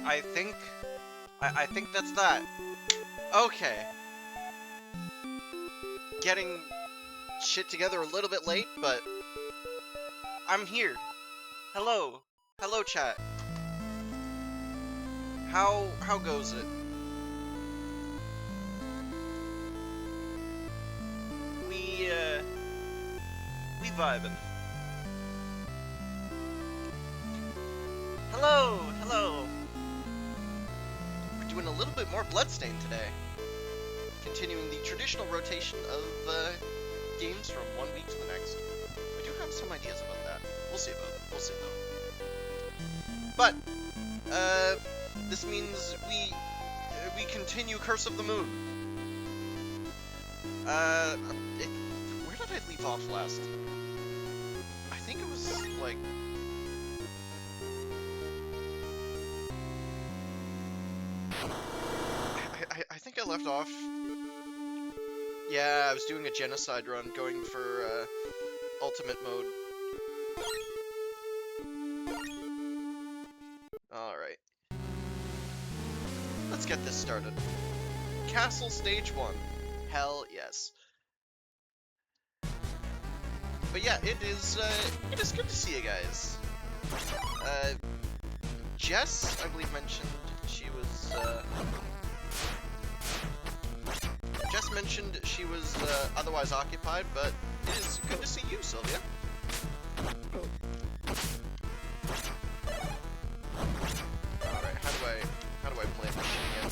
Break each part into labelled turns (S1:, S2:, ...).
S1: I think that's that. Okay. Getting shit together a little bit late, but I'm here. Hello. Hello, chat. How goes it? We vibing. Hello, hello. We're doing a little bit more Bloodstained today. Continuing the traditional rotation of games from one week to the next. I do have some ideas about that. We'll see about it. We'll see though. But this means we continue Curse of the Moon. Where did I leave off last? I think it was like. I think I left off. Yeah, I was doing a genocide run, going for ultimate mode. Alright. Let's get this started. Castle Stage 1. Hell yes. But yeah, it is good to see you guys. Jess, I believe, mentioned she was, Jess mentioned she was otherwise occupied, but it is good to see you, Sylvia. Alright, how do I play this shit again?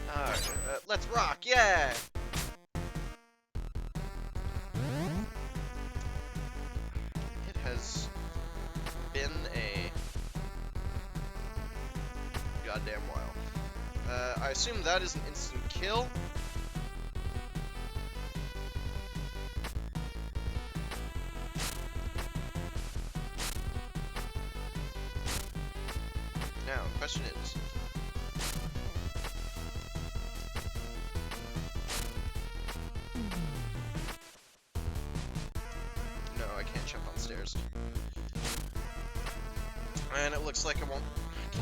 S1: Alright, let's rock, yeah! It has been a goddamn while. I assume that is an instant kill. Now, the question is... No, I can't jump on stairs. And it looks like I can't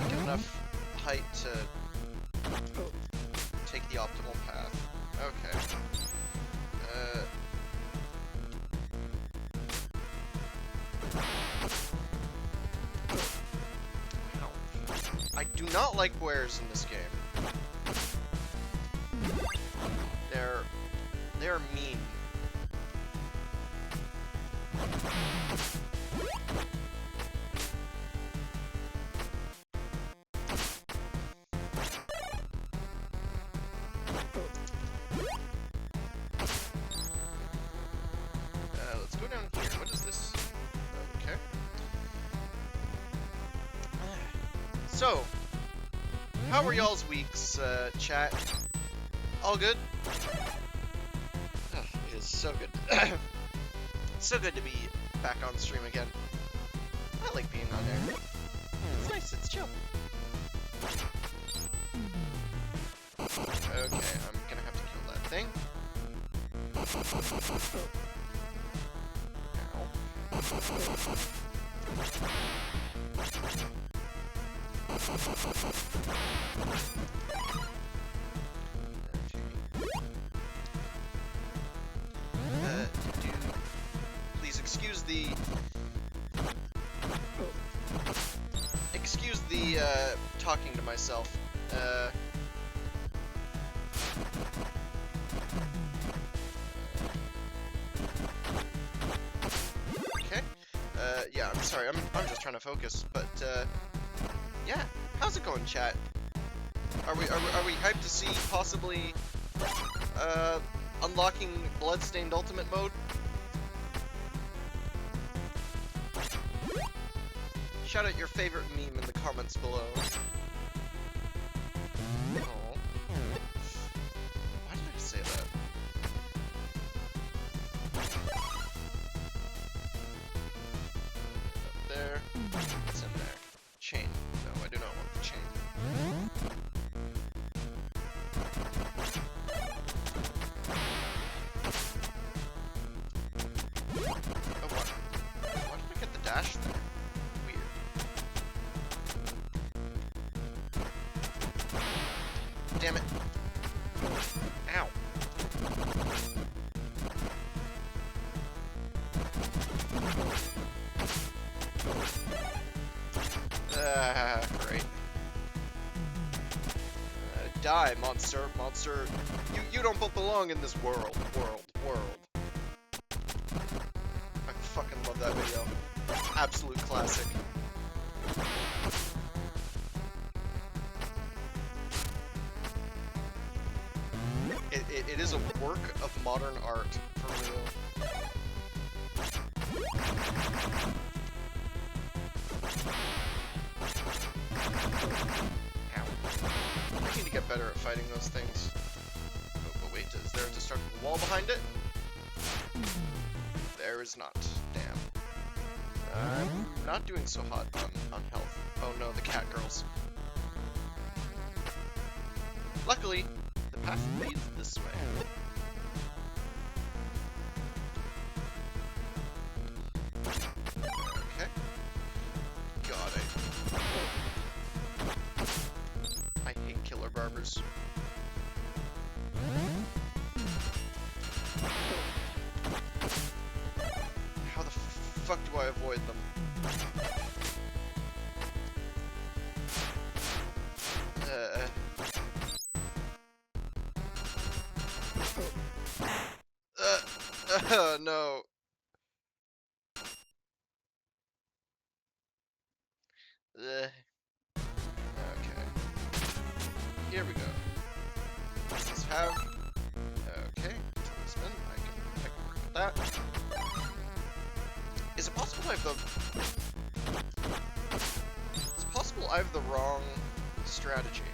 S1: get enough height to take the optimal path. Okay. Ow. I do not like wares in this game. They're mean. Let's go down here. What is this? Okay. So, how were y'all's weeks, chat? All good? Oh, it is so good. It's so good to be back on stream again. I like being on there. It's nice, it's chill. Okay, I'm gonna have to kill that thing. Please excuse the talking to myself. Okay. Yeah, I'm sorry. I'm just trying to focus, but yeah. How's it going, chat? Are we hyped to see possibly unlocking Bloodstained Ultimate Mode? Shout out your favorite meme in the comments below. Oh. Why did I say that? Up there. What's in there? Chain. No, I do not want the chain. Great. Die, monster, monster. You don't belong in this world. I fucking love that video. Absolute classic. It is a work of modern art, for real. Ow. I need to get better at fighting those things. Oh, but wait, is there a destructible wall behind it? There is not. Damn. I'm not doing so hot on health. Oh no, the cat girls. Luckily, the path leads this way. Okay. God, I hate killer barbers. How the fuck do I avoid them? No. Okay. Here we go. What's this have? Okay. Talisman. I can work with that. Is it possible I have the... It's possible I have the wrong strategy.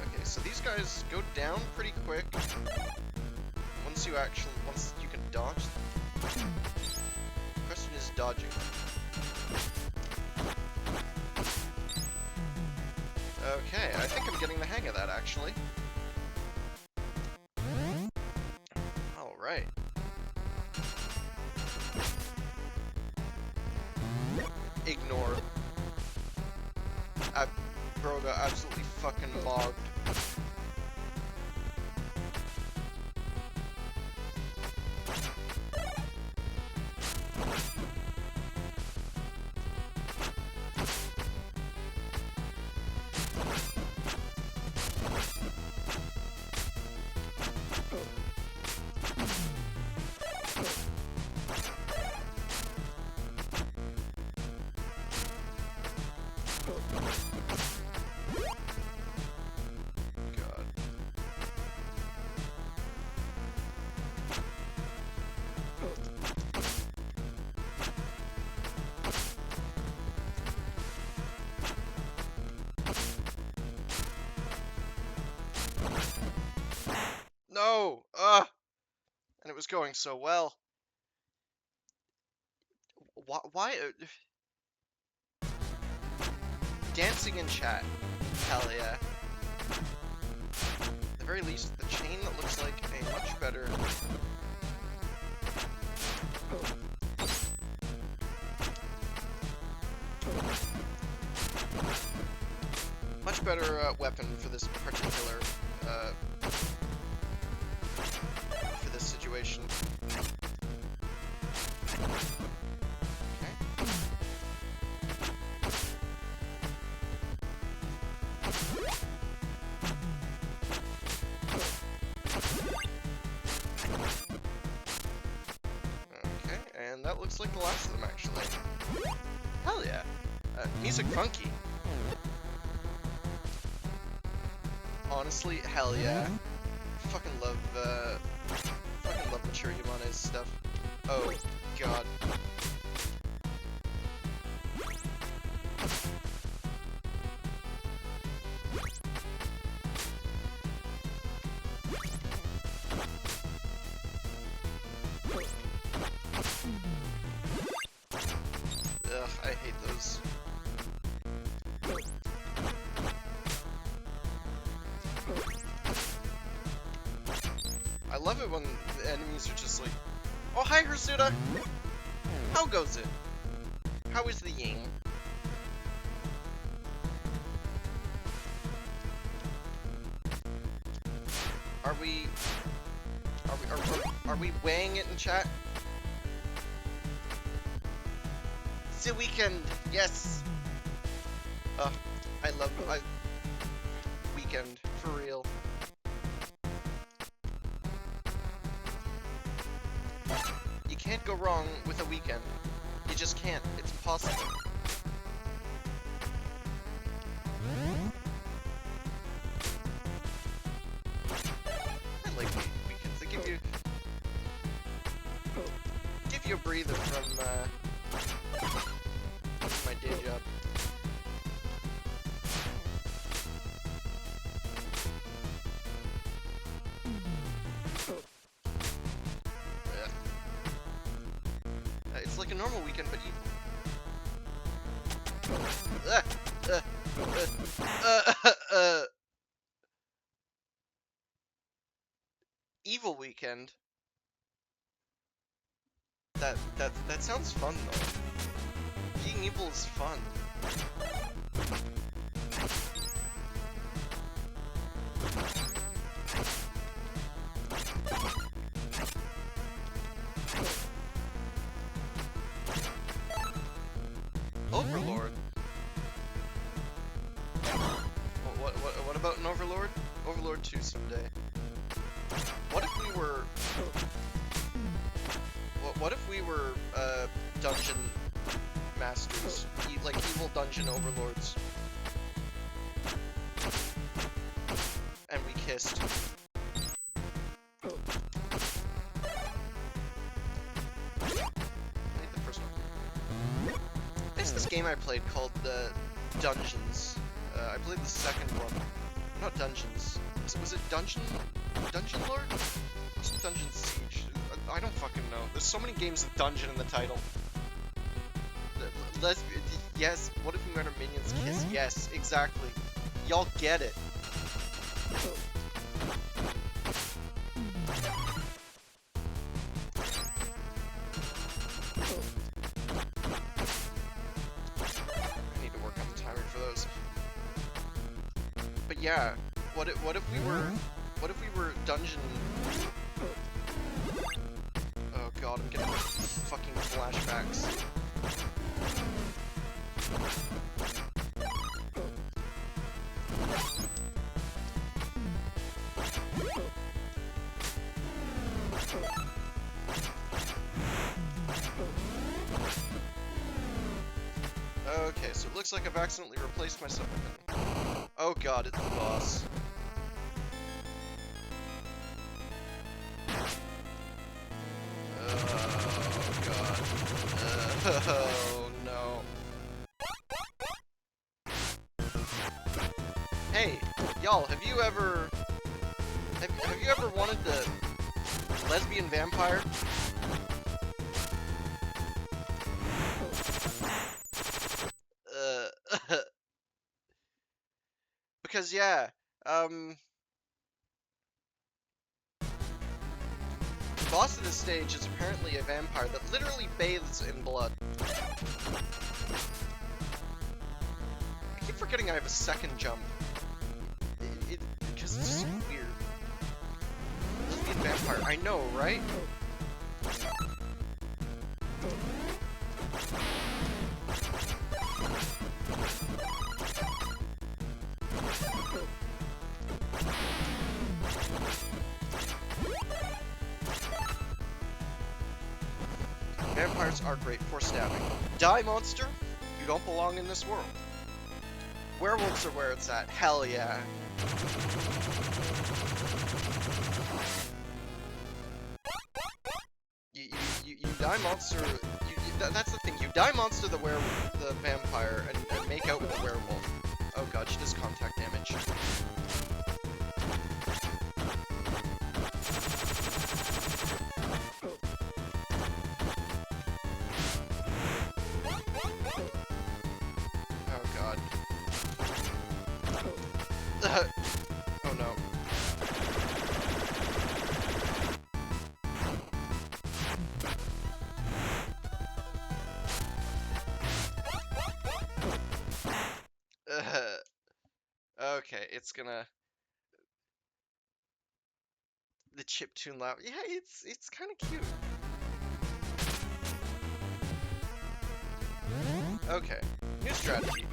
S1: Okay, so these guys go down pretty quick. Once you can dodge them. The question is dodging them. Okay, I think I'm getting the hang of that, actually. Alright. Ignore. Bro got absolutely fucking mogged. No! And it was going so well. Why? Dancing in chat. Hell yeah. At the very least, the chain that looks like a much better... Much better weapon for this particular... for this situation. Okay, and that looks like the last of them, actually. Hell yeah! Music funky. Honestly, hell yeah. Fucking love mature Yamane's stuff. Oh, god. Ugh, I hate those. I love it when the enemies are just like, oh hi Hirsuta! How goes it? How is the ying? Are we we weighing it in chat? It's the weekend, yes! I love weekend, for real. You can't go wrong with a weekend. You just can't. It's impossible. I like weekends. They give you a breather from my day job. It's like a normal weekend, but evil weekend. That sounds fun though. Being evil is fun. Overlord. What about an Overlord? Overlord 2 someday. What if we were? What if we were dungeon masters, like evil dungeon overlords, and we kissed? There's this game I played called Dungeons. I played the second one. Not Dungeons. Was it Dungeon Lord? Was it Dungeon Siege? I don't fucking know. There's so many games with dungeon in the title. Yes. What if we made our minions kiss? Yes, exactly. Y'all get it. Yeah, what if we were dungeon? Oh god, I'm getting fucking flashbacks. Okay, so it looks like I've accidentally replaced myself with him. Oh god, it's the boss. Oh god. Oh no. Hey, y'all, have you ever wanted the lesbian vampire? Because yeah, the boss of this stage is apparently a vampire that literally bathes in blood. I keep forgetting I have a second jump. Because it's just weird. Lesbian vampire, I know, right? Vampires are great for stabbing. Die, monster! You don't belong in this world. Werewolves are where it's at. Hell yeah. You die, monster. That's the thing. You die, monster, the vampire, and make out with the werewolf. Oh god, she does contact damage. Oh no. Okay, it's gonna... The chiptune loud. Yeah, it's kind of cute. Okay, new strategy.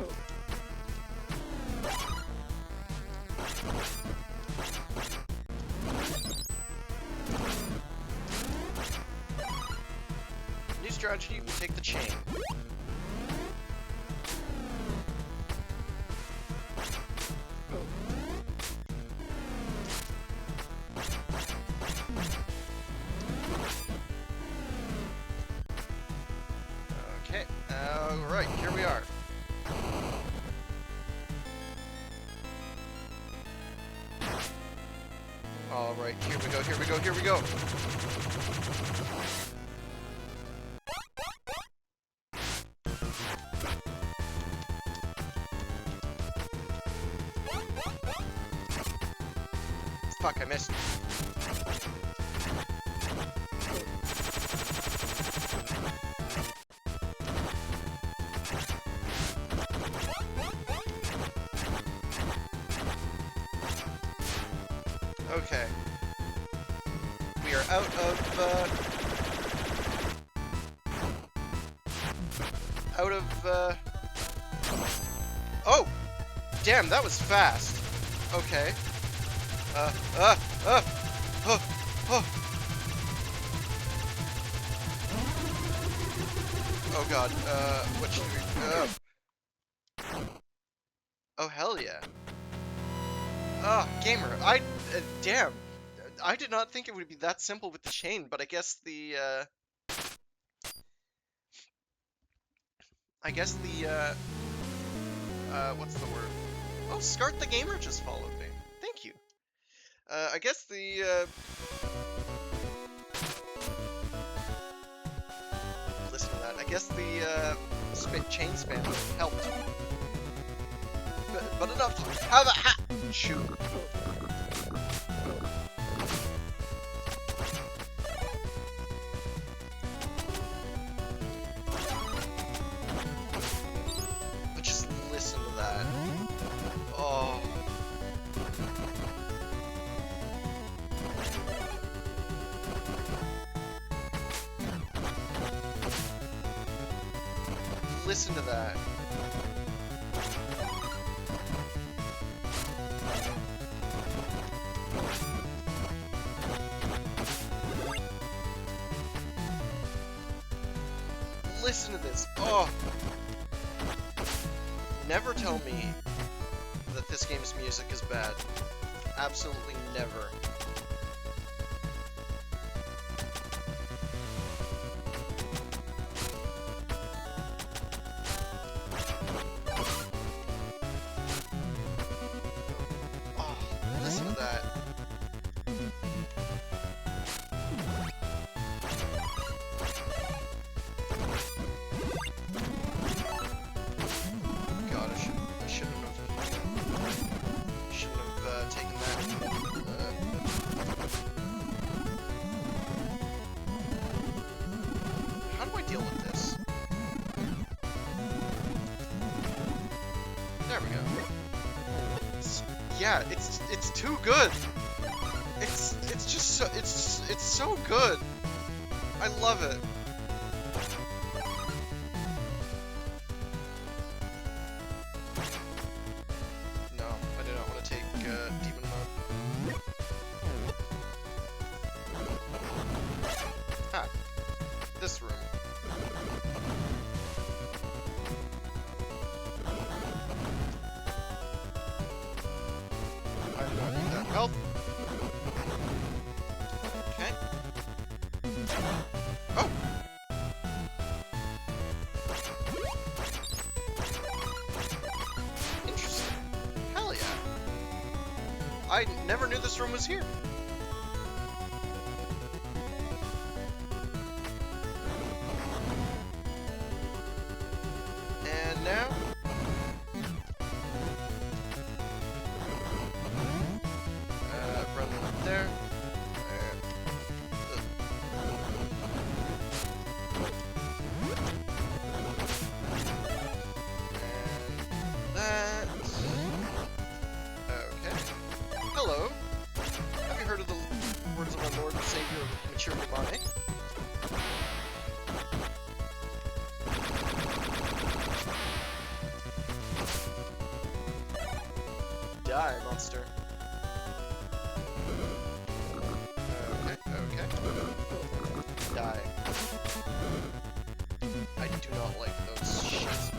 S1: New strategy, we take the chain. Okay, alright, here we are. Alright, here we go, here we go, here we go. Fuck, I missed. Okay. We are out of, Oh! Damn, that was fast. Okay. Oh. Oh god, what should we, Oh, hell yeah. Gamer, damn. I did not think it would be that simple with the chain, but I guess the, what's the word? Oh, Scart the Gamer just followed me. Thank you. I guess the, listen to that. I guess the, chain spam helped. But enough to have a hat! Shoot. But just listen to that. Oh. Listen to that. Listen to this. Oh. Never tell me that this game's music is bad. Absolutely never. Oh, listen to that. God, I shouldn't have taken that. How do I deal with this? There we go. Yeah, it's too good. It's just so it's so good. I love it. No, I do not want to take demon mode. Ah, this room. I do not need that health. Okay. Oh! Interesting. Hell yeah. I never knew this room was here. And now... run up there. mature your body. Die, monster. Okay. Die. I do not like those shits.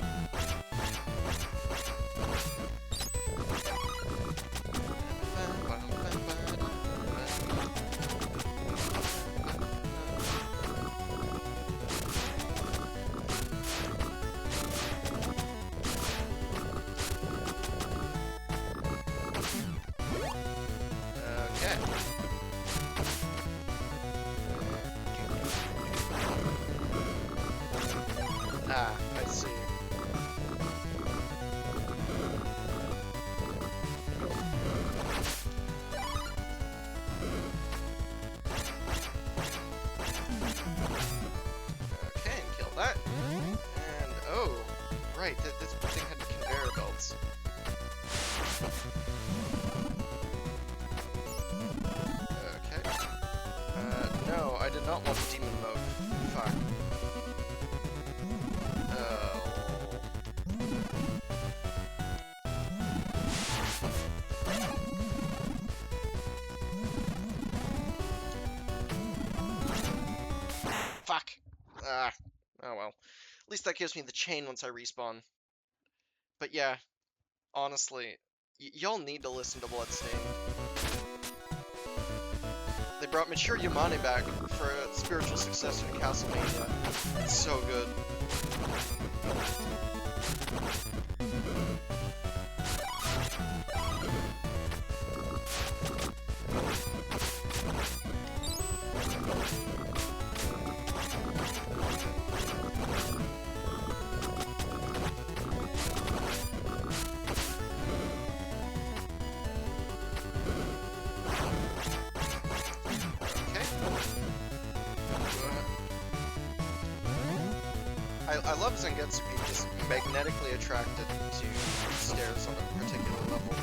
S1: Ah, I see. Okay, kill that. And, oh, right, this thing had conveyor belts. Okay. No, I did not want demon mode. Fuck. Fuck! Ah. Oh well. At least that gives me the chain once I respawn. But yeah, honestly, y'all need to listen to Bloodstained. They brought mature Yamane back for a spiritual successor to Castlevania. It's so good. I love Zangetsu being just magnetically attracted to stairs on a particular level.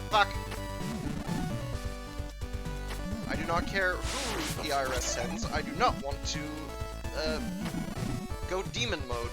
S1: Fuck! I do not care who the IRS sends, I do not want to, go demon mode.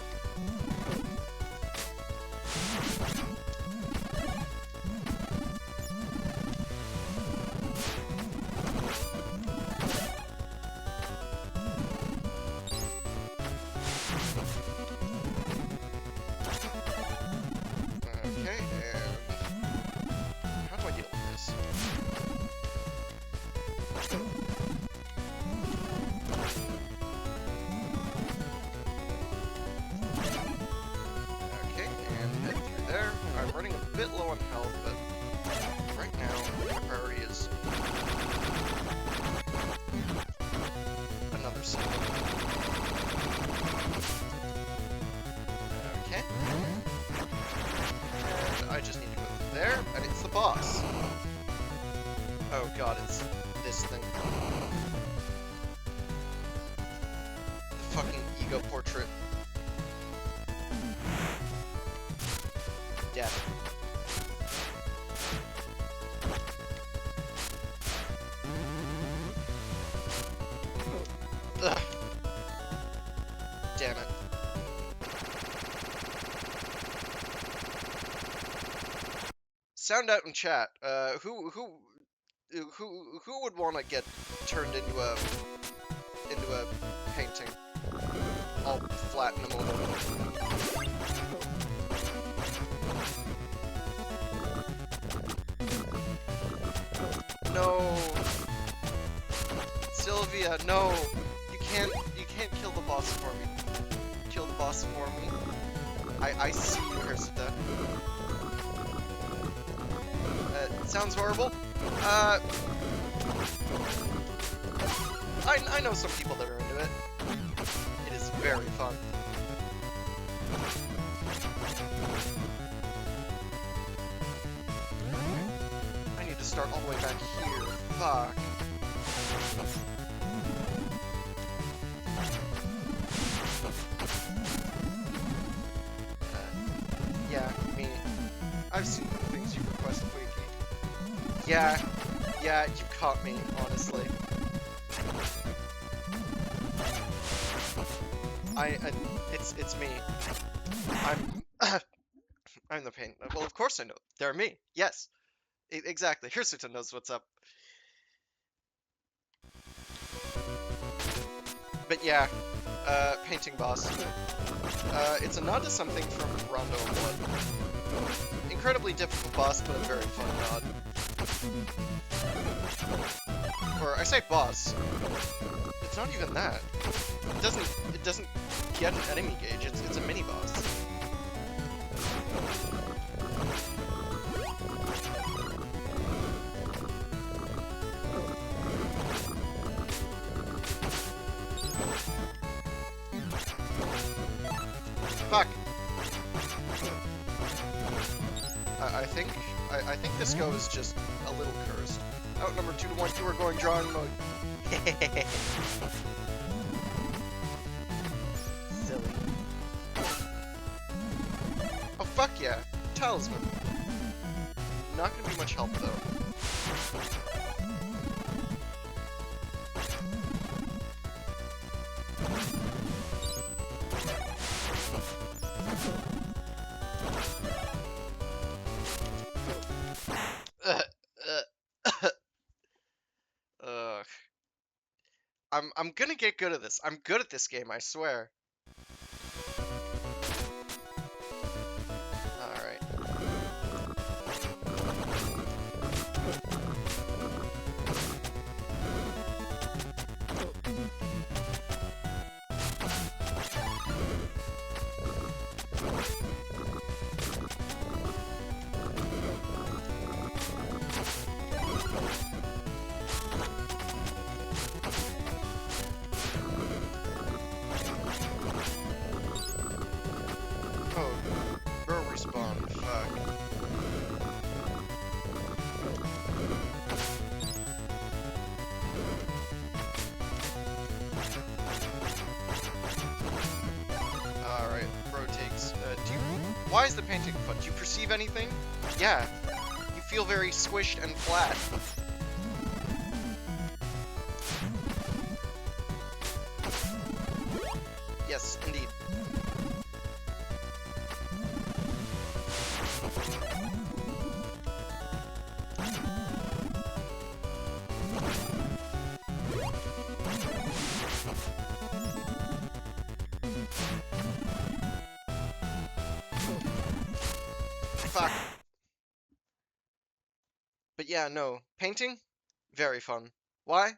S1: I'm running a bit low on health, but right now my priority is another save. Okay. And I just need to go there, and it's the boss. Oh god, it's this thing. The fucking ego portrait. Death. Ugh. Damn it. Sound out in chat. Who would want to get turned into a painting? All flat and immobile. No, Sylvia, no, you can't kill the boss for me. Kill the boss for me. I see you, Ursita. It sounds horrible. I know some people that are into it. It is very fun. Start all the way back here. Fuck. Yeah, me. I've seen the things you requested, Wiki. Yeah, you caught me, honestly. It's me. I'm the pain. Well, of course I know. They're me. Yes. Exactly. Hirsuta knows what's up. But yeah, painting boss. It's a nod to something from Rondo of Blood. Incredibly difficult boss, but a very fun nod. Or I say boss. It's not even that. It doesn't get an enemy gauge. It's a mini boss. Fuck. I think this go is just a little cursed. Outnumbered 2-1, you are going drawing mode. Silly. Oh fuck yeah, talisman. Not gonna be much help though. I'm gonna get good at this. I'm good at this game, I swear. Alright. Oh, bro respawn, fuck. Alright, bro takes, why is the painting fun? Do you perceive anything? Yeah. You feel very squished and flat. Yes, indeed. Fuck. But yeah, no. Painting? Very fun. Why?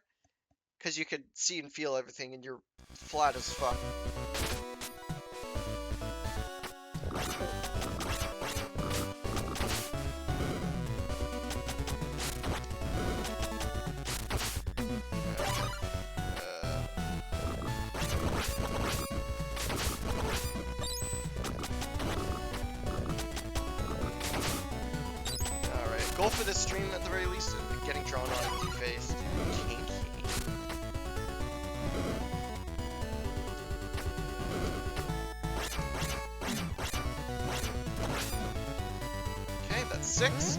S1: Because you could see and feel everything and you're flat as fuck. Goal for this stream, at the very least, is getting drawn on and defaced. Kinky. Okay, that's 6.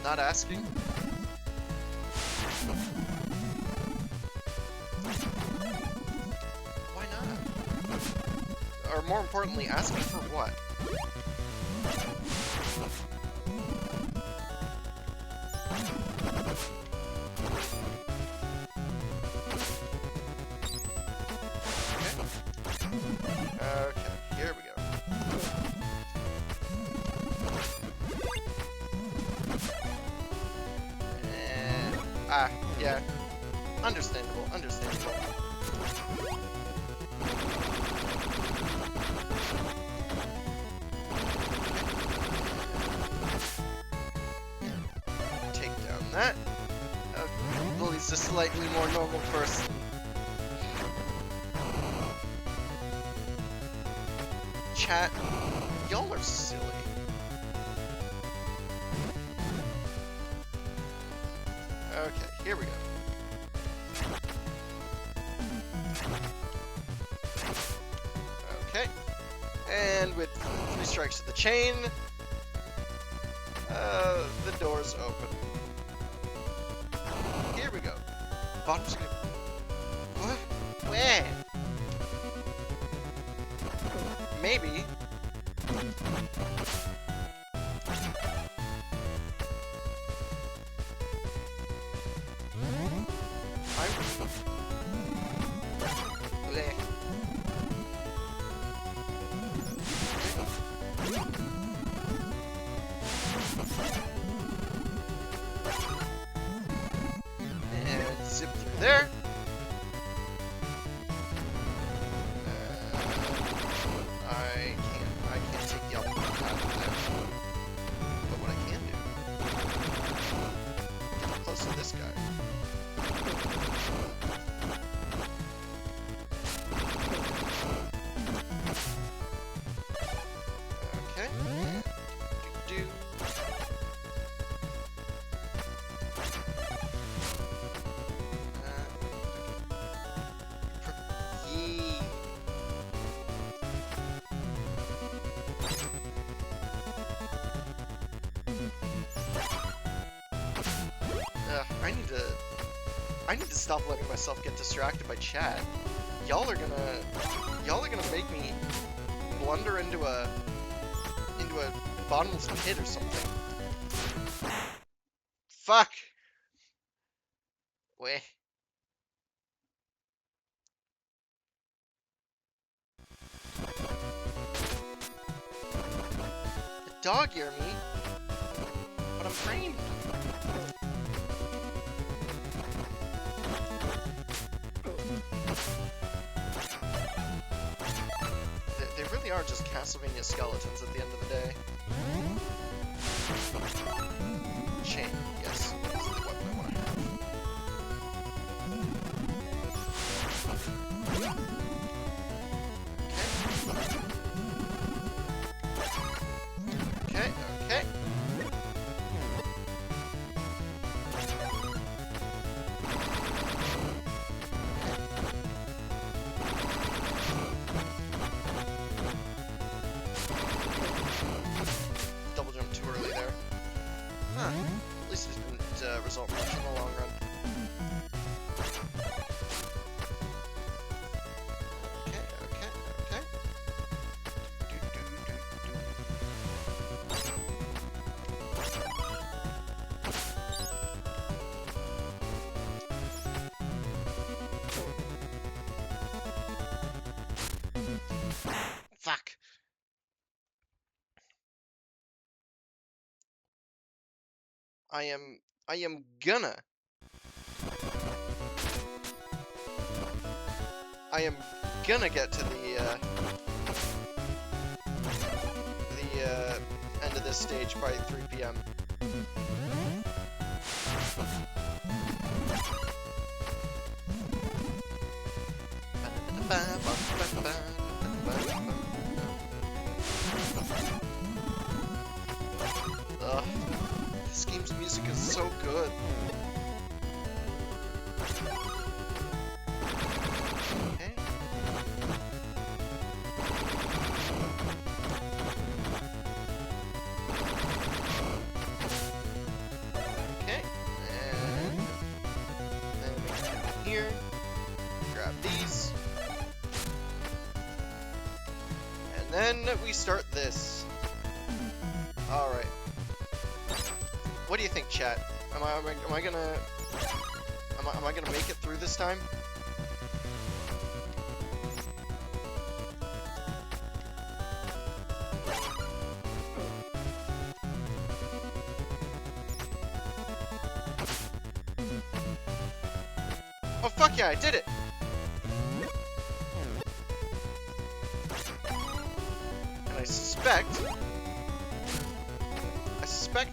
S1: Not asking. Why not? Or more importantly, asking for what? Okay, here we go. Yeah. Understandable, understandable. Take down that. Well, he's a slightly more normal person. Chat, y'all are silly. Okay, here we go. Okay. And with 3 strikes to the chain, the door's open. Here we go. Bottom's good. What? Where? Maybe. And zip through there. I can't take the ultimate out of there. But what I can do, get close to this guy. Okay. Do. Yee. I need to stop letting myself get distracted by chat. Y'all are gonna make me blunder into a bottomless pit or something. Fuck. Wait. The dog ear me, but I'm framed. They really are just Castlevania skeletons at the end of the day. Chain, yes, that's the weapon I want to have. Okay. Okay. Double jump too early there. Huh. At least it didn't result much in the long run. Okay, okay, okay. Fuck. I am gonna get to the end of this stage by 3 p.m. Ugh. This game's music is so good. Okay. Okay. And then we come in here. Grab these. And then we start this. Alright. What do you think, chat? Am I gonna make it through this time? Oh fuck yeah, I did it! And I suspect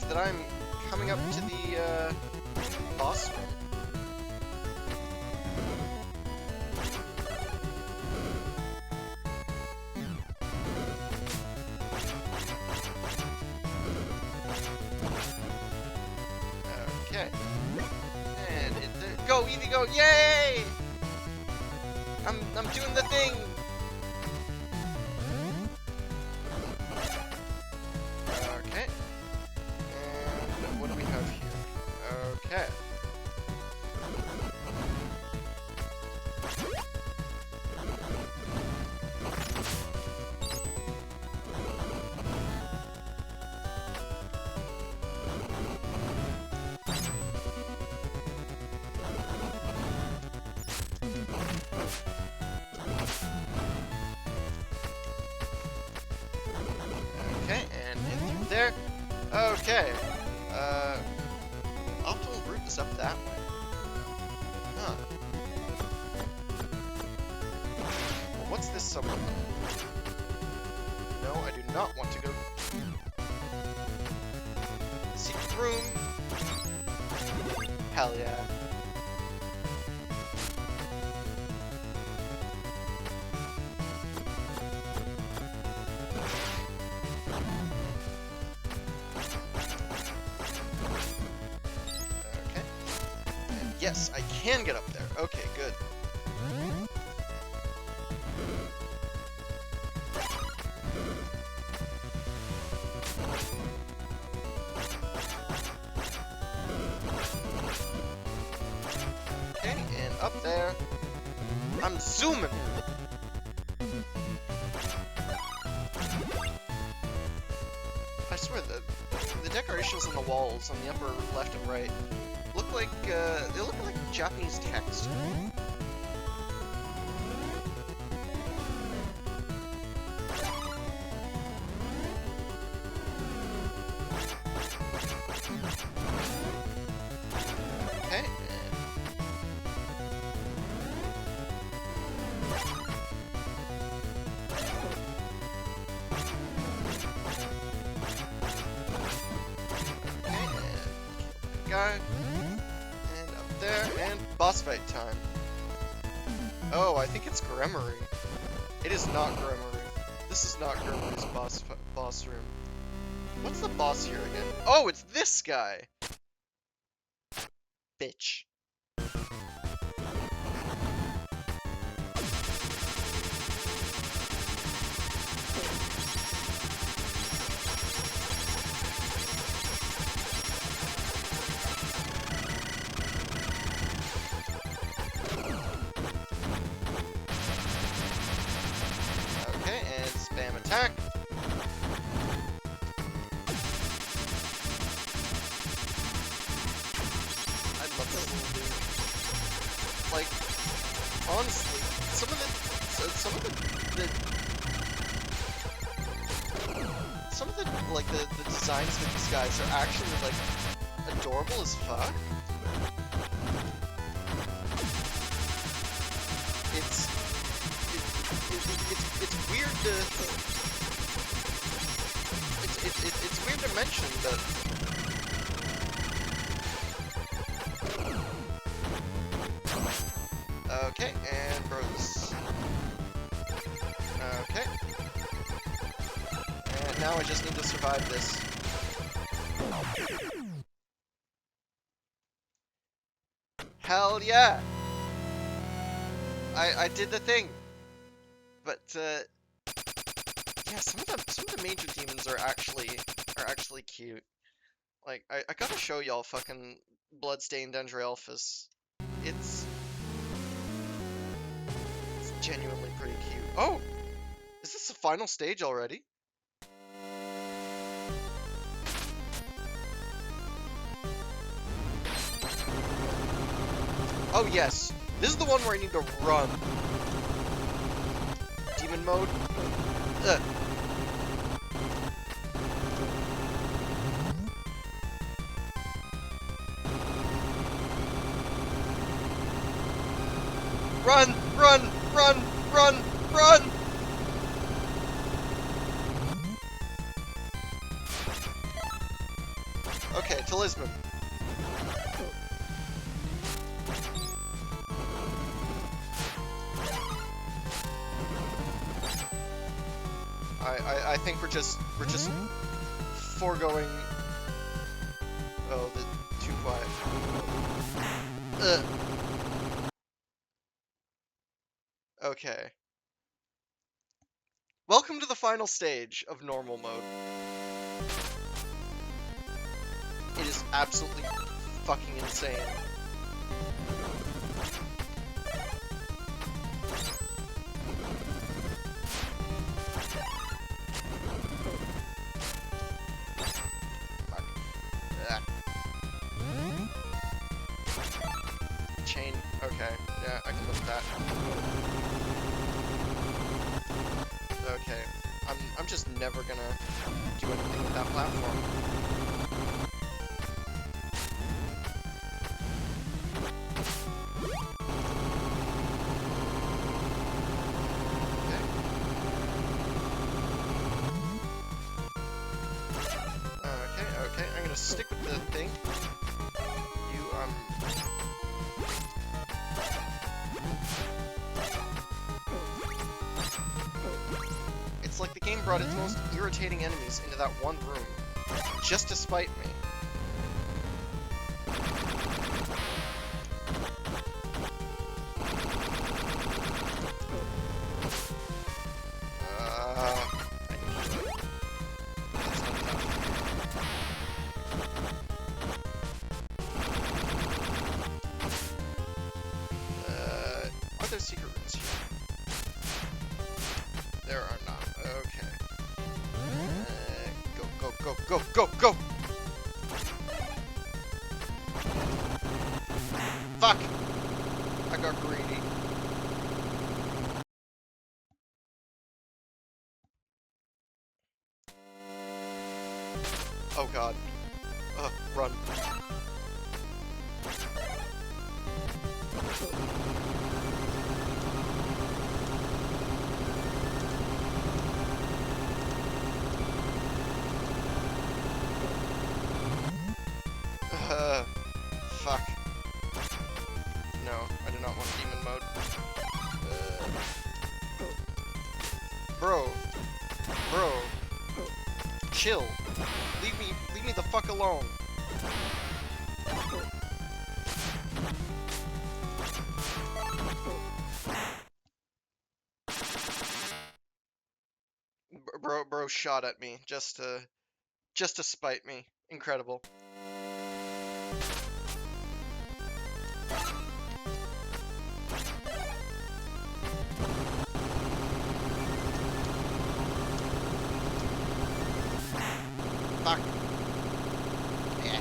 S1: that I'm coming up to the boss room. Okay. And go, Evie, go! Yay! I'm doing the thing. Okay. Optimal route is up that way. Huh. Well, what's this somewhere? No, I do not want to go. Secret room. Hell yeah. Okay. And yes, I can get up there. Okay, good. Okay, and up there. I'm zooming! I swear, the decorations on the walls on the upper left and right look like, they look like Japanese text. Okay, guy, and up there, and boss fight time. Oh, I think it's Gremory. It is not Gremory. This is not Gremory's boss room. What's the boss here again? Oh, it's this guy! Bitch. Spam attack. I love this little dude. Like, honestly, some of the designs of these guys are actually like adorable as fuck. It's weird to it's weird to mention, but okay, and bros. Okay, and now I just need to survive this. Hell yeah! I did the thing. But yeah, some of the major demons are actually cute. Like I gotta show y'all fucking Bloodstained Dendroelphus. It's genuinely pretty cute. Oh, is this the final stage already? Oh yes, this is the one where I need to run. Demon mode. Ugh. Run! Run! Run! Run! Run! Okay, Talisman. I think we're just foregoing. Oh, too quiet. Ugh. Okay. Welcome to the final stage of normal mode. It is absolutely fucking insane. Chain. Okay. Yeah, I can lift that. Okay. I'm just never gonna do anything with that platform. brought its most irritating enemies into that one room, just to spite me. Are there secret rooms here? There are not. Okay. Go! Fuck! I got greedy. Oh god. Run. Fuck. No, I do not want demon mode. Bro. Chill. Leave me the fuck alone. Bro shot at me just to spite me. Incredible. Fuck. Yeah.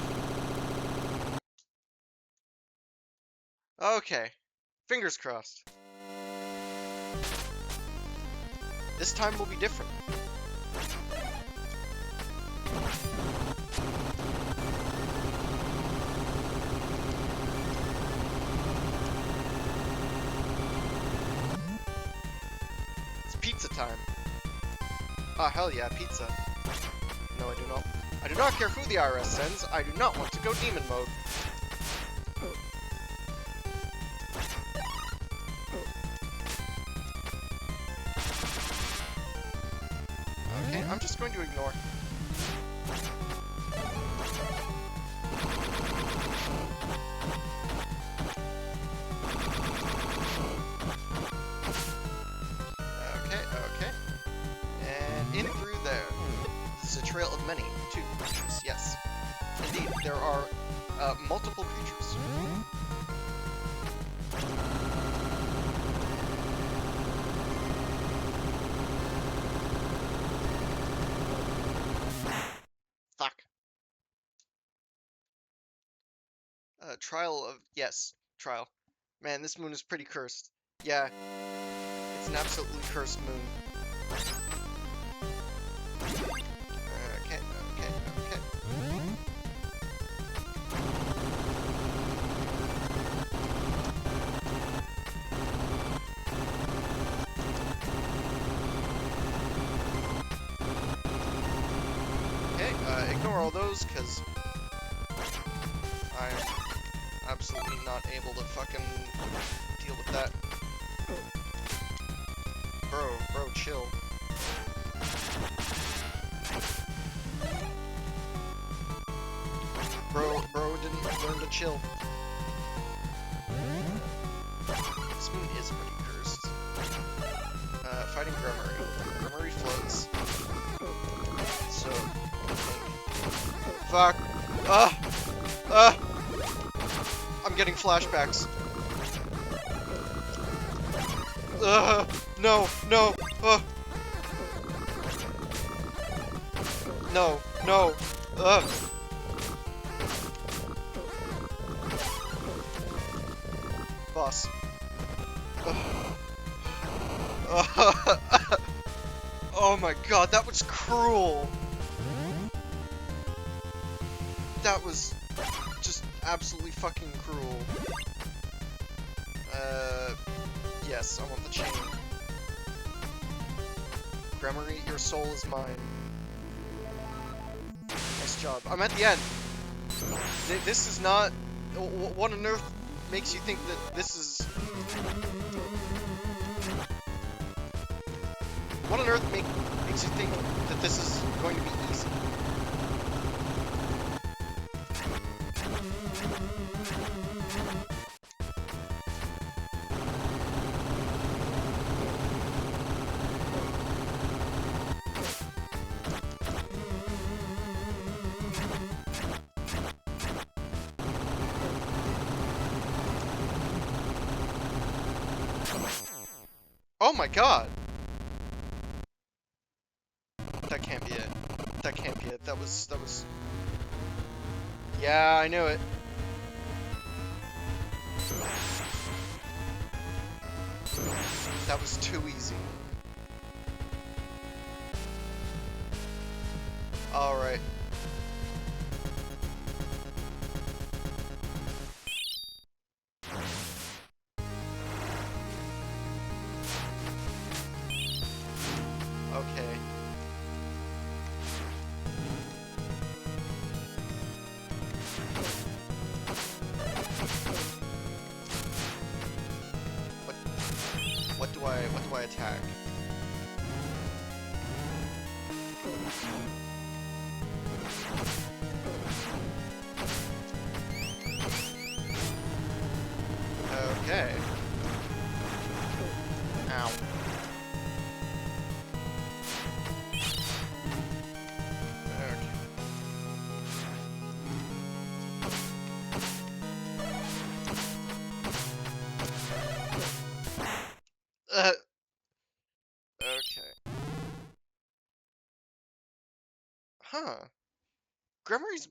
S1: Okay. Fingers crossed. This time will be different. It's pizza time. Ah, hell yeah, pizza. No, I do not. I do not care who the IRS sends. I do not want to go demon mode. Okay, I'm just going to ignore. Okay. And in through there. This is a trail of many, two creatures, yes. Indeed, there are multiple creatures. Fuck. Trial of... Yes, trial. Man, this moon is pretty cursed. Yeah, it's an absolutely cursed moon. Okay. Okay, ignore all those, because I'm absolutely not able to fucking deal with that. Bro, chill. Bro didn't learn to chill. This moon is pretty cursed. Fighting Grummery. Grummery floats. So, fuck. I'm getting flashbacks. No. No. Boss. Oh my god, that was cruel. That was just absolutely fucking cruel. Yes, I want the chain. Grummery, your soul is mine. Nice job. I'm at the end. This is not... What on earth makes you think that this is... What on earth makes Makes you think that this is going to be easy. Oh my god! That can't be it. That can't be it. That was... Yeah, I knew it. That was too easy. Alright. Okay. What do I attack? Okay. Ow. Okay. Huh. Gremory's...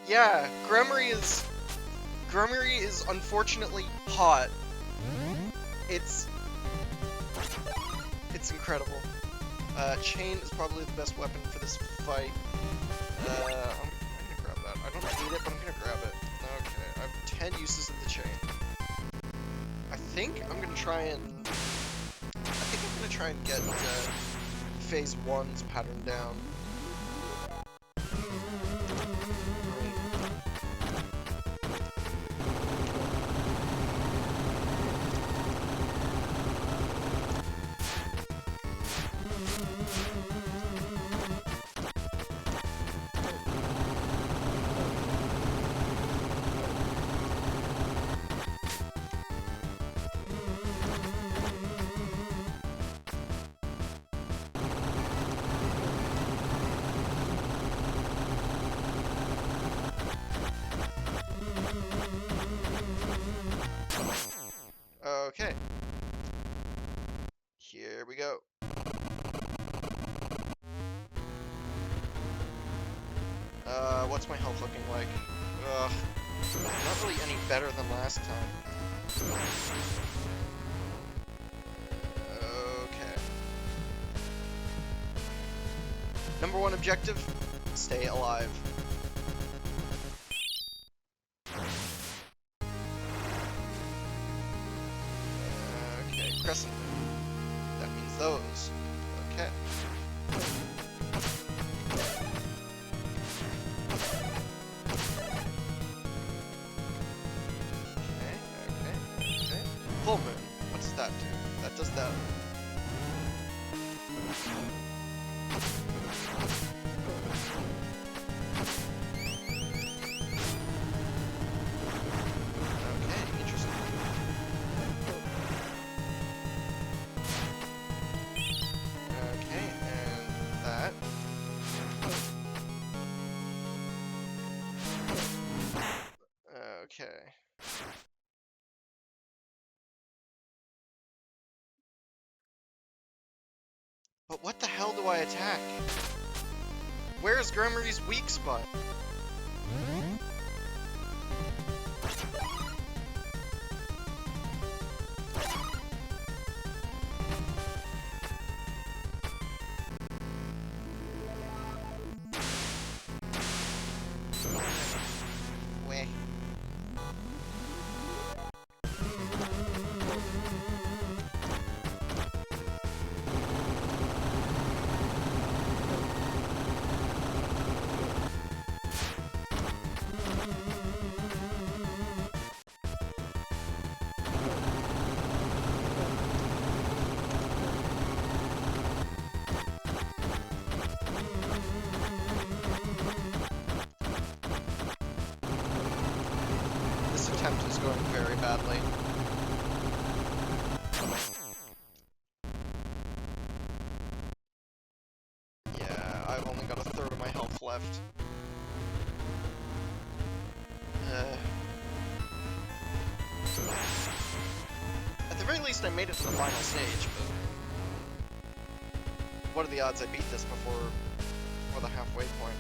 S1: Yeah, Gremory is unfortunately hot. It's incredible. Chain is probably the best weapon for this fight. I'm gonna grab that. I don't need it, but I'm gonna grab it. Okay, I have 10 uses of the chain. I think I'm gonna try and get phase 1's pattern down. Okay. Here we go. What's my health looking like? Ugh. Not really any better than last time. Okay. Number 1 objective, stay alive. Okay, crescent moon. That means those. Okay. Okay. Full moon. What does that do? That does that. Okay, interesting. Okay, and that. Okay. But what the hell do I attack? Where's Gremory's weak spot? Weh. attempt is going very badly. Yeah, I've only got a third of my health left. At the very least, I made it to the final stage, but what are the odds I beat this before the halfway point?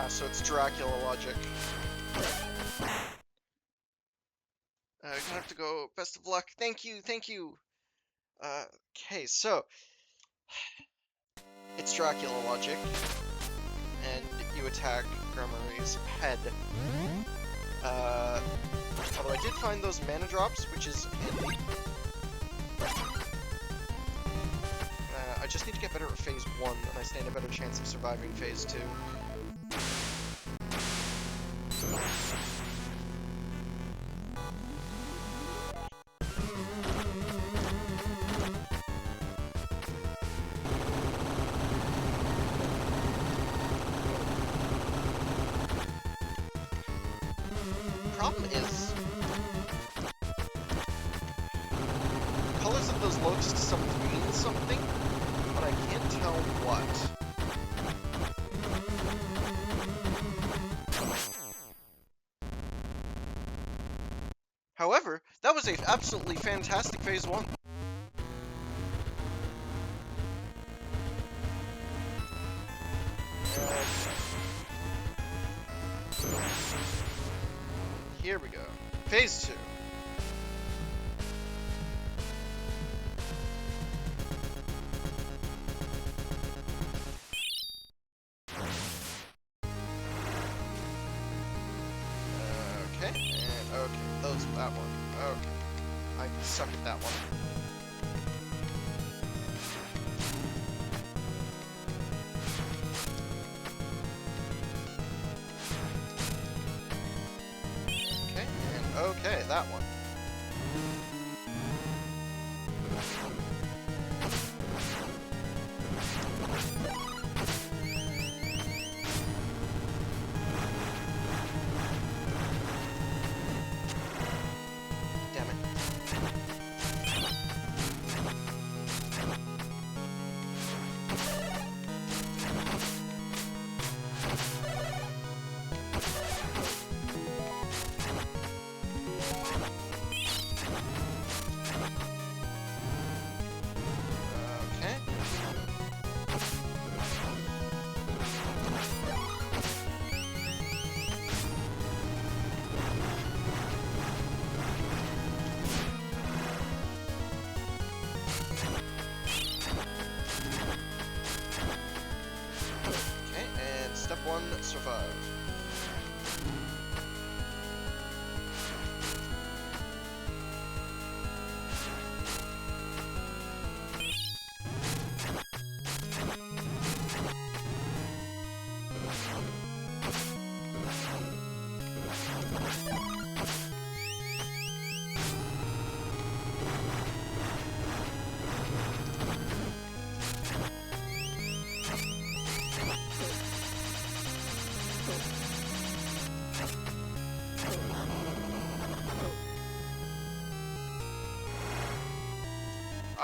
S1: So it's Dracula logic. Gonna have to go. Best of luck. Thank you, thank you. Okay, so it's Dracula logic, and you attack Grummary's head. Although I did find those mana drops, which is handy. I just need to get better at phase 1, and I stand a better chance of surviving phase 2. Problem is, colors of those locusts mean something, but I can't tell what. However, that was an absolutely fantastic phase 1. Here we go. Phase 2. Okay, and okay, that one. Okay. I suck at that one. Okay, that one. Damn it.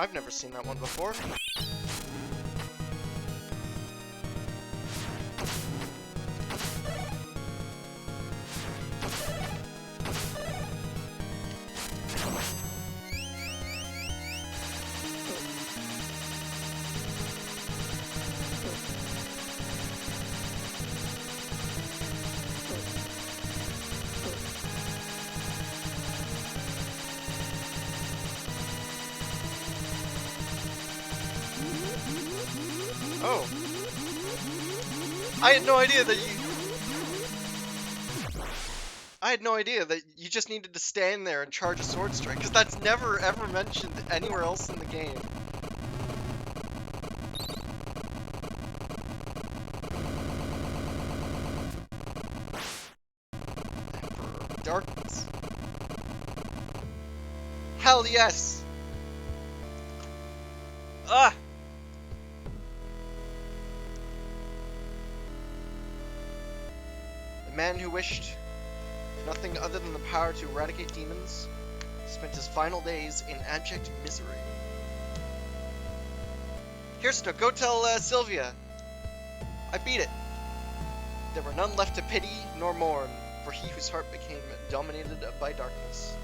S1: I've never seen that one before. Oh. I had no idea that you just needed to stand there and charge a sword strike, because that's never ever mentioned anywhere else in the game. Emperor of Darkness. Hell yes! Ah! The man who wished nothing other than the power to eradicate demons spent his final days in abject misery. Kirsta, go tell Sylvia. I beat it. There were none left to pity nor mourn, for he whose heart became dominated by darkness.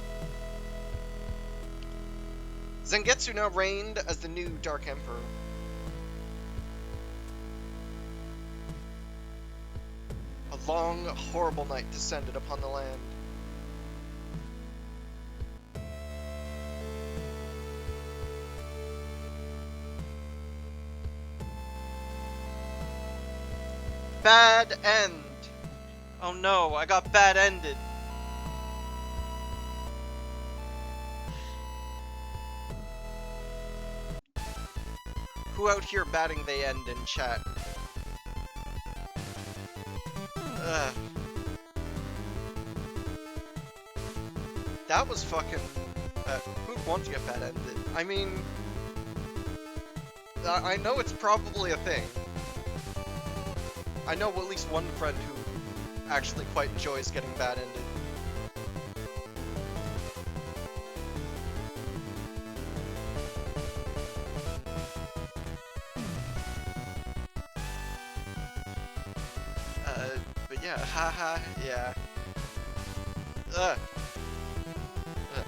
S1: Zangetsu now reigned as the new Dark Emperor. A long, horrible night descended upon the land. Bad end. Oh no, I got bad ended. Who out here batting they end in chat? Ugh. That was fucking... who'd want to get bad ended? I mean... I know it's probably a thing. I know at least one friend who actually quite enjoys getting bad ended. But yeah, haha, yeah. Ugh. Ugh.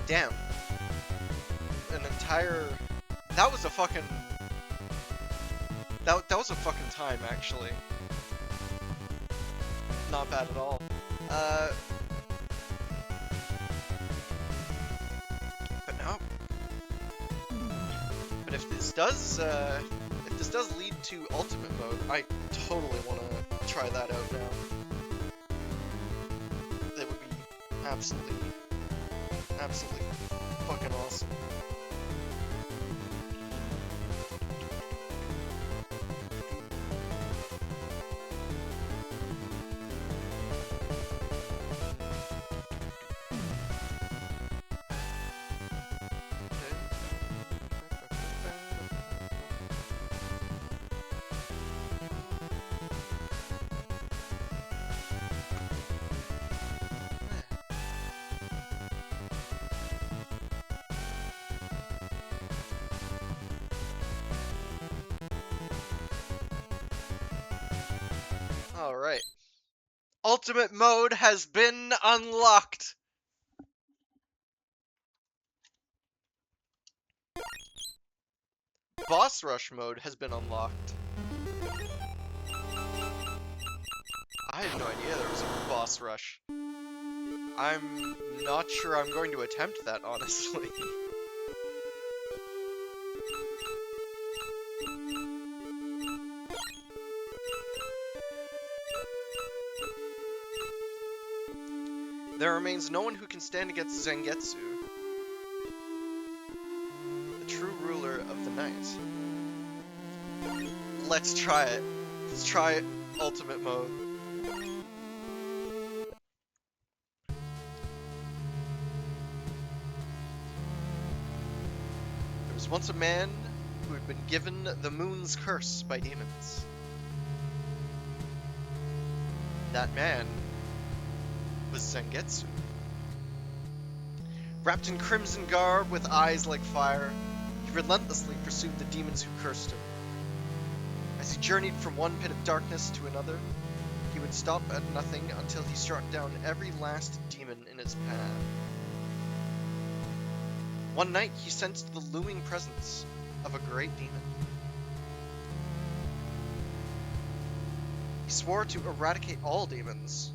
S1: Damn. An entire... That was a fucking... That was a fucking time, actually. Not bad at all. But no. But if this does lead to ultimate mode, I totally want to try that out now. That would be absolutely fucking awesome. Alright. Ultimate mode has been unlocked! Boss rush mode has been unlocked. I had no idea there was a boss rush. I'm not sure I'm going to attempt that, honestly. There remains no one who can stand against Zangetsu, the true ruler of the night. Let's try it. Let's try ultimate mode. There was once a man who had been given the moon's curse by demons. That man was Zangetsu. Wrapped in crimson garb with eyes like fire, he relentlessly pursued the demons who cursed him. As he journeyed from one pit of darkness to another, he would stop at nothing until he struck down every last demon in his path. One night, he sensed the looming presence of a great demon. He swore to eradicate all demons,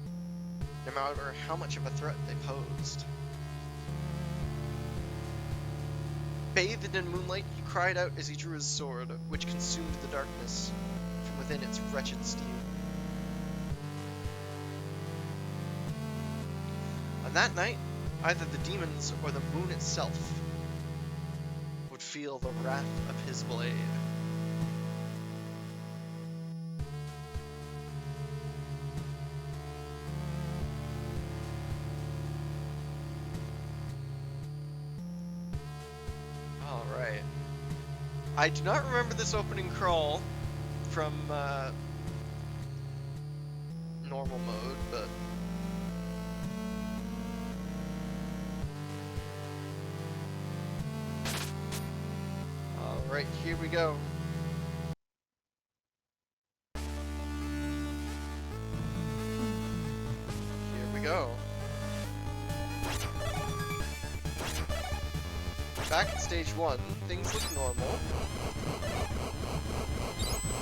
S1: no matter how much of a threat they posed. Bathed in moonlight, he cried out as he drew his sword, which consumed the darkness from within its wretched steel. On that night, either the demons or the moon itself would feel the wrath of his blade. Alright. I do not remember this opening crawl from normal mode, but alright, here we go. Here we go. Back at stage 1, things look normal.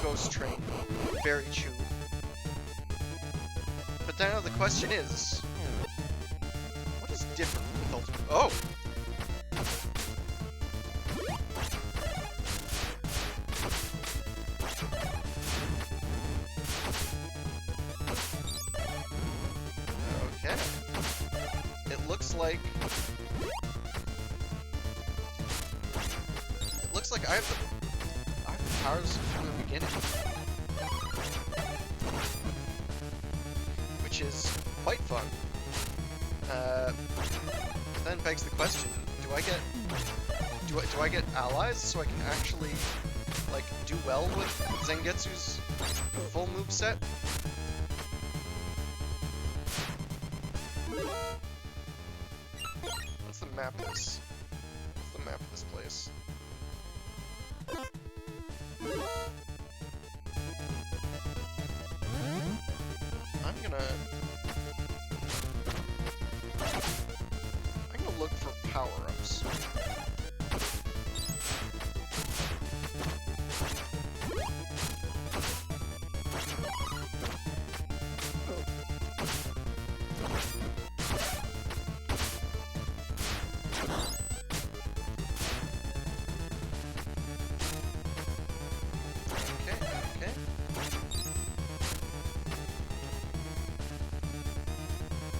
S1: Ghost train, very chewy. But now the question is, what is different with Ultimate? Oh! Okay. It looks like I have the powers from the beginning, which is quite fun. Then begs the question: do I get allies so I can actually like do well with Zangetsu's full move set? What's the map of this? What's the map of this place? I'm gonna look for power-ups.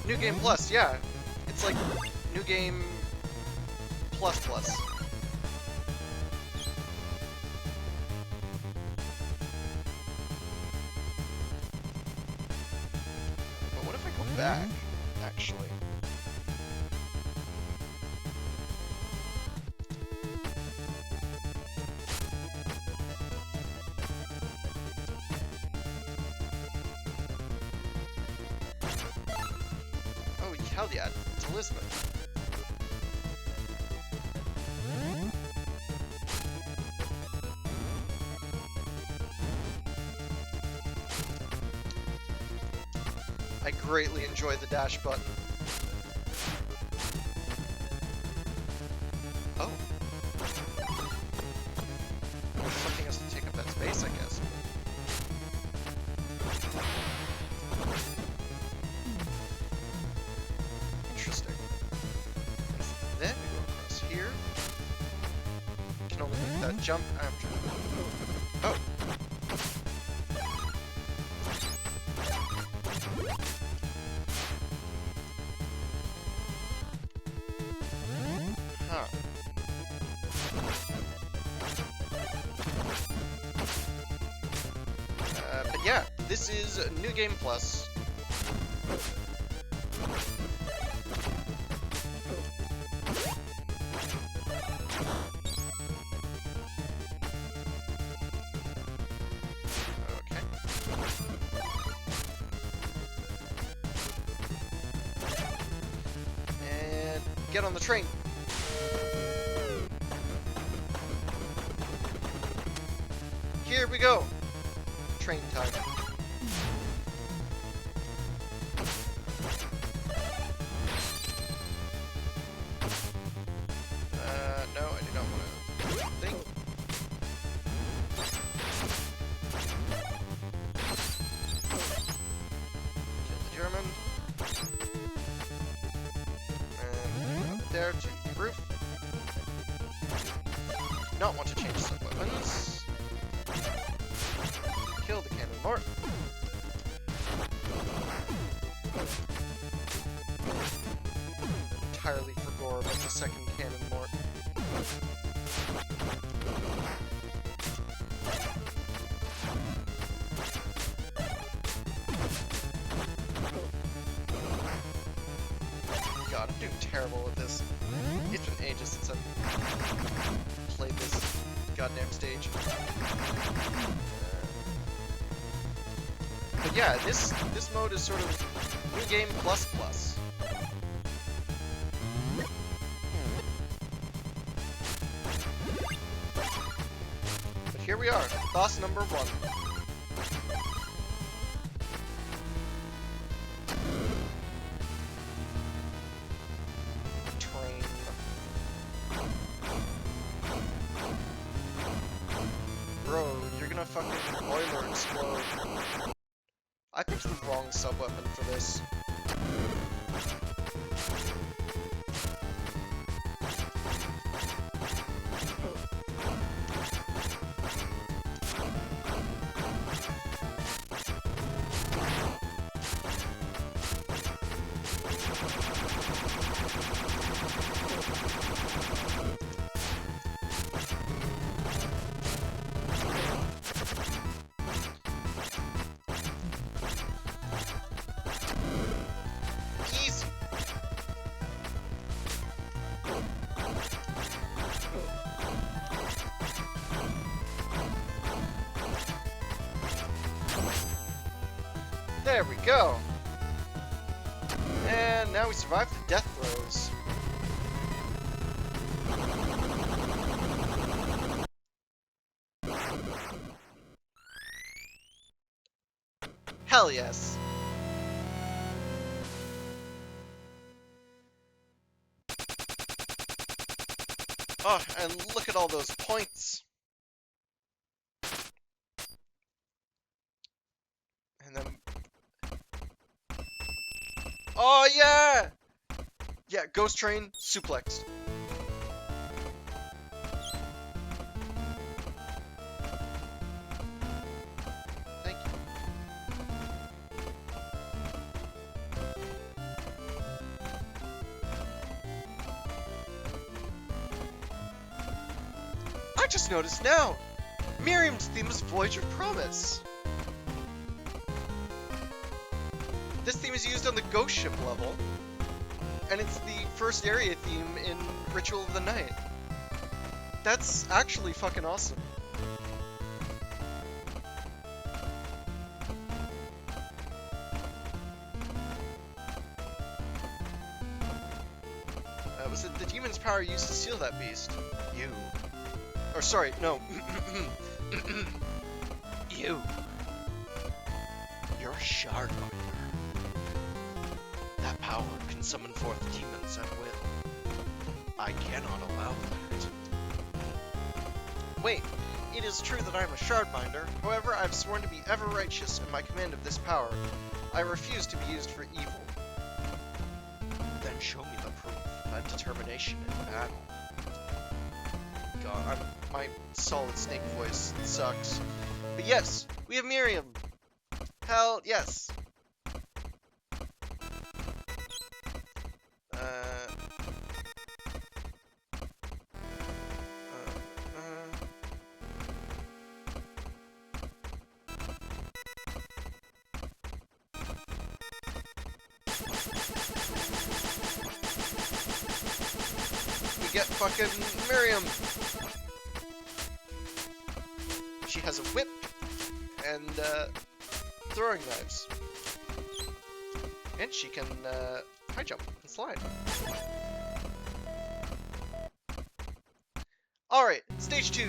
S1: New Game Plus, yeah. It's like New Game Plus Plus. But what if I go back, actually? Hell yeah, talisman. I greatly enjoy the dash button. Oh. Something has to take up that space, I guess. Interesting. And then we go across here. Can only make that jump after. Oh. Huh. But yeah, this is New Game Plus. get on the train. Here we go. Train time. No, I do not want to think. Kill the German. And up there to the roof. Do not want to change some weapons. Kill the cannon mort. Entirely forgot about the second cannon mort. God, I'm doing terrible at this. It's been ages since I've played this goddamn stage. But yeah, this mode is sort of new game plus plus. But here we are, boss number 1. Train. Bro, you're gonna fucking boiler explode. I picked the wrong sub-weapon for this. There we go. And now we survived the death throes. Hell yes. Oh, and look at all those points. And then... Oh, yeah! Yeah, Ghost Train, suplex. Thank you. I just noticed now! Miriam's theme is Voyage of Promise. This theme is used on the Ghost Ship level, and it's the first area theme in Ritual of the Night. That's actually fucking awesome. Was it the demon's power used to seal that beast? You. Or sorry, no. You. You're a Shardbinder. That power can summon forth demons at will. I cannot allow that. Wait, it is true that I am a Shardbinder. However, I have sworn to be ever righteous in my command of this power. I refuse to be used for evil. Then show me the proof of that determination in battle. God, my solid snake voice sucks. But yes, we have Miriam. Hell yes. We get fucking Miriam. She has a whip and throwing knives, and she can high jump and slide. Alright, stage 2.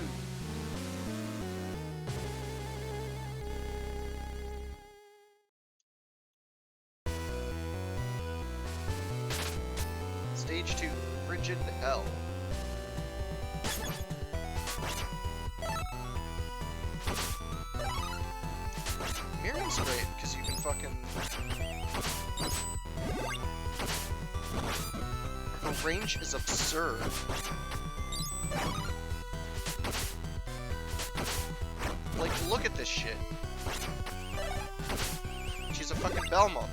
S1: Stage 2, Frigid Hell. Mirroring's great, because you can fucking... Her range is absurd. Like, look at this shit. She's a fucking Belmont.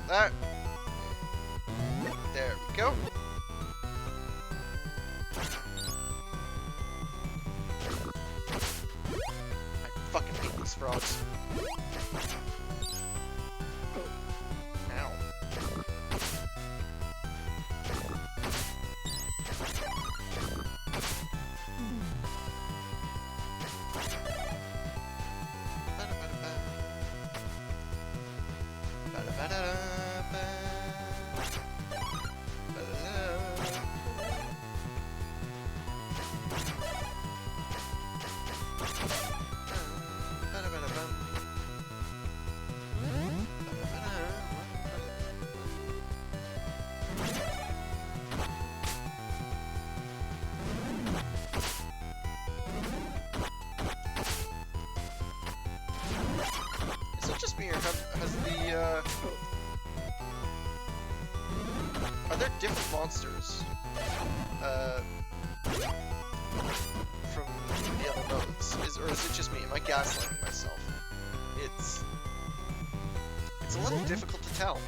S1: That. There we go. I fucking hate these frogs. Ow. Has the, are there different monsters, from the other modes? Or is it just me? Am I gaslighting myself? It's a little difficult to tell.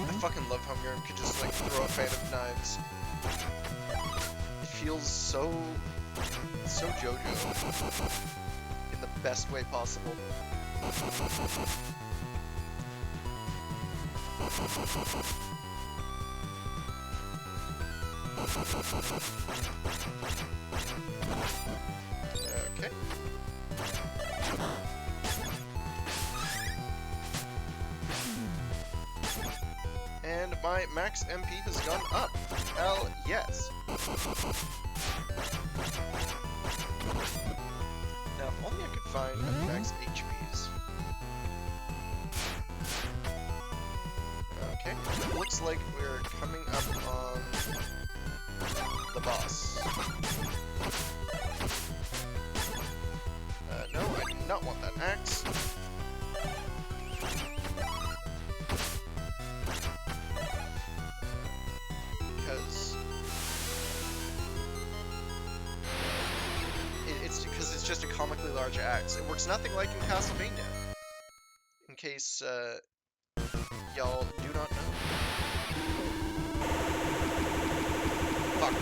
S1: I fucking love how Miriam could just like throw a fan of knives. It feels so JoJo in the best way possible. Okay. And my max MP has gone up. Hell yes. Now, if only I could find max HPs. Okay, looks like we're coming up on the boss. No, I do not want that axe. large axe. It works nothing like in Castlevania. In case y'all do not know. Fuck.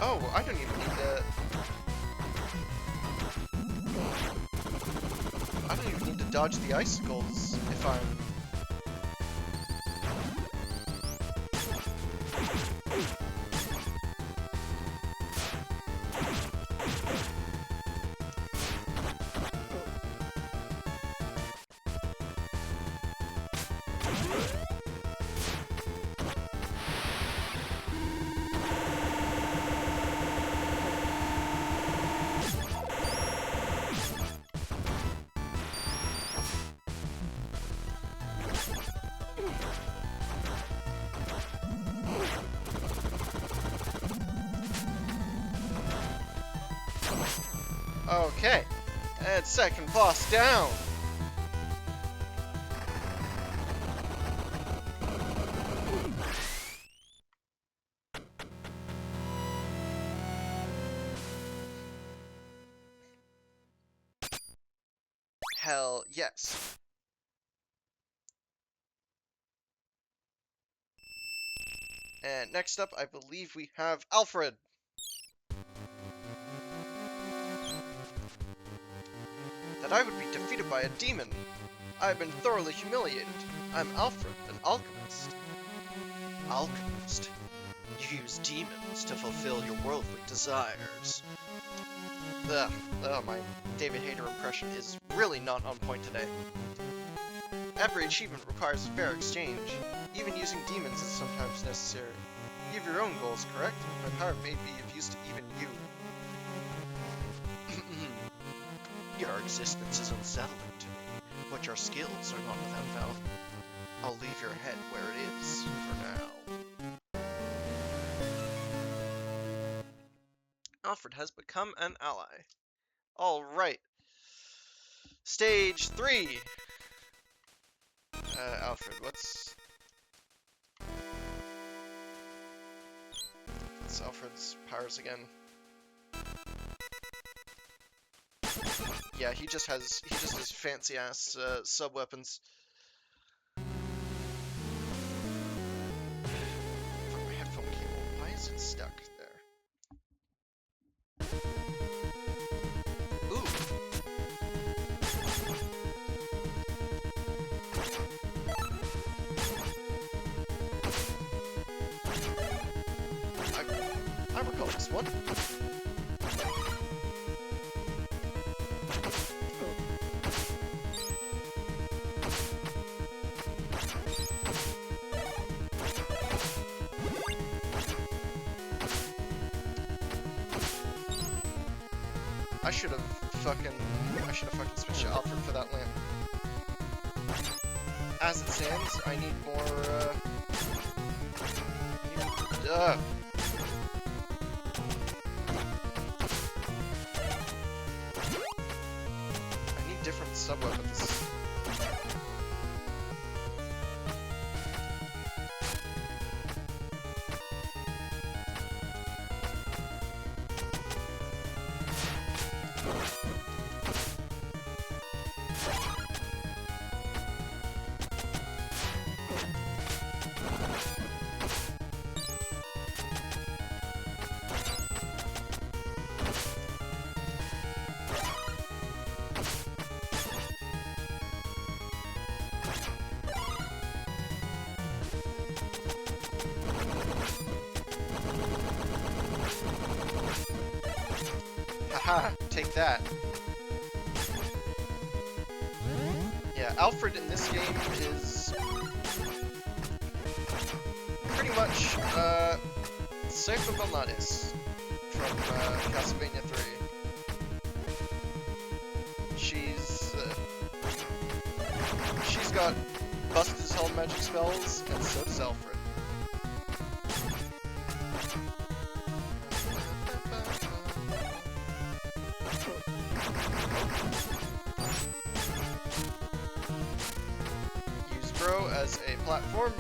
S1: Oh, I don't even need to... I don't even need to dodge the icicles if I'm... Okay, and second boss down. Hell yes. And next up, I believe we have Alfred. That I would be defeated by a demon. I have been thoroughly humiliated. I'm Alfred, an alchemist. Alchemist? You use demons to fulfill your worldly desires. Ugh, my David Hayter impression is really not on point today. Every achievement requires a fair exchange. Even using demons is sometimes necessary. You have your own goals, correct? My power may be of use to even you. Your existence is unsettling to me, but your skills are not without value. I'll leave your head where it is, for now. Alfred has become an ally. Alright. Stage 3! Alfred, what's Alfred's powers again? Yeah, he just has fancy ass sub weapons. Fuck my headphone cable. Why is it stuck there? Ooh. I recall this one. I should have fucking switched to Alfred for that lamp. As it stands, I need more, I need different sub-weapons. Haha, take that. Yeah, Alfred in this game is pretty much Seifa Belnadis from Castlevania 3. She's got busted as hell magic spells, and so does Alfred. Use Bro as a platform.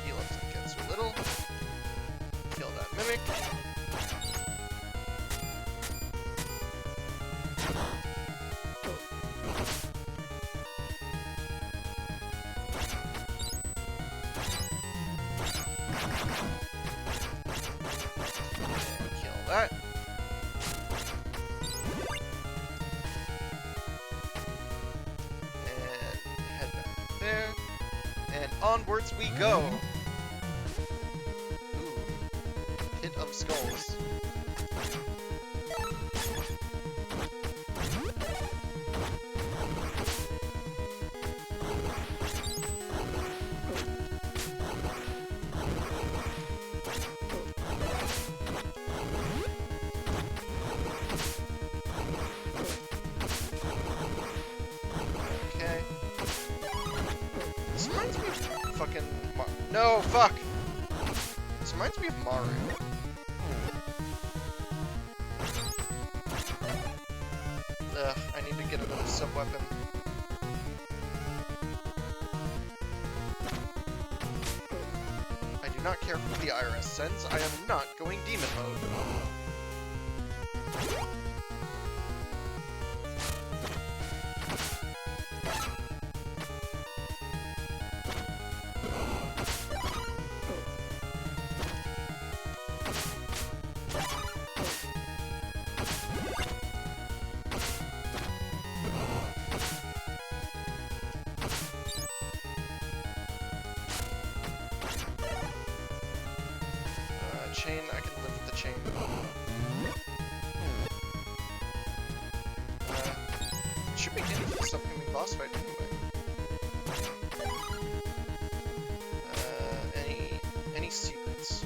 S1: Heal up some kids a little. Kill that mimic. That. And head back there. And onwards we go. Ooh. Pit of Skulls. No, fuck! This reminds me of Mario. Ugh, I need to get another sub-weapon. I do not care who the IRS sends, I am not going demon mode. Chain, I can live with the chain. Should be getting this upcoming boss fight anyway. Any secrets?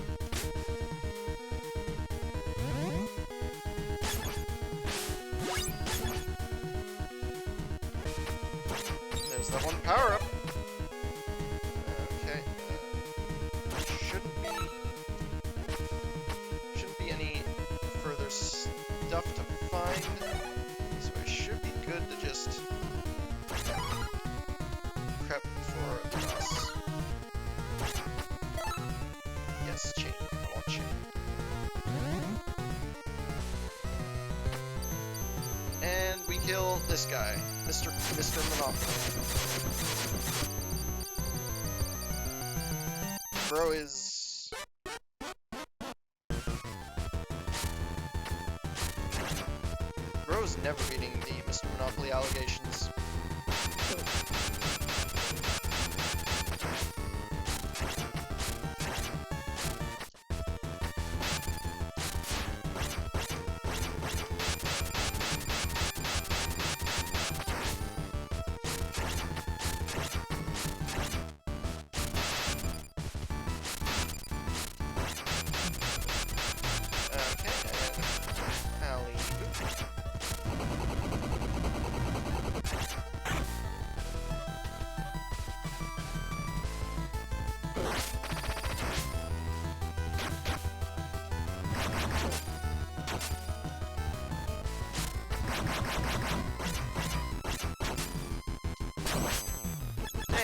S1: There's that one power up. Okay. Shouldn't be any further stuff to find, so I should be good to just prep for the boss. Yes, chain. I want chain. And we kill this guy, Mr. Monopoly. Bro is Bro's never beating the Mr. Monopoly allegations.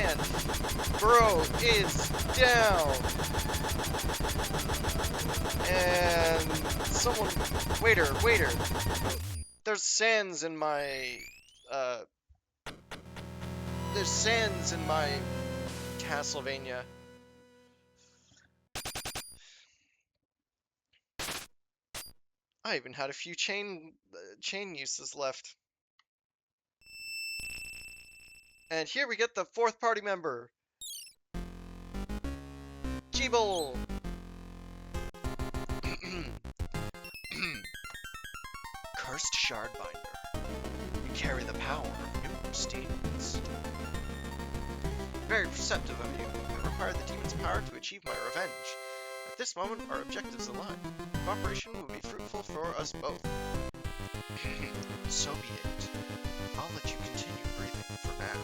S1: And Bro is down. And someone, waiter. There's sands in my, there's sands in my Castlevania. I even had a few chain uses left. And here we get the fourth party member, Jeeble. First Shardbinder. You carry the power of new statements. Very perceptive of you. I require the demon's power to achieve my revenge. At this moment, our objectives align. Cooperation will be fruitful for us both. So be it. I'll let you continue breathing for now.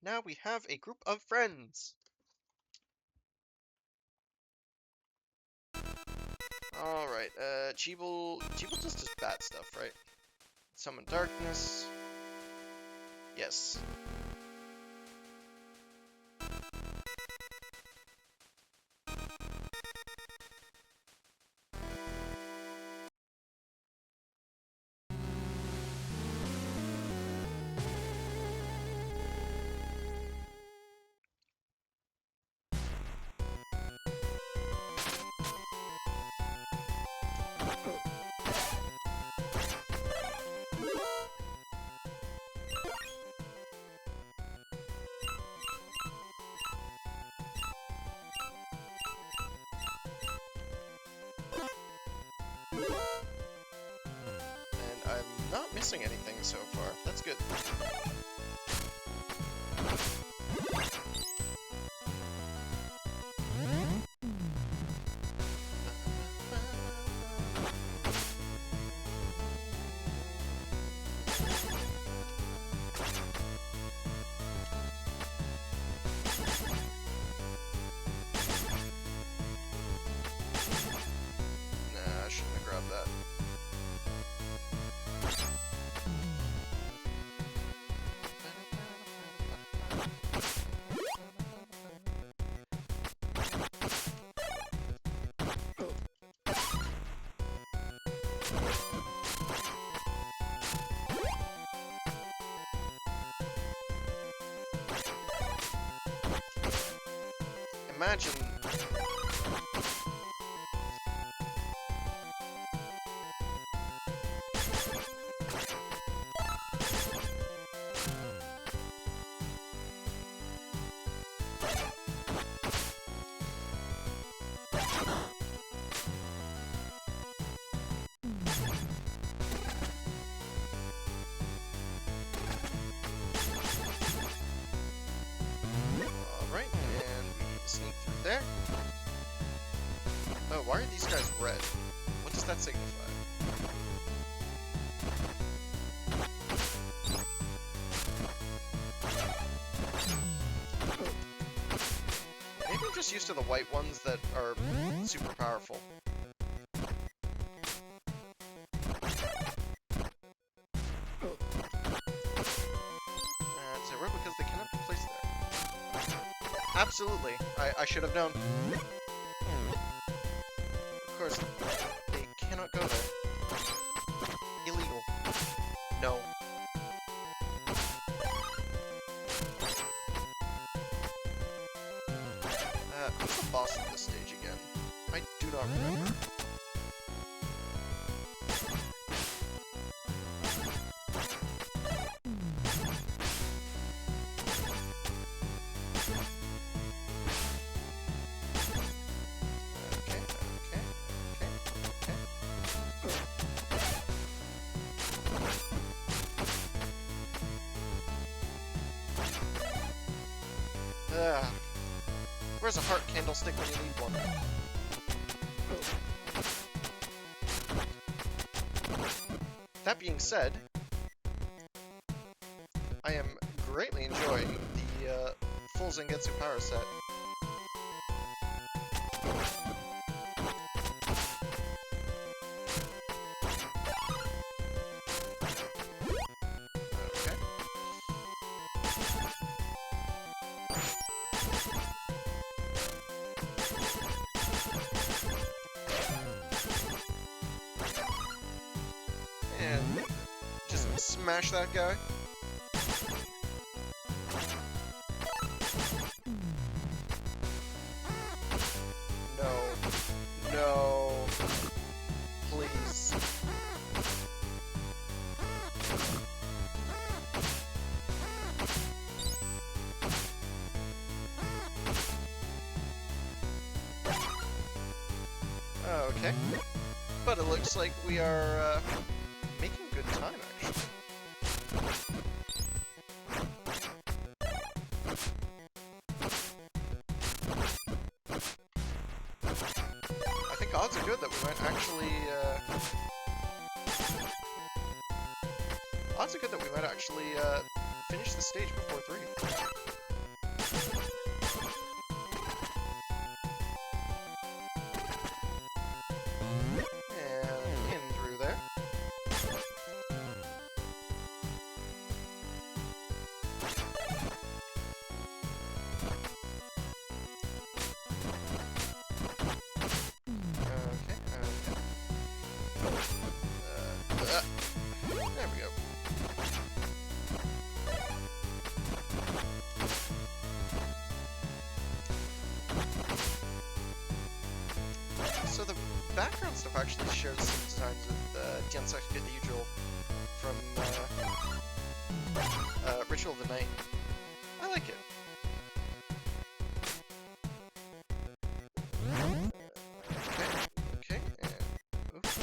S1: Now we have a group of friends. Alright, Cheeble just does bad stuff, right? Summon Darkness. Yes. And I'm not missing anything so far. That's good. Nah, I shouldn't have grabbed that. Imagine... Alright, and we sneak through there. Oh, why are these guys red? What does that signify? Maybe I'm just used to the white ones that are super powerful. Zero because they cannot be placed there. Absolutely. I should have known. Of course, they cannot go there. Illegal. No. Who's the boss of this stage again? I do not remember. Where's a heart candlestick when you need one? That being said, I am greatly enjoying the full Zangetsu power set. And just smash that guy. No. No. Please. But it looks like we are making good time, actually. I think odds are good that we might actually, finish the stage before 3. And in through there. There we go. So the background stuff actually shares some designs with Dian's Cathedral from Ritual of the Night. I like it. Okay, and oops.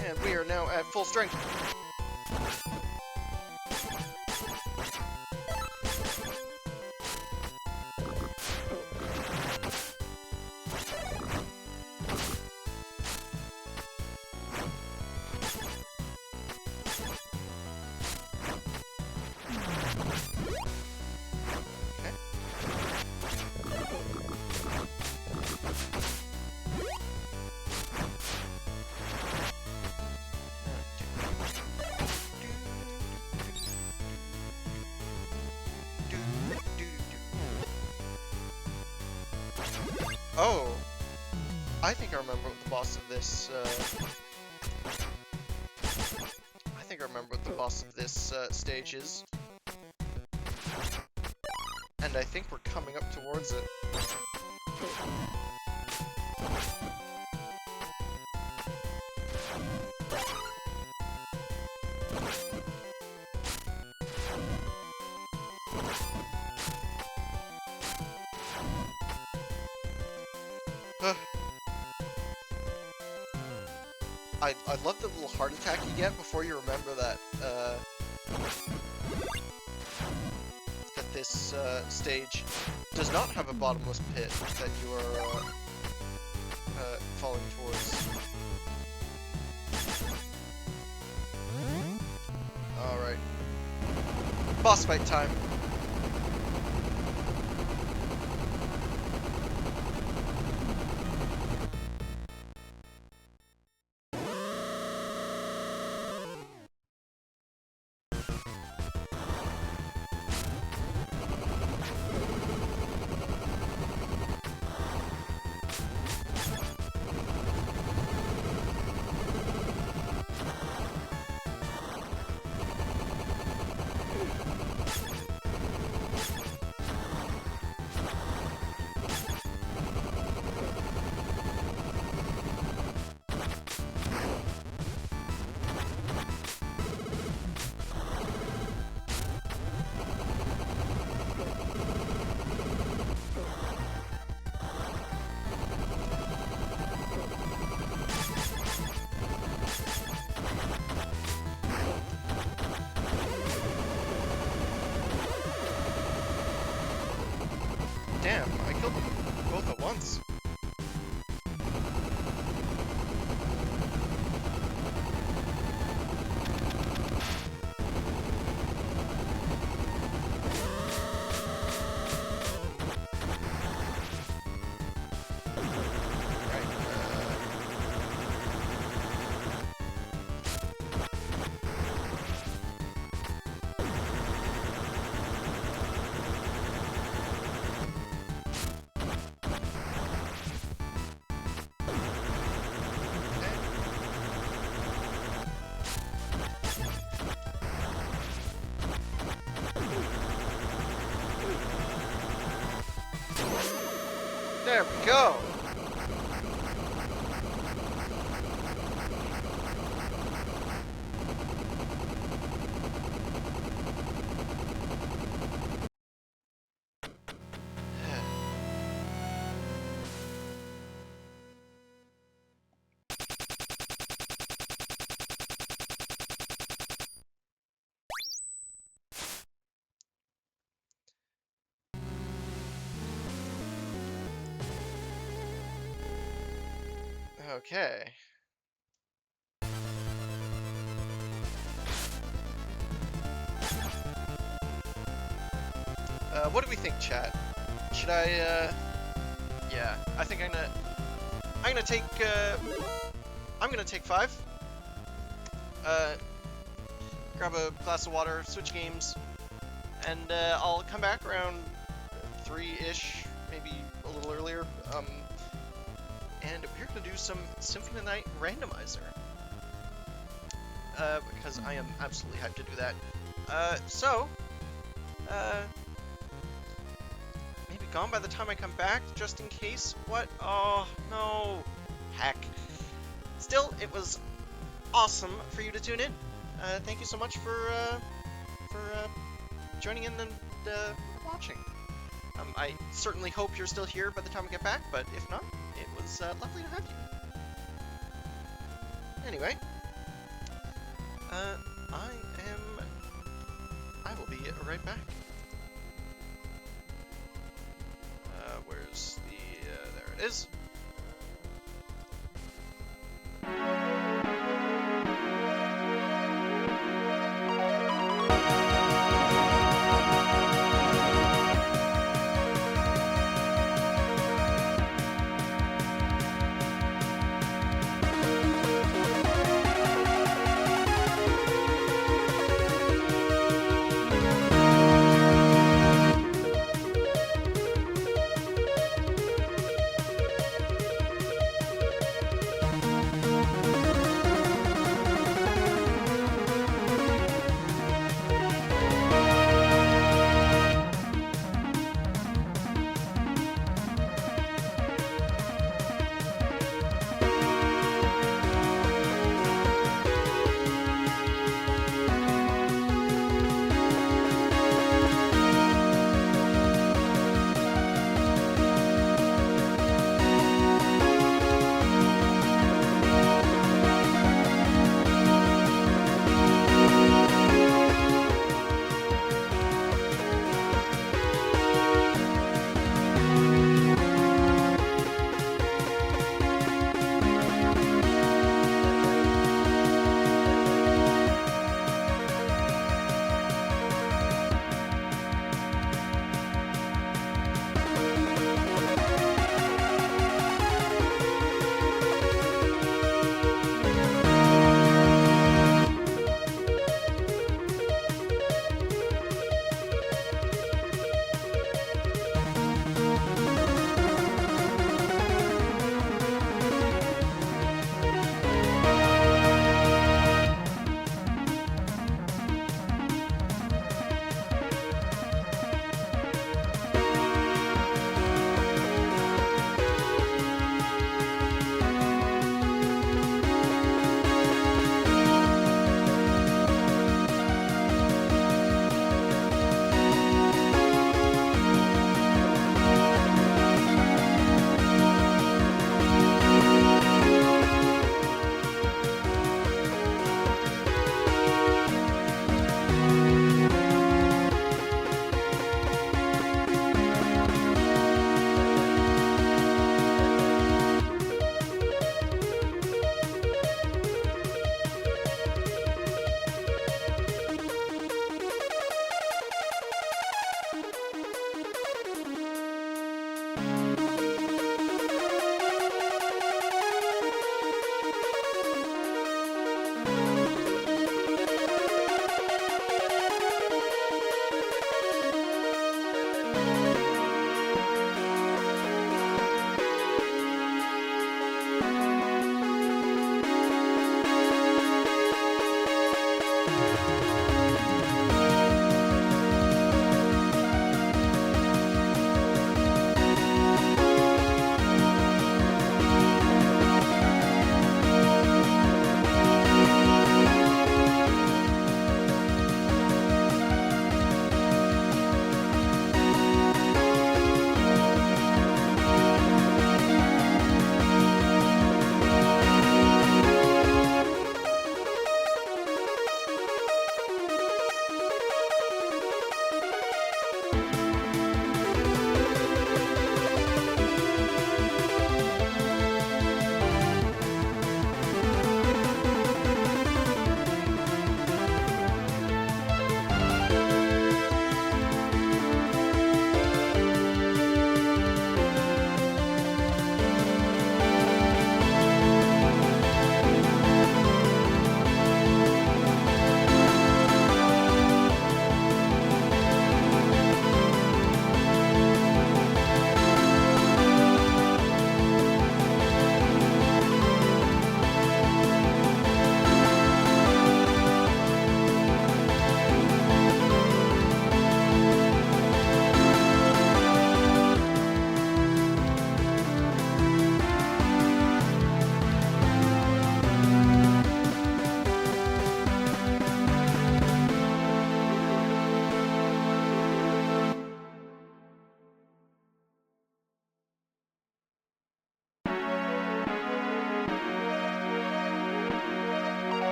S1: And we are now at full strength. Oh, I think I remember what the boss of this, stage is. And I think we're coming up towards it. I love the little heart attack you get before you remember that, that this stage does not have a bottomless pit that you are falling towards. Alright. Boss fight time. Damn, I killed them both at once. There we go. Okay. What do we think, chat? Should I, yeah, I think I'm gonna take 5. Grab a glass of water, switch games, and I'll come back around 3-ish, maybe a little earlier. And we're gonna do some Symphony Night randomizer. Because I am absolutely hyped to do that. Maybe gone by the time I come back, just in case. What? Oh, no. Heck. Still, it was awesome for you to tune in. Thank you so much for joining in and watching. I certainly hope you're still here by the time I get back, but if not, it was lovely to have you. Anyway, I will be right back. Where's the, there it is.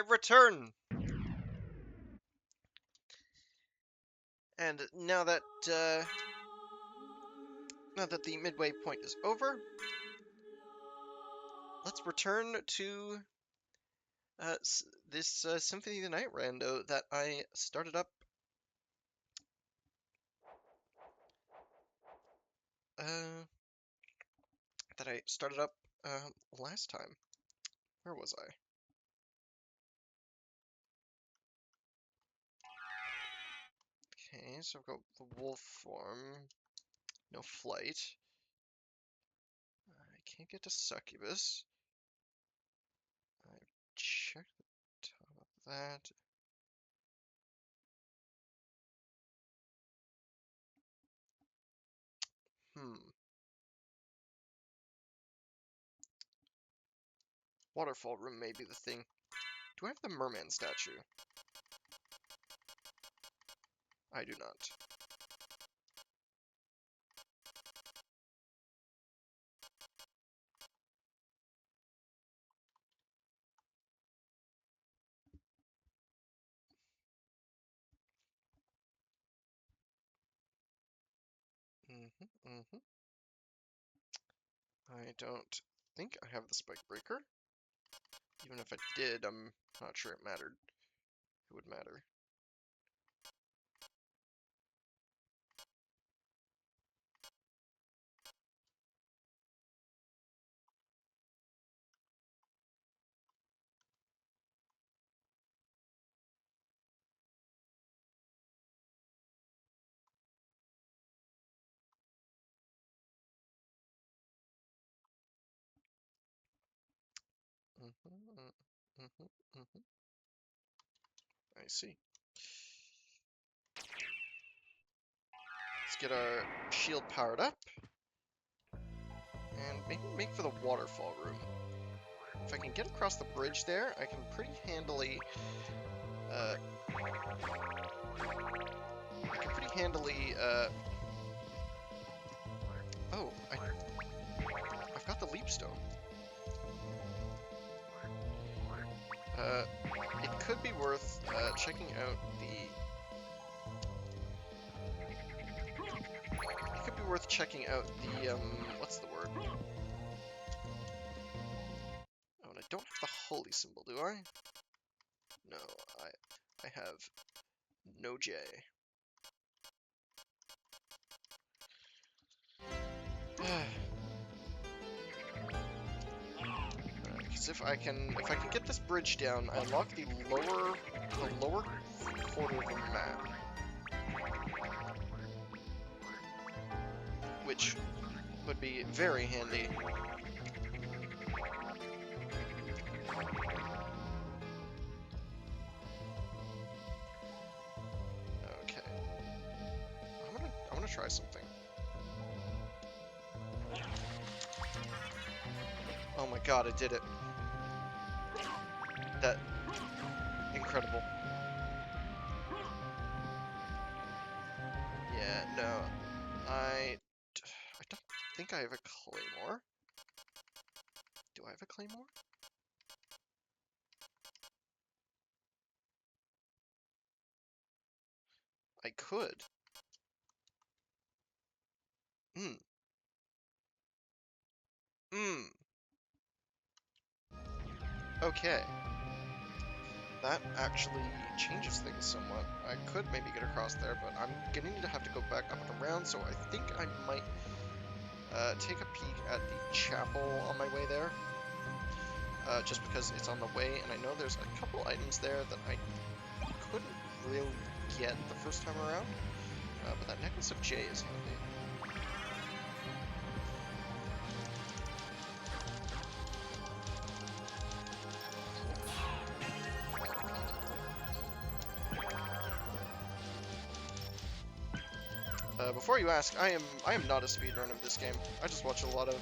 S1: return! And now that the midway point is over, let's return to this Symphony of the Night rando that I started up last time. Where was I? Okay, so I've got the wolf form, no flight. I can't get to succubus. I've checked the top of that. Waterfall room may be the thing. Do I have the merman statue? I do not. I don't think I have the spike breaker. Even if I did, I'm not sure it mattered. It would matter. I see. Let's get our shield powered up. And make for the waterfall room. If I can get across the bridge there, I can pretty handily... Oh, I've got the leap stone. It could be worth checking out the... what's the word? Oh, and I don't have the holy symbol, do I? No, I have no J. Because if I can get this bridge down, I unlock the lower quarter of the map, which would be very handy. Okay, I'm gonna try something. Oh my god, I did it. That... incredible. Yeah, no. I don't think I have a claymore. Do I have a claymore? I could. Okay. That actually changes things somewhat. I could maybe get across there, but I'm going to have to go back up and around, so I think I might take a peek at the chapel on my way there. Just because it's on the way, and I know there's a couple items there that I couldn't really get the first time around. But that necklace of J is handy. Before you ask, I am not a speedrunner of this game. I just watch a lot of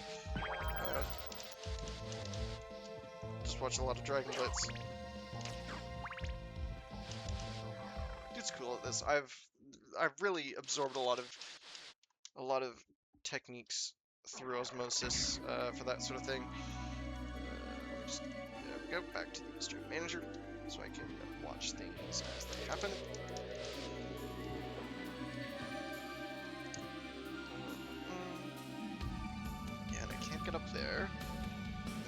S1: Dragon Blitz. Dude's cool at this. I've really absorbed a lot of techniques through osmosis for that sort of thing. There we go. Back to the stream manager. so I can watch things as they happen. Yeah, and I can't get up there.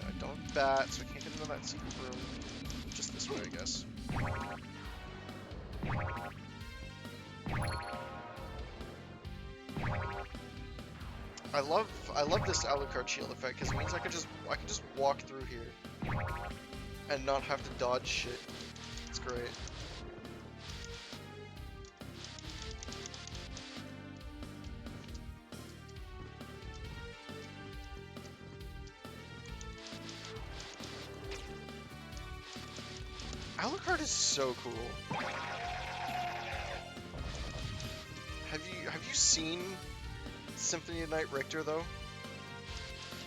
S1: I don't have bat, so I can't get into that secret room. Just this way, I guess. I love this Alucard shield effect because it means I can just walk through here and not have to dodge shit. It's great. Alucard is so cool. Have you seen Symphony of Night Richter though?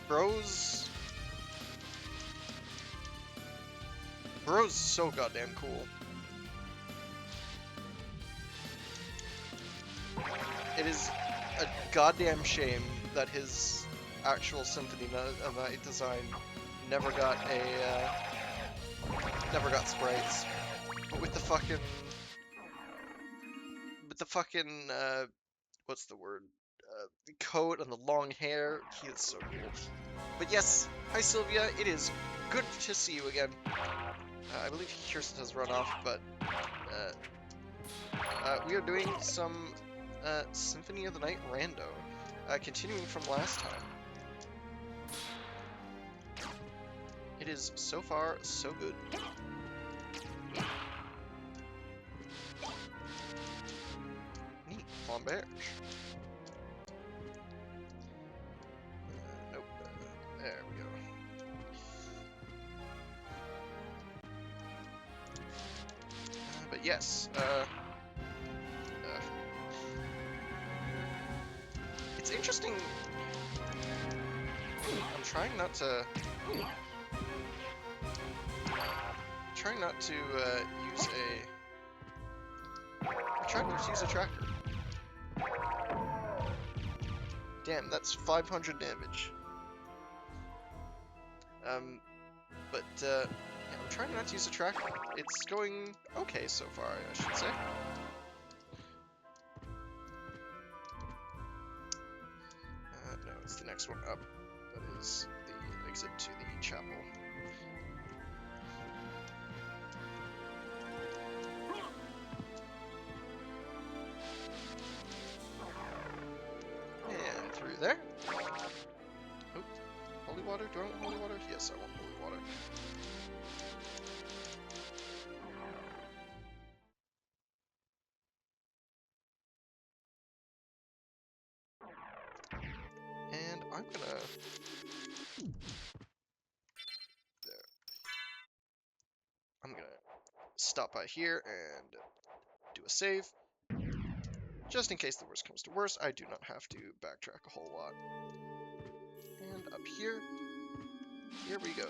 S1: Bro's so goddamn cool. It is a goddamn shame that his actual Symphony of Night design never got sprites. But with the fucking what's the word? The coat and the long hair, he is so cool. But yes, hi Sylvia, it is good to see you again. I believe Kirsten has run off, but we are doing some Symphony of the Night rando, continuing from last time. It is so far so good. Neat, Flamberge. Nope. There we go. But yes, it's interesting. I'm trying not to use a tractor. Damn, that's 500 damage. But yeah, I'm trying not to use a tractor. It's going okay so far, I should say. No, it's the next one up. That is the exit to the chapel. And through there. Oh, holy water? Do I want holy water? Yes, I want holy water. And I'm gonna... There. I'm gonna stop by here and do a save. Just in case the worst comes to worst, I do not have to backtrack a whole lot. And up here we go.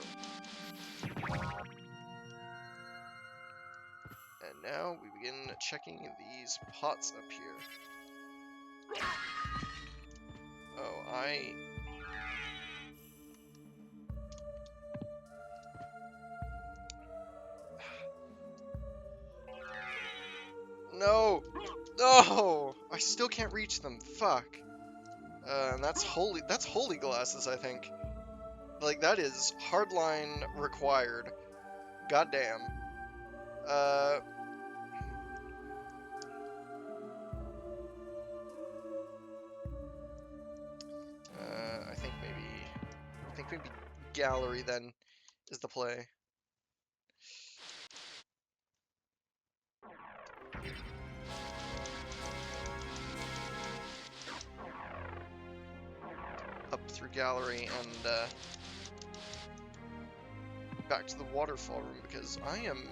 S1: And now we begin checking these pots up here. Oh, No! No! I still can't reach them. Fuck. And that's holy glasses, I think. Like, that is hardline required. Goddamn. I think maybe gallery then is the play. Up through gallery and back to the waterfall room because I am...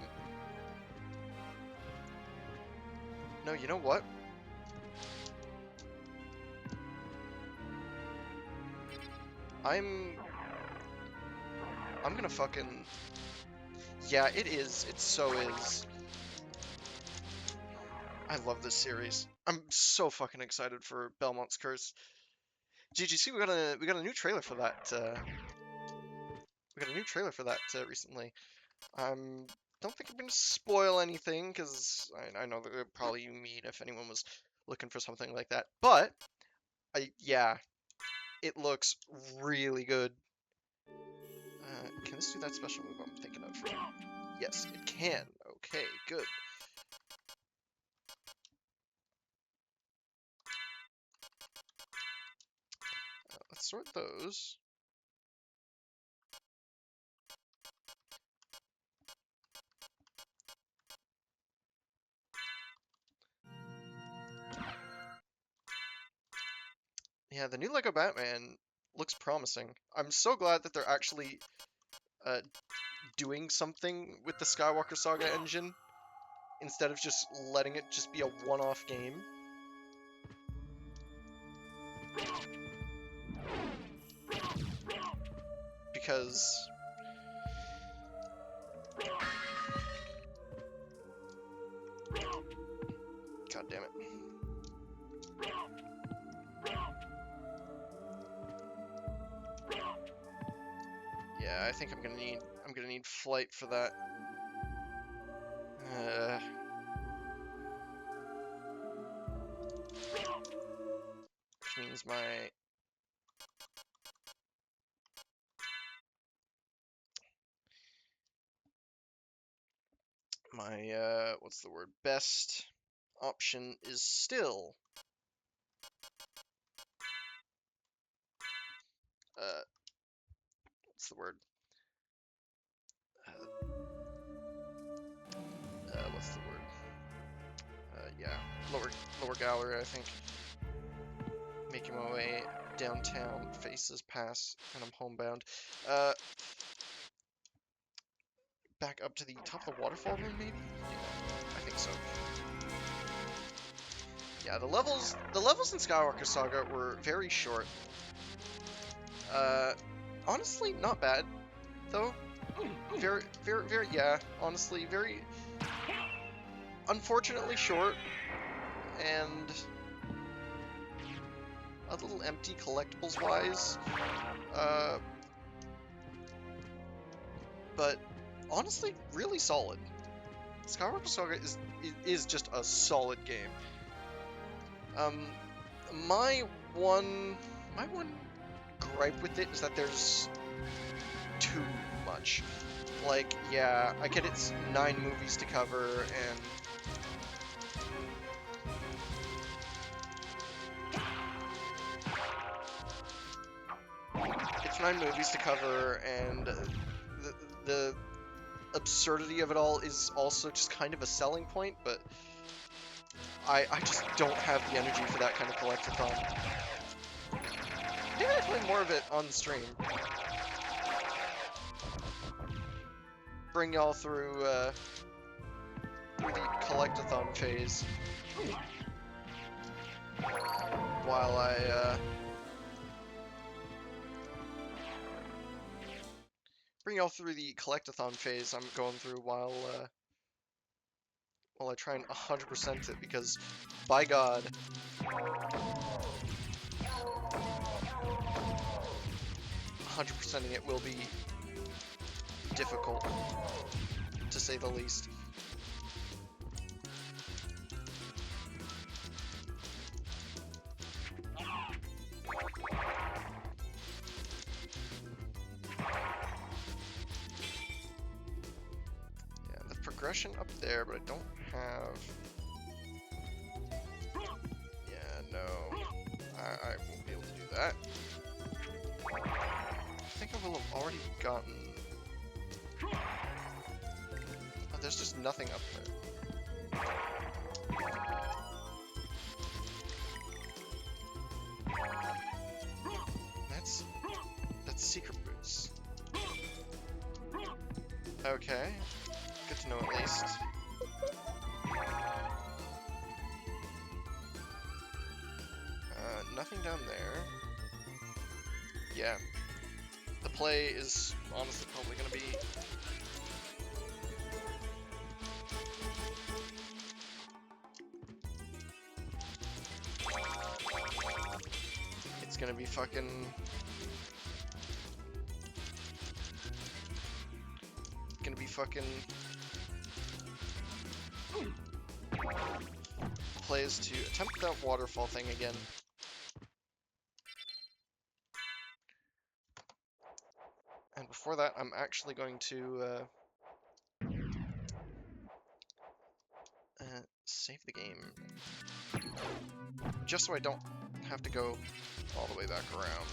S1: No, you know what? I'm gonna fucking... Yeah, it is. It so is. I love this series. I'm so fucking excited for Belmont's Curse. Did you see we got a new trailer for that? We got a new trailer for that recently. I'm don't think I'm gonna spoil anything, because I know that it would probably be mean if anyone was looking for something like that. But, yeah, it looks really good. Can this do that special move I'm thinking of? Yes, it can. Okay, good. Let's sort those. Yeah, the new Lego Batman looks promising. I'm so glad that they're actually doing something with the Skywalker Saga engine instead of just letting it just be a one-off game. Because God damn it. Yeah, I think I'm gonna need flight for that. Which means my what's the word? Best option is still what's the word? What's the word? Yeah, lower gallery, I think. Making my way downtown, faces pass, and I'm homebound. Back up to the top of the waterfall room, maybe? Yeah, I think so. Yeah, the levels in Skywalker Saga were very short. Honestly, not bad, though. Very, yeah, honestly, very unfortunately short, and a little empty collectibles-wise. But honestly, really solid. Skywalker Saga is just a solid game. My one gripe with it is that there's too much. Like, yeah, I get it's 9 movies to cover, and it's 9 movies to cover, and the absurdity of it all is also just kind of a selling point, but I just don't have the energy for that kind of collectathon. Maybe I play more of it on stream. Bring y'all through the collectathon phase while I bring y'all through the collectathon phase I'm going through while I try and 100% it, because by God, 100%ing it will be difficult, to say the least. Yeah, the progression up there, but I don't have... Yeah, no. I won't be able to do that. I think I will have already gotten... Oh, there's just nothing up there. That's secret boots. Okay. Good to know at least. Nothing down there. Yeah. The play is honestly probably gonna be... It's gonna be fucking... play is to attempt that waterfall thing again. And before that, I'm actually going to save the game. Just so I don't have to go all the way back around.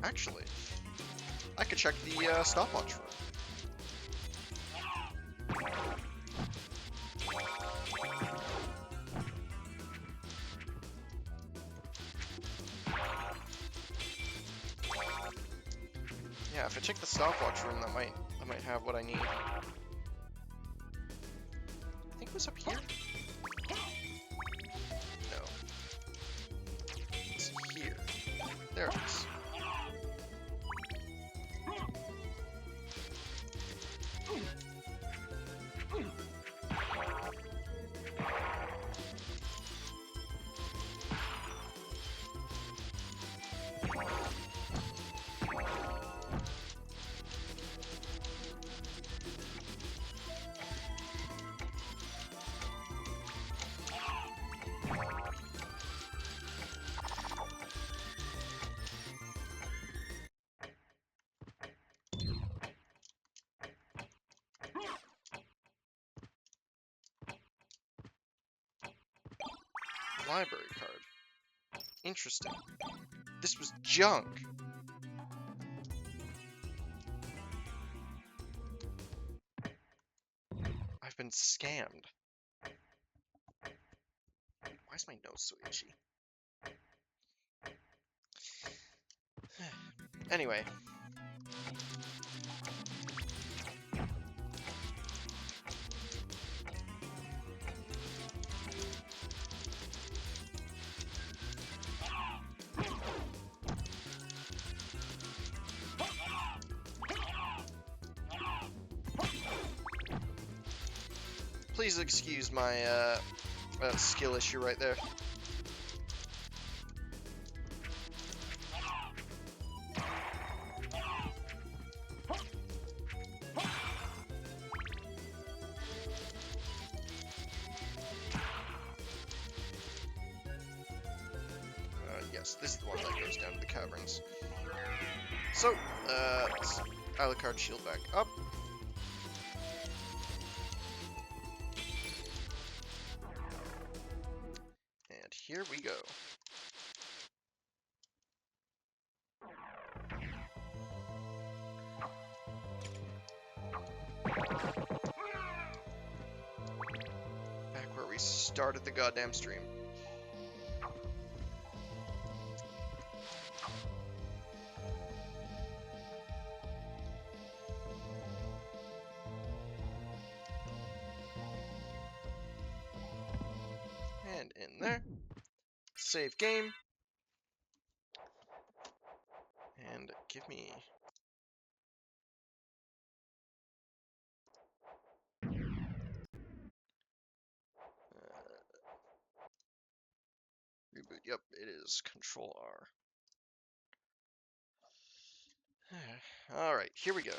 S1: Actually, I could check the stopwatch room. Yeah, if I check the stopwatch room, that might have what I need. I think it was up here. No. It's here. There it is. Library card. Interesting. This was junk. I've been scammed. Why is my nose so itchy? Anyway. Please excuse my skill issue right there. Yes, this is the one that goes down to the caverns. So, let's Alucard shield back up. And here we go. Back where we started the goddamn stream. And in there. Save game. And give me... reboot. Yep, it is Control R. Alright, here we go.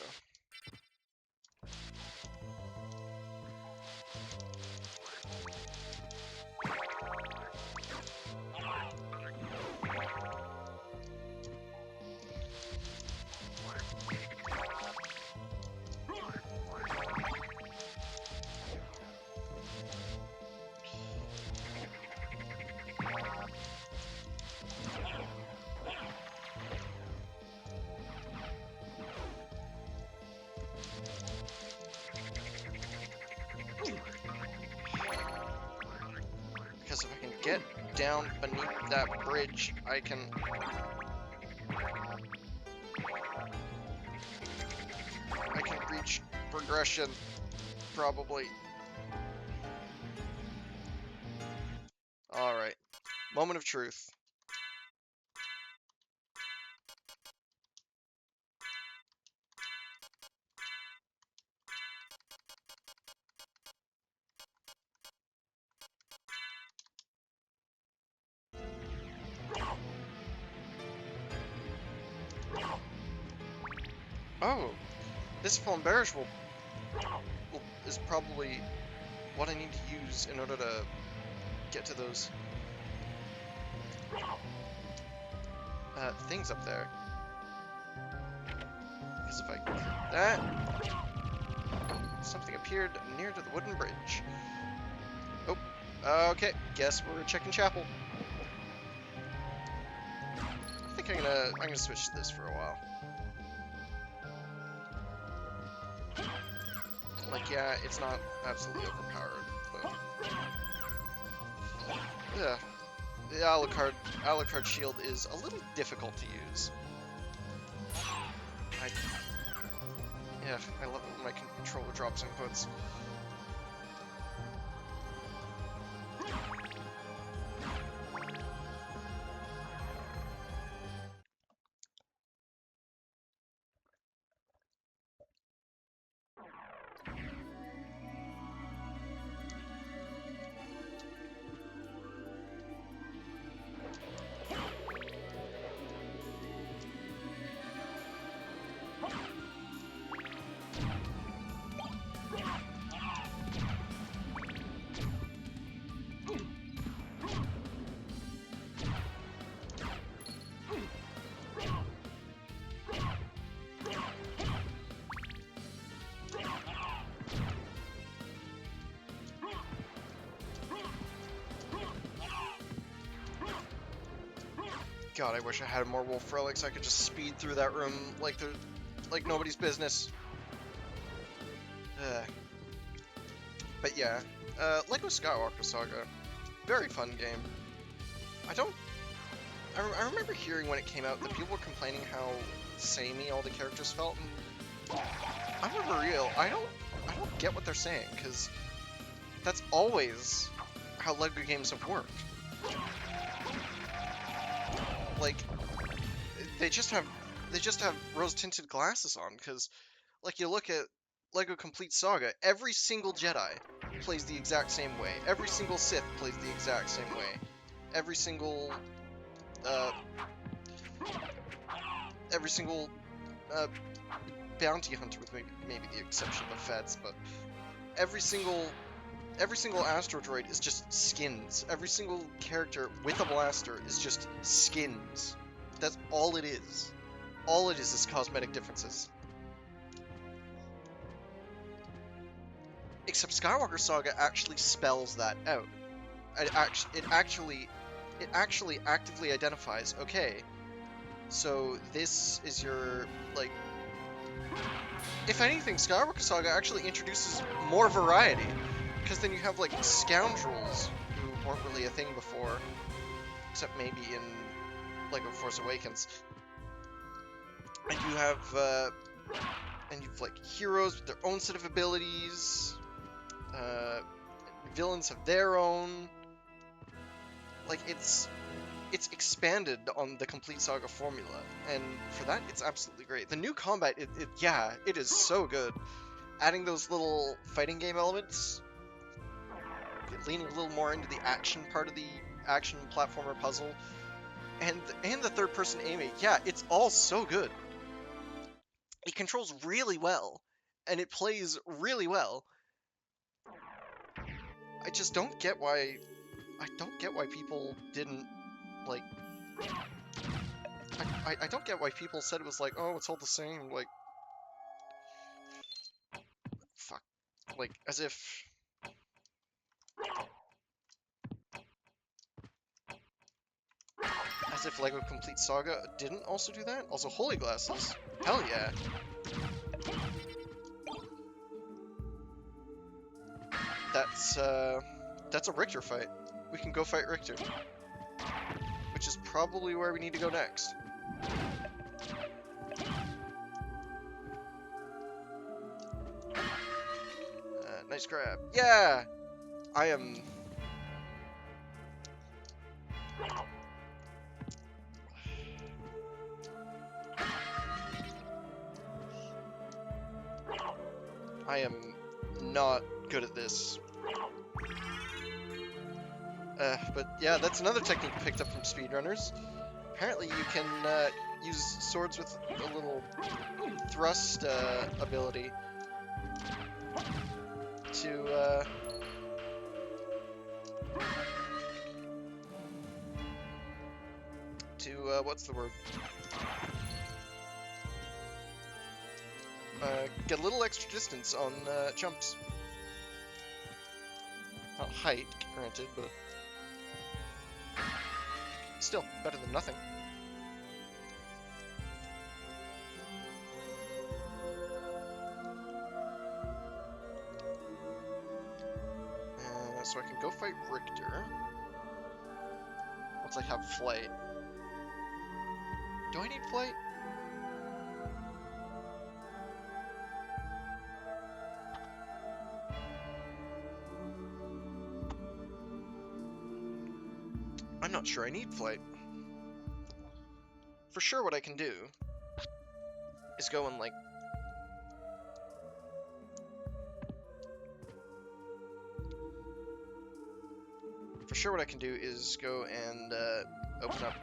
S1: Because if I can get down beneath that bridge, I can... reach progression, probably. Alright. Moment of truth. Oh, this Flamberge is probably what I need to use in order to get to those things up there. Because if I click that, something appeared near to the wooden bridge. Oh, okay. Guess we're checking chapel. I think I'm gonna switch to this for a while. Like, yeah, it's not absolutely overpowered, but yeah, the Alucard shield is a little difficult to use. I love it when my controller drops inputs. God, I wish I had more wolf relics. I could just speed through that room like nobody's business. But yeah, Lego Skywalker Saga, very fun game. I remember hearing when it came out that people were complaining how samey all the characters felt, and I'm for real. I don't get what they're saying, because that's always how Lego games have worked. Like, they just have rose-tinted glasses on, because, like, you look at Lego Complete Saga, every single Jedi plays the exact same way. Every single Sith plays the exact same way. Every single bounty hunter, with maybe the exception of Feds, but every single Astro Droid is just skins. Every single character with a blaster is just skins. That's all it is. All it is cosmetic differences. Except Skywalker Saga actually spells that out. It actually actively identifies, okay, so this is your, like, if anything, Skywalker Saga actually introduces more variety, because then you have, like, scoundrels who weren't really a thing before, except maybe in Lego Force Awakens, and you have, like, heroes with their own set of abilities, villains have their own. Like, it's expanded on the Complete Saga formula, and for that, it's absolutely great. The new combat, it is so good. Adding those little fighting game elements, leaning a little more into the action part of the action platformer puzzle, and the third-person aiming, yeah, it's all so good. It controls really well, and it plays really well. I just don't get why people didn't, like, I don't get why people said it was like, oh, it's all the same, like, fuck, like, as if Lego Complete Saga didn't also do that. Also, holy glasses, hell yeah. That's a Richter fight. We can go fight Richter, which is probably where we need to go next. Nice grab. Yeah! I am... not good at this. But yeah, that's another technique picked up from speedrunners. Apparently you can use swords with a little thrust ability to what's the word? Get a little extra distance on jumps. Not height, granted, but still better than nothing. So I can go fight Richter once I have flight. Do I need flight? I'm not sure I need flight. For sure what I can do is go and, like, what I can do is go and open up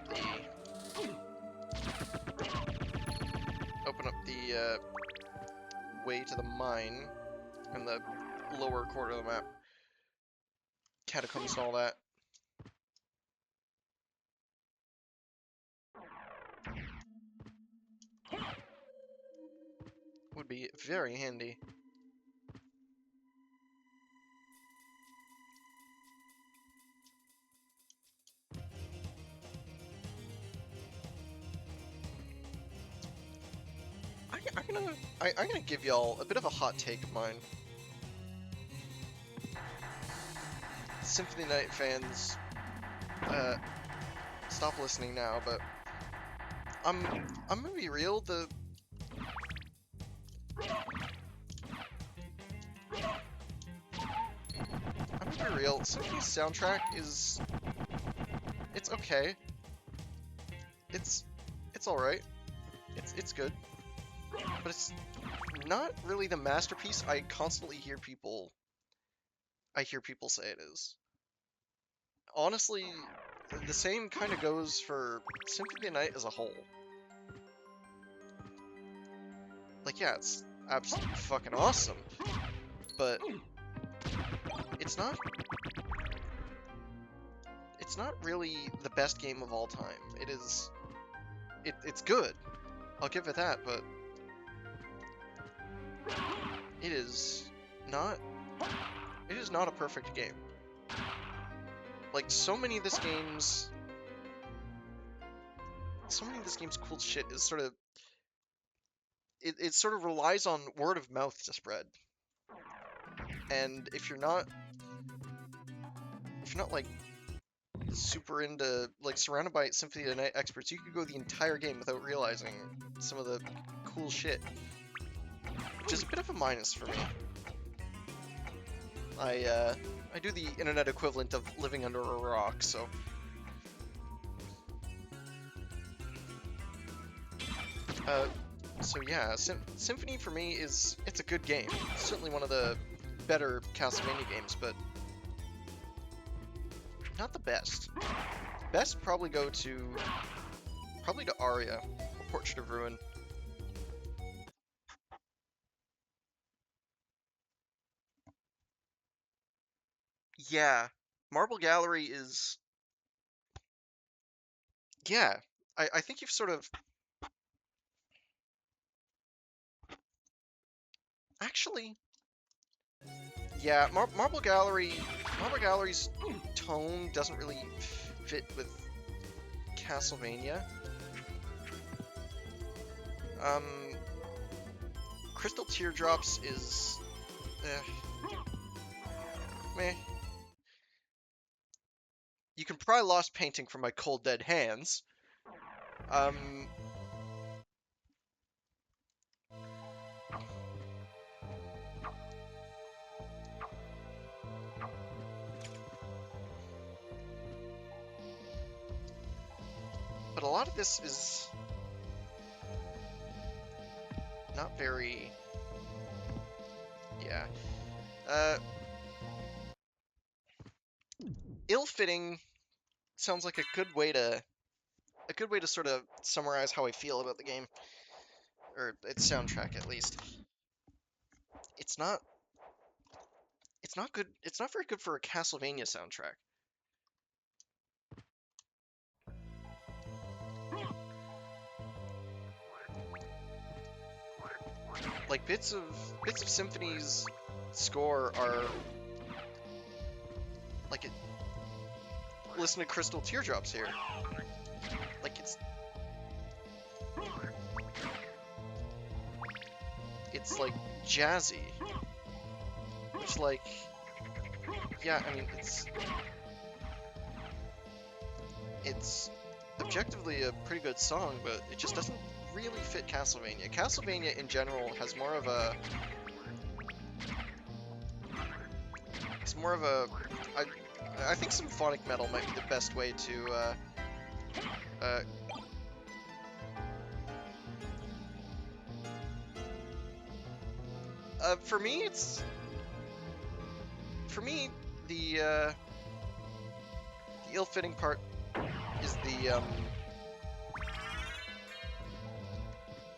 S1: the way to the mine in the lower corner of the map, catacombs and all that. Would be very handy. I'm gonna give y'all a bit of a hot take of mine. Symphony Night fans, stop listening now, but I'm gonna be real, Symphony's soundtrack is, it's okay. It's alright. It's good. But it's not really the masterpiece I constantly hear people say it is. Honestly, the same kind of goes for Symphony Night as a whole. Like, yeah, it's absolutely fucking awesome, but it's not really the best game of all time. It's good. I'll give it that, but it is not a perfect game. Like, so many of this game's cool shit is sort of, it sort of relies on word of mouth to spread. And if you're not like super into, like, surrounded by Symphony of the Night experts, you could go the entire game without realizing some of the cool shit, which is a bit of a minus for me. I do the internet equivalent of living under a rock, so yeah, Symphony for me it's a good game. It's certainly one of the better Castlevania games, but not the best. Best probably go to Aria, A Portrait of Ruin. Yeah, Marble Gallery is... Yeah, I think you've sort of... Actually... Yeah, Marble Gallery's tone doesn't really fit with Castlevania. Crystal Teardrops is... meh. You can pry Lost Painting from my cold dead hands. But a lot of this is not very... Yeah. Ill-fitting sounds like a good way to a good way to sort of summarize how I feel about the game, or its soundtrack at least. It's not it's not good. It's not very good for a Castlevania soundtrack. Like bits of Symphony's score are like it. Listen to Crystal Teardrops here. Like it's like jazzy, which like yeah, I mean it's objectively a pretty good song, but it just doesn't really fit Castlevania. Castlevania in general has more of a I think symphonic metal might be the best way to for me the ill-fitting part is the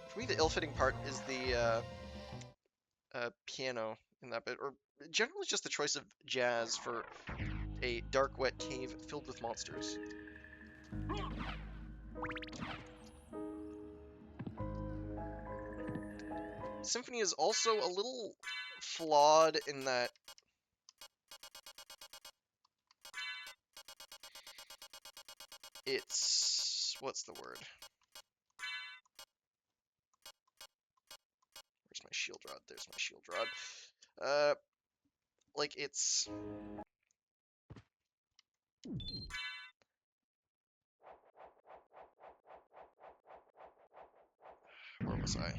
S1: for me the ill-fitting part is the piano in that bit, or generally just the choice of jazz for a dark, wet cave filled with monsters. Symphony is also a little flawed in that it's... what's the word? Where's my shield rod? There's my shield rod. Like it's... Where was I?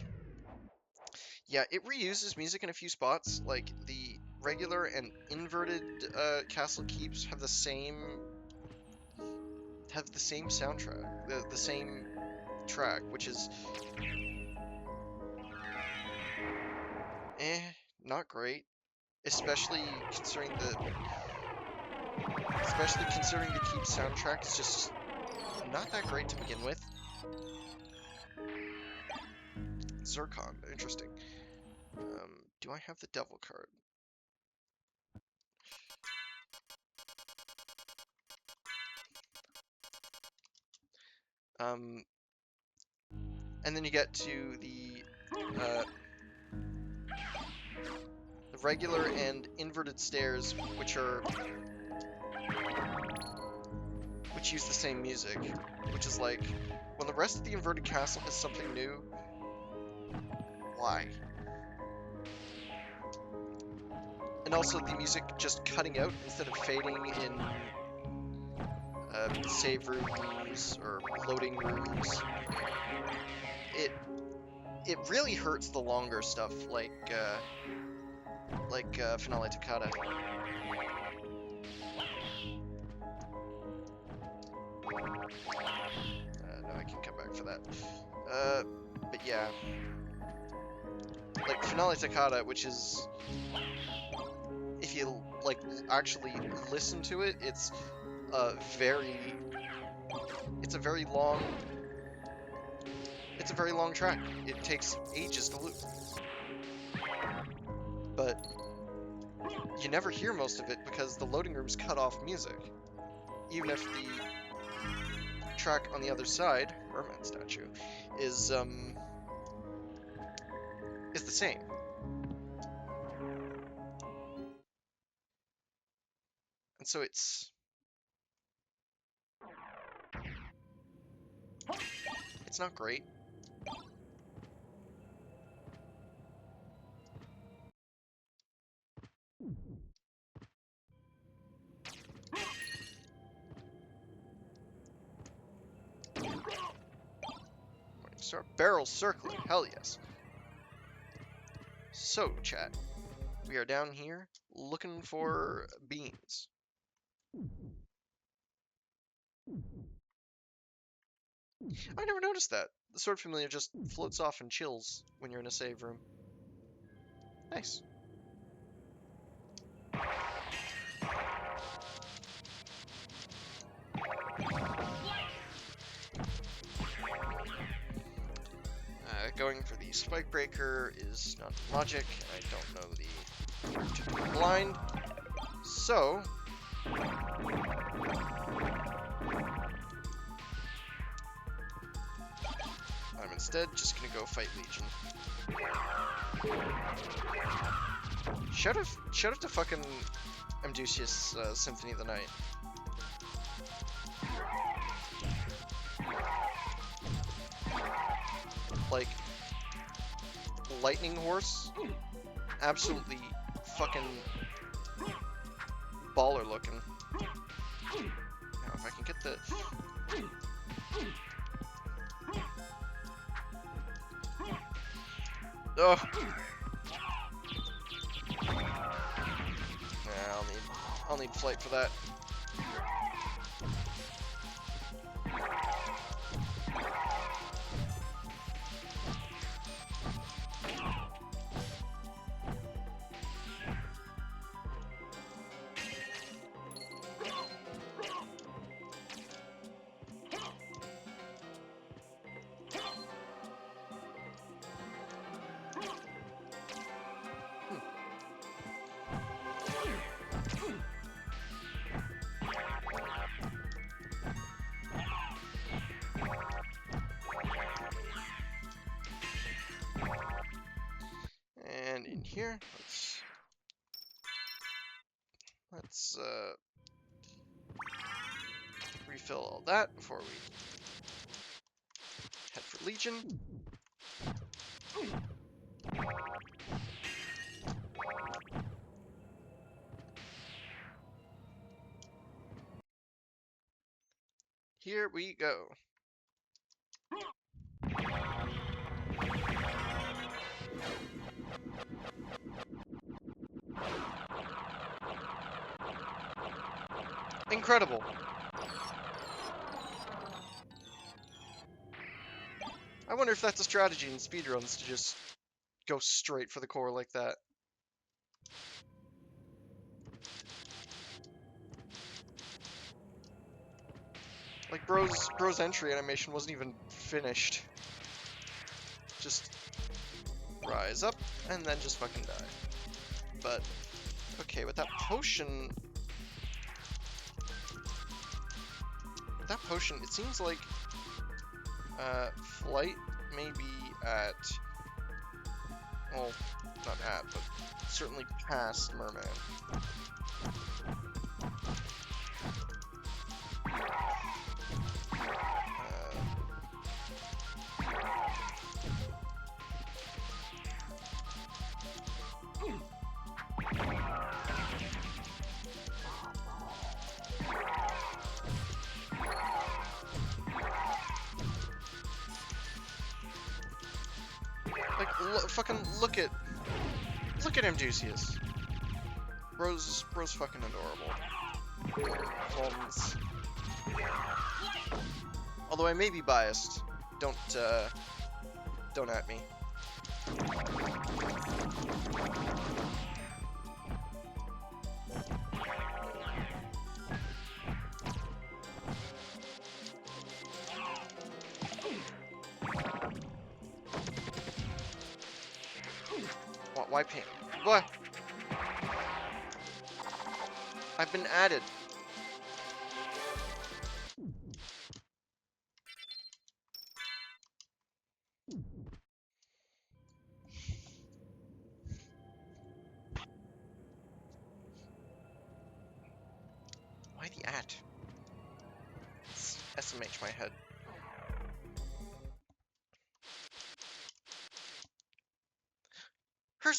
S1: Yeah, it reuses music in a few spots. Like the regular and inverted castle keeps have the same soundtrack, the same track, which is not great, especially considering the keep soundtrack is just not that great to begin with. Zircon, interesting. Do I have the devil card? And then you get to the regular and inverted stairs, which use the same music, which is like, when the rest of the inverted castle has something new, why? And also the music just cutting out instead of fading in save rooms or loading rooms. It really hurts the longer stuff, like Finale Toccata. No, I can come back for that. But yeah, like Finale Toccata, which is, if you like actually listen to it, it's a very long track. It takes ages to loop, but you never hear most of it because the loading rooms cut off music, even if the track on the other side, Merman Statue, is the same. And so it's not great. Start barrel circling, hell yes. So, chat, we are down here looking for beans. I never noticed that. The sword familiar just floats off and chills when you're in a save room. Nice. for the spike breaker is not logic, and I don't know the to do blind. So I'm instead just gonna go fight Legion. Shout out to fucking Amdusius Symphony of the Night. Like, Lightning Horse, absolutely fucking baller looking. Now if I can get the... Oh! Nah, I'll need flight for that. And in here, let's refill all that before we head for Legion. Here we go. Incredible. I wonder if that's a strategy in speedruns to just go straight for the core like that. Like bro's entry animation wasn't even finished. Just rise up and then just fucking die. But okay, with that potion, it seems like flight may be at, well, not at, but certainly past Merman. Fucking look at Amdusius. Bro's fucking adorable. Although I may be biased. Don't at me. Why paint? What? I've been added. Why the at? It's SMH my head.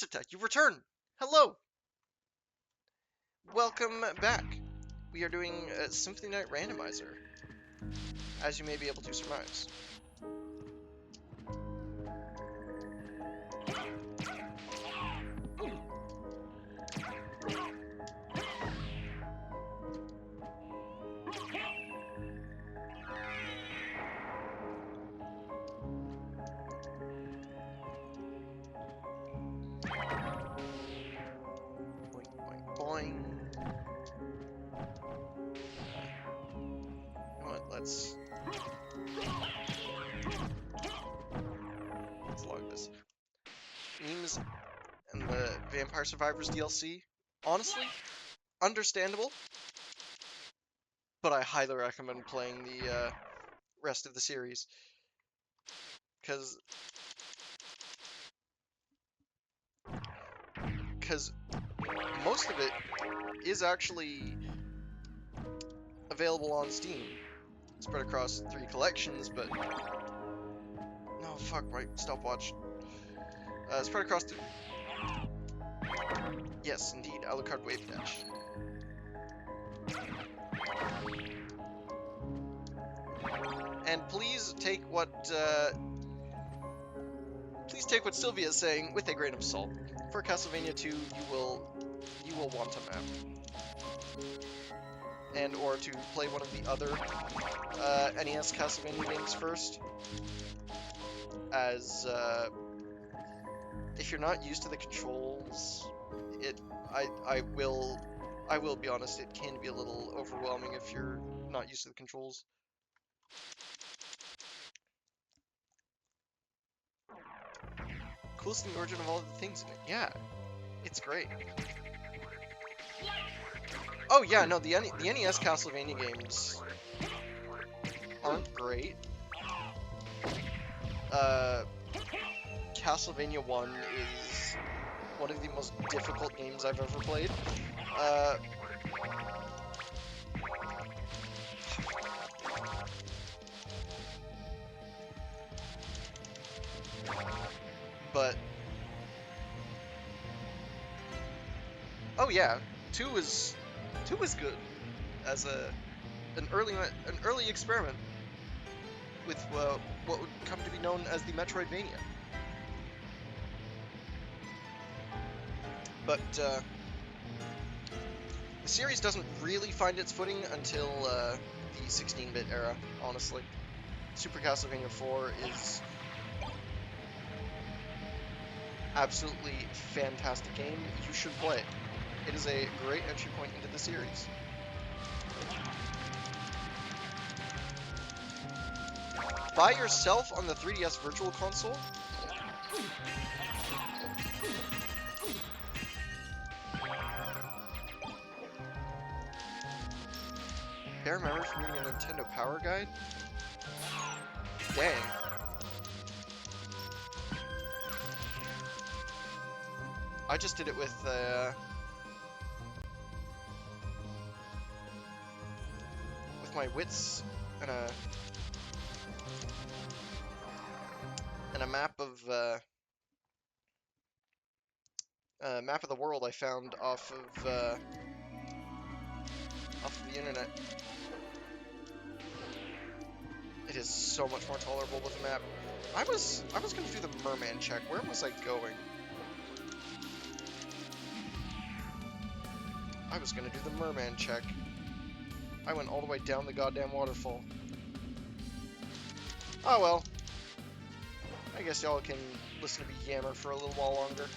S1: Attack, you've returned! Hello! Welcome back. We are doing a Symphony Night Randomizer, as you may be able to surmise. Let's log this Vampire Survivors DLC. Honestly, understandable, but I highly recommend playing the rest of the series, because most of it is actually available on Steam, spread across 3 collections, but no, fuck, my stopwatch. Spread across yes, indeed, Alucard Wave Dash. And please take what Sylvia is saying with a grain of salt. For Castlevania 2, you will want a map, and or to play one of the other NES Castlevania games first, as if you're not used to the controls, I will be honest, it can be a little overwhelming if you're not used to the controls. Coolest in the origin of all the things in it. Yeah, it's great. Oh yeah, no, the NES Castlevania games aren't great. Castlevania 1 is one of the most difficult games I've ever played. But oh yeah, 2 was good as an early experiment with what would come to be known as the Metroidvania. But the series doesn't really find its footing until the 16-bit era, honestly. Super Castlevania 4 is absolutely fantastic game. You should play it. It is a great entry point into the series. By yourself on the 3DS Virtual Console? Bare memory from reading a Nintendo Power Guide? Dang. I just did it with my wits and a map of map of the world I found off of the internet. It is so much more tolerable with a map. I was gonna do the merman check. Where was I going? I was gonna do the merman check. I went all the way down the goddamn waterfall. Oh well. I guess y'all can listen to me yammer for a little while longer.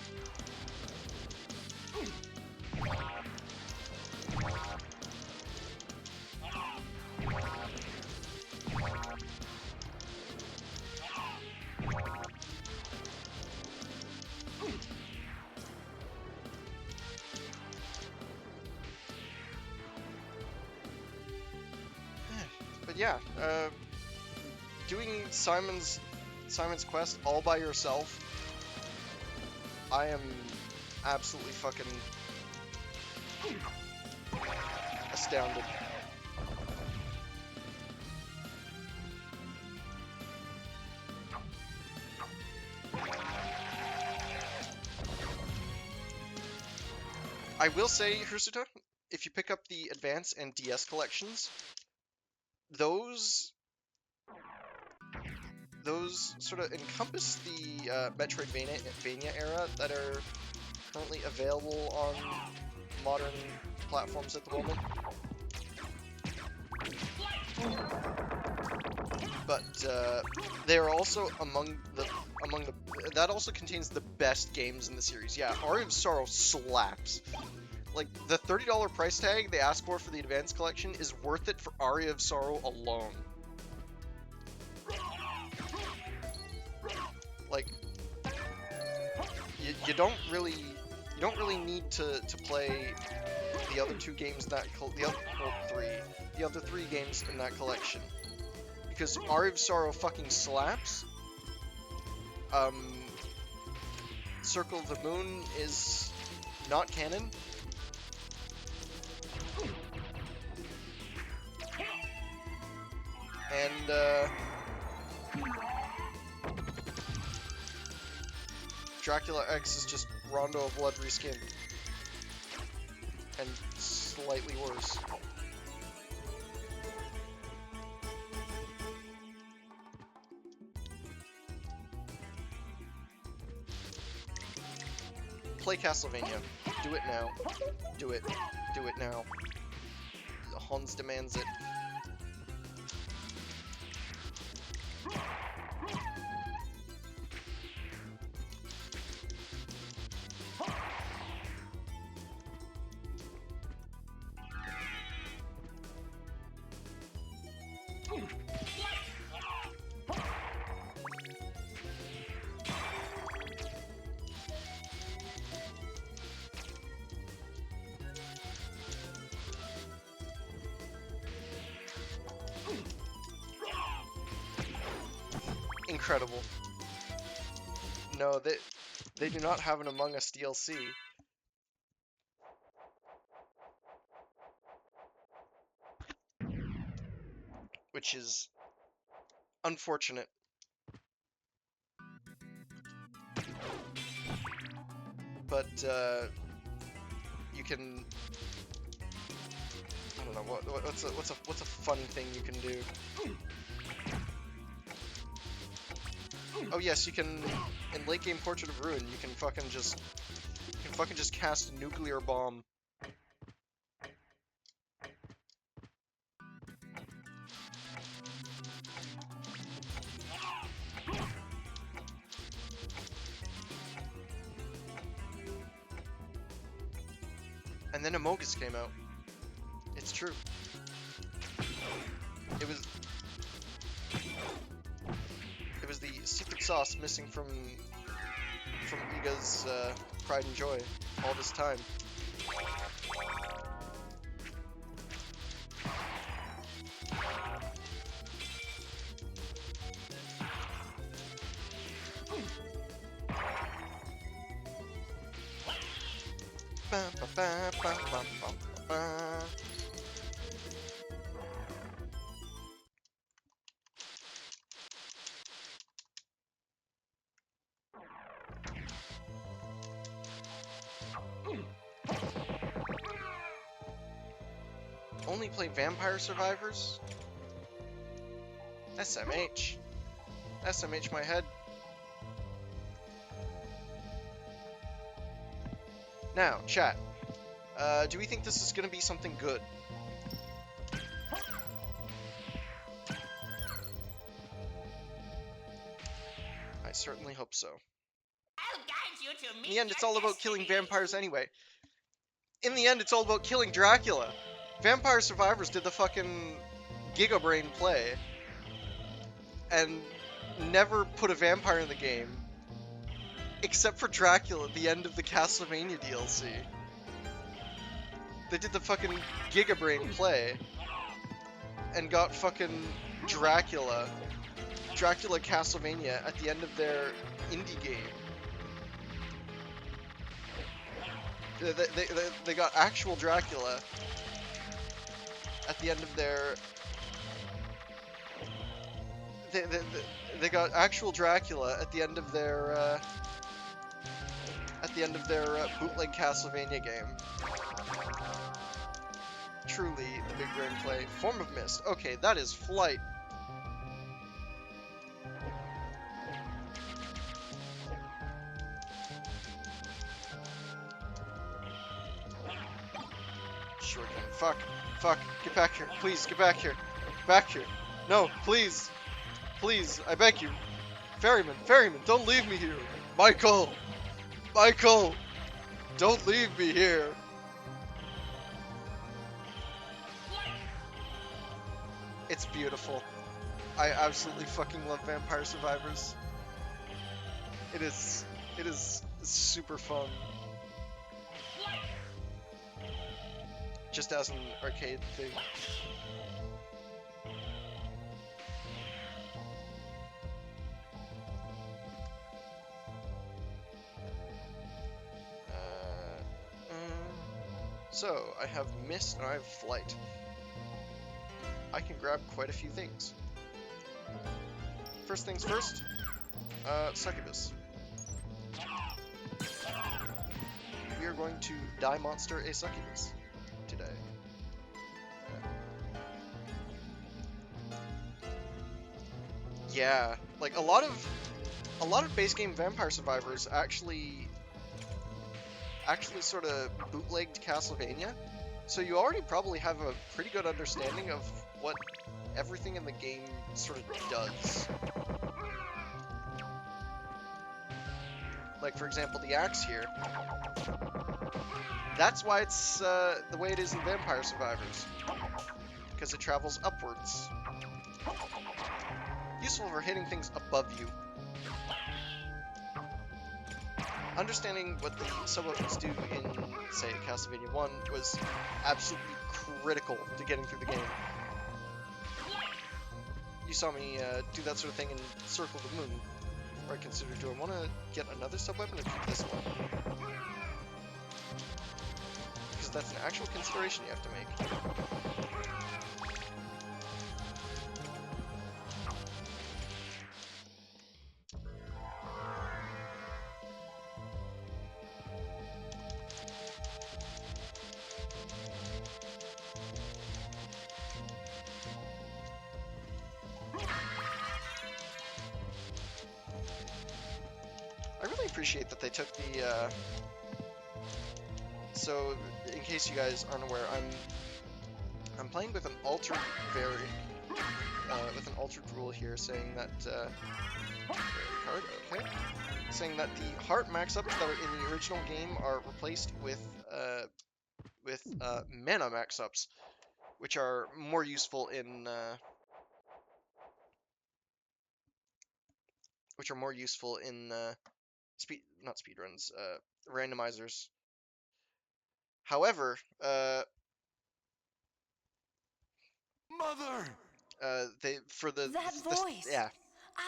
S1: But yeah, doing Simon's Quest all by yourself, I am absolutely fucking astounded. I will say, Hirsuta, if you pick up the Advance and DS collections, those sort of encompass the Metroidvania era that are currently available on modern platforms at the moment. But they are also among the that also contains the best games in the series. Yeah, Aria of Sorrow slaps. Like, the $30 price tag they ask for the Advanced Collection is worth it for Aria of Sorrow alone. Like, you don't really You don't really need to play the other two games in that the other three games in that collection, because Aria of Sorrow fucking slaps. Circle of the Moon is not canon. And Dracula X is just Rondo of Blood reskinned. And slightly worse. Play Castlevania. Do it now. Do it. Do it now. Hans demands it. Incredible. No, they do not have an Among Us DLC. Which is unfortunate. But you can, I don't know, what's a fun thing you can do? Oh yes, you can, in late game Portrait of Ruin, you can fucking just cast a nuclear bomb. And then Amogus came out. It's true. It was the secret sauce missing from Iga's pride and joy all this time. Only play Vampire Survivors? SMH. SMH my head. Now, chat. Do we think this is gonna be something good? I certainly hope so. In the end, it's all about killing vampires anyway. In the end, it's all about killing Dracula. Vampire Survivors did the fucking Gigabrain play and never put a vampire in the game, except for Dracula at the end of the Castlevania DLC. They did the fucking Gigabrain play and got fucking Dracula Castlevania at the end of their indie game. They got actual Dracula at the end of their... They got actual Dracula at the end of their bootleg Castlevania game. Truly the big brain play. Form of Mist. Okay, that is Flight. Shuriken. Fuck. Fuck. Get back here. Please, get back here. Back here. No, please. Please, I beg you. Ferryman, Ferryman, don't leave me here. Michael! Michael! Don't leave me here. It's beautiful. I absolutely fucking love Vampire Survivors. It is super fun. just as an arcade thing. So, I have mist and I have flight. I can grab quite a few things. First things first, succubus. We are going to die monster a succubus today. Yeah, like a lot of base game Vampire Survivors actually sort of bootlegged Castlevania, so you already probably have a pretty good understanding of what everything in the game sort of does. Like, for example, the axe here. That's why it's the way it is in Vampire Survivors, because it travels upwards. Useful for hitting things above you. Understanding what the sub-weapons do in, say, Castlevania 1 was absolutely critical to getting through the game. You saw me do that sort of thing in Circle of the Moon, where I considered, do I want to get another sub-weapon or keep this one? Because that's an actual consideration you have to make. I really appreciate that they took the, so, in case you guys aren't aware, I'm playing with an altered with an altered rule here, saying that, card, okay, saying that the heart max-ups that are in the original game are replaced with mana max-ups, which are more useful in, not speedruns, randomizers. However,
S2: Mother!
S1: Yeah,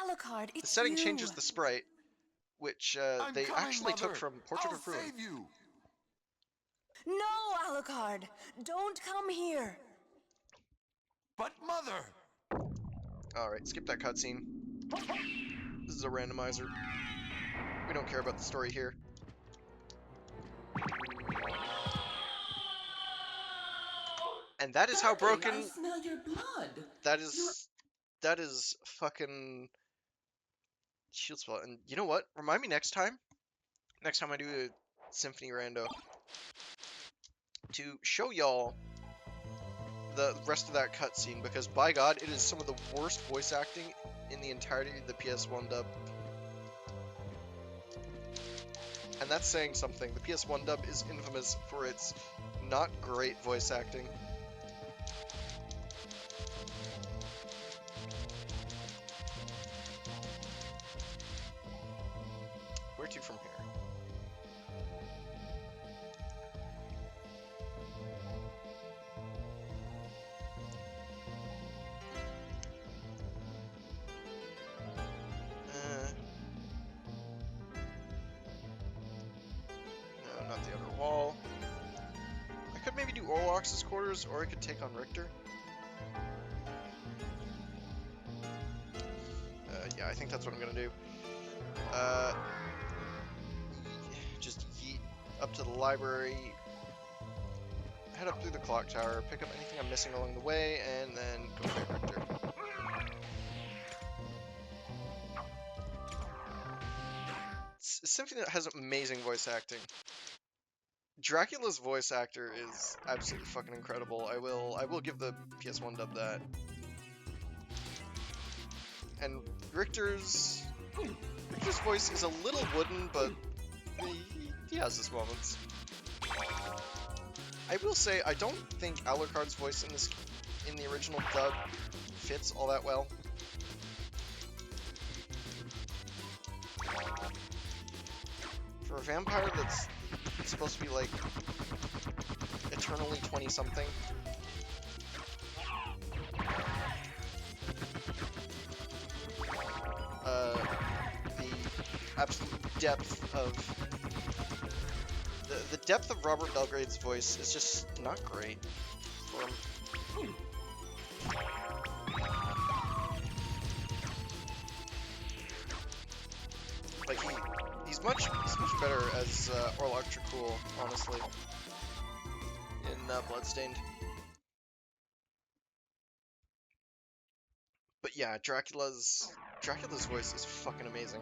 S3: Alucard,
S1: the
S3: it's
S1: setting
S3: you.
S1: changes the sprite, which
S2: I'm
S1: they
S2: coming,
S1: actually took
S2: Mother.
S1: from Portrait
S2: I'll
S1: of Ruin.
S2: save you.
S3: No, Alucard, don't come here.
S2: But Mother!
S1: Alright, skip that cutscene. This is a randomizer. We don't care about the story here. And that is how broken...
S4: I smell your blood.
S1: That is fucking... shield spell. And you know what? Remind me next time I do a Symphony rando, to show y'all the rest of that cutscene, because by God, it is some of the worst voice acting in the entirety of the PS1 dub. And that's saying something. The PS1 dub is infamous for its not great voice acting. Where to from here? No, not the other wall. I could maybe do Orlox's quarters, or I could take on Richter. Yeah, I think that's what I'm gonna do. Just yeet up to the library, head up through the clock tower, pick up anything I'm missing along the way, and then go fight Richter. Symphony has amazing voice acting. Dracula's voice actor is absolutely fucking incredible. I will give the PS1 dub that. And Richter's voice is a little wooden, but he has his moments. I will say I don't think Alucard's voice in the original dub fits all that well. For a vampire that's supposed to be like eternally 20-something. The absolute depth of the depth of Robert Belgrade's voice is just not great for him. Like he's much better as Orlok Dracul, honestly, in Bloodstained. But yeah, Dracula's voice is fucking amazing.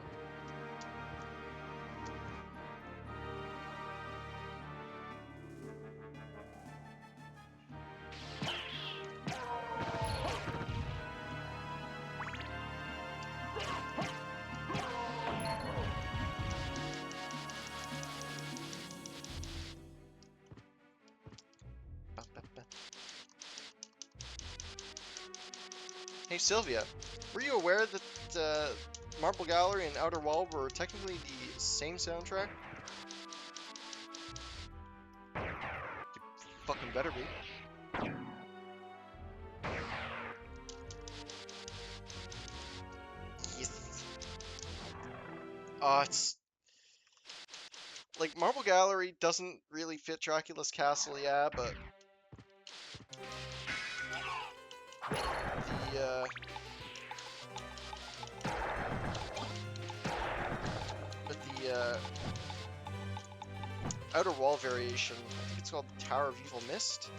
S1: Hey Sylvia, were you aware that Marble Gallery and Outer Wall were technically the same soundtrack? You fucking better be. Yes. It's like Marble Gallery doesn't really fit Dracula's castle, yeah, but the Outer Wall variation, I think it's called Tower of Evil Mist,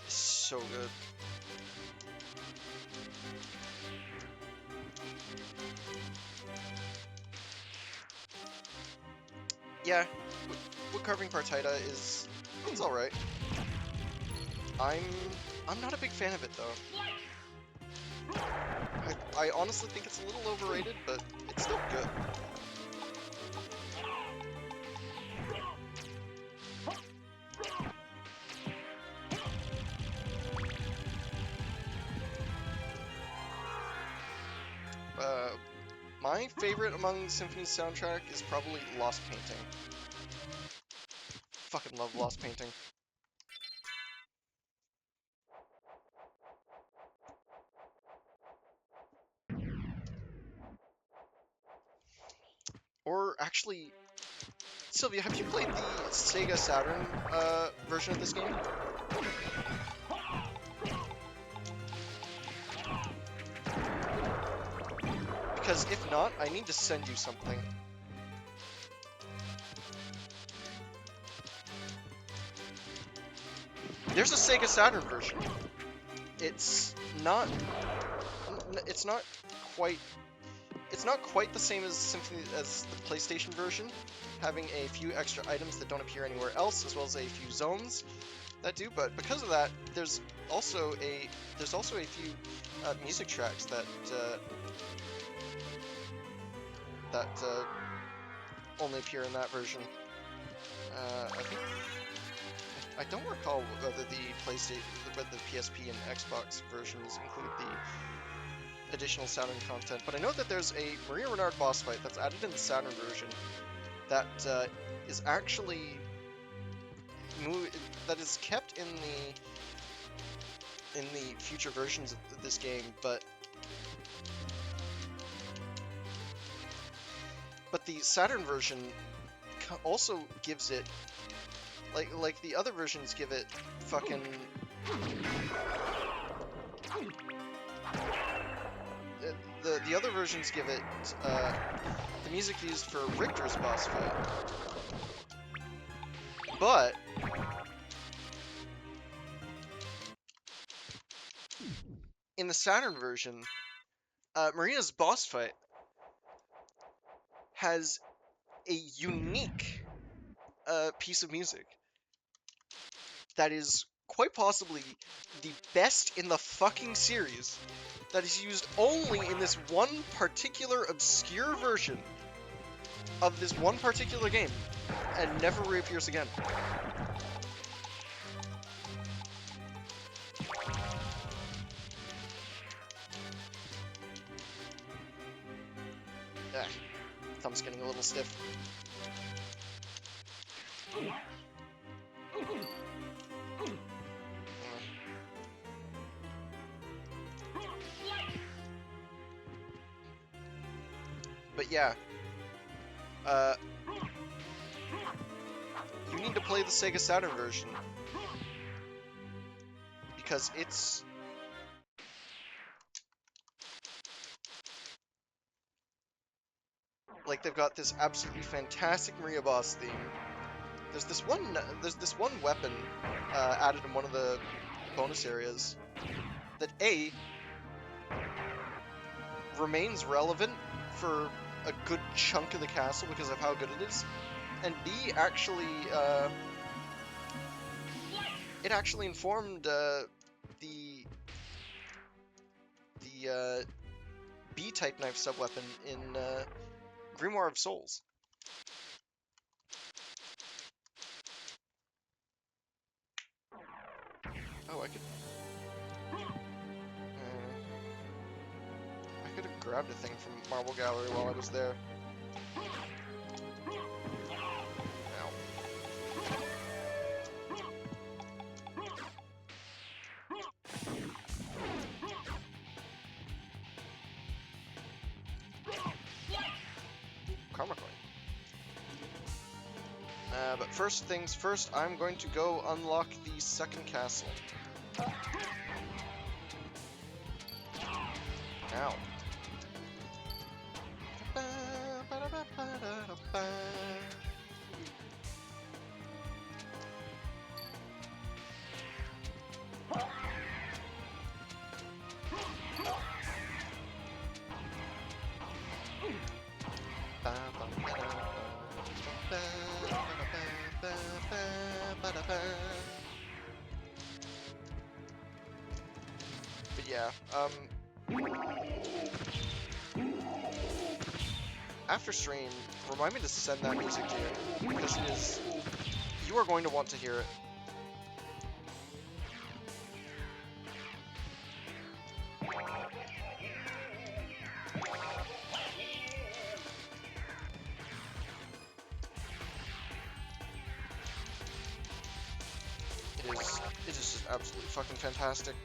S1: is so good. Yeah, wood carving partita is, it's alright. I'm not a big fan of it though. I honestly think it's a little overrated, but it's still good. My favorite among Symphony's soundtrack is probably Lost Painting. Fucking love Lost Painting. Or actually, Sylvia, have you played the Sega Saturn version of this game? Because if not, I need to send you something. There's a Sega Saturn version. It's not quite the same as Symphony as the PlayStation version, having a few extra items that don't appear anywhere else, as well as a few zones that do. But because of that, there's also a few music tracks that only appear in that version. I don't recall whether the PSP and Xbox versions include the additional Saturn content, but I know that there's a Maria Renard boss fight that's added in the Saturn version that is actually that is kept in the future versions of this game, but the Saturn version also gives it like the other versions give it fucking the other versions give it the music used for Richter's boss fight, but in the Saturn version, Maria's boss fight has a unique piece of music that is quite possibly the best in the fucking series, that is used only in this one particular obscure version of this one particular game, and never reappears again. Thumb's getting a little stiff. yeah. You need to play the Sega Saturn version. Because it's... like, they've got this absolutely fantastic Maria Boss theme. There's this one weapon added in one of the bonus areas that A, remains relevant for a good chunk of the castle because of how good it is, and B, actually, it actually informed the B-type knife sub-weapon in Grimoire of Souls. Oh, I could have grabbed a thing from Marble Gallery while I was there. Ow. Karma coin. But first things first, I'm going to go unlock the second castle. Ow. But yeah, after stream, remind me to send that music to you, because it is... you are going to want to hear it. It is just absolutely fucking fantastic.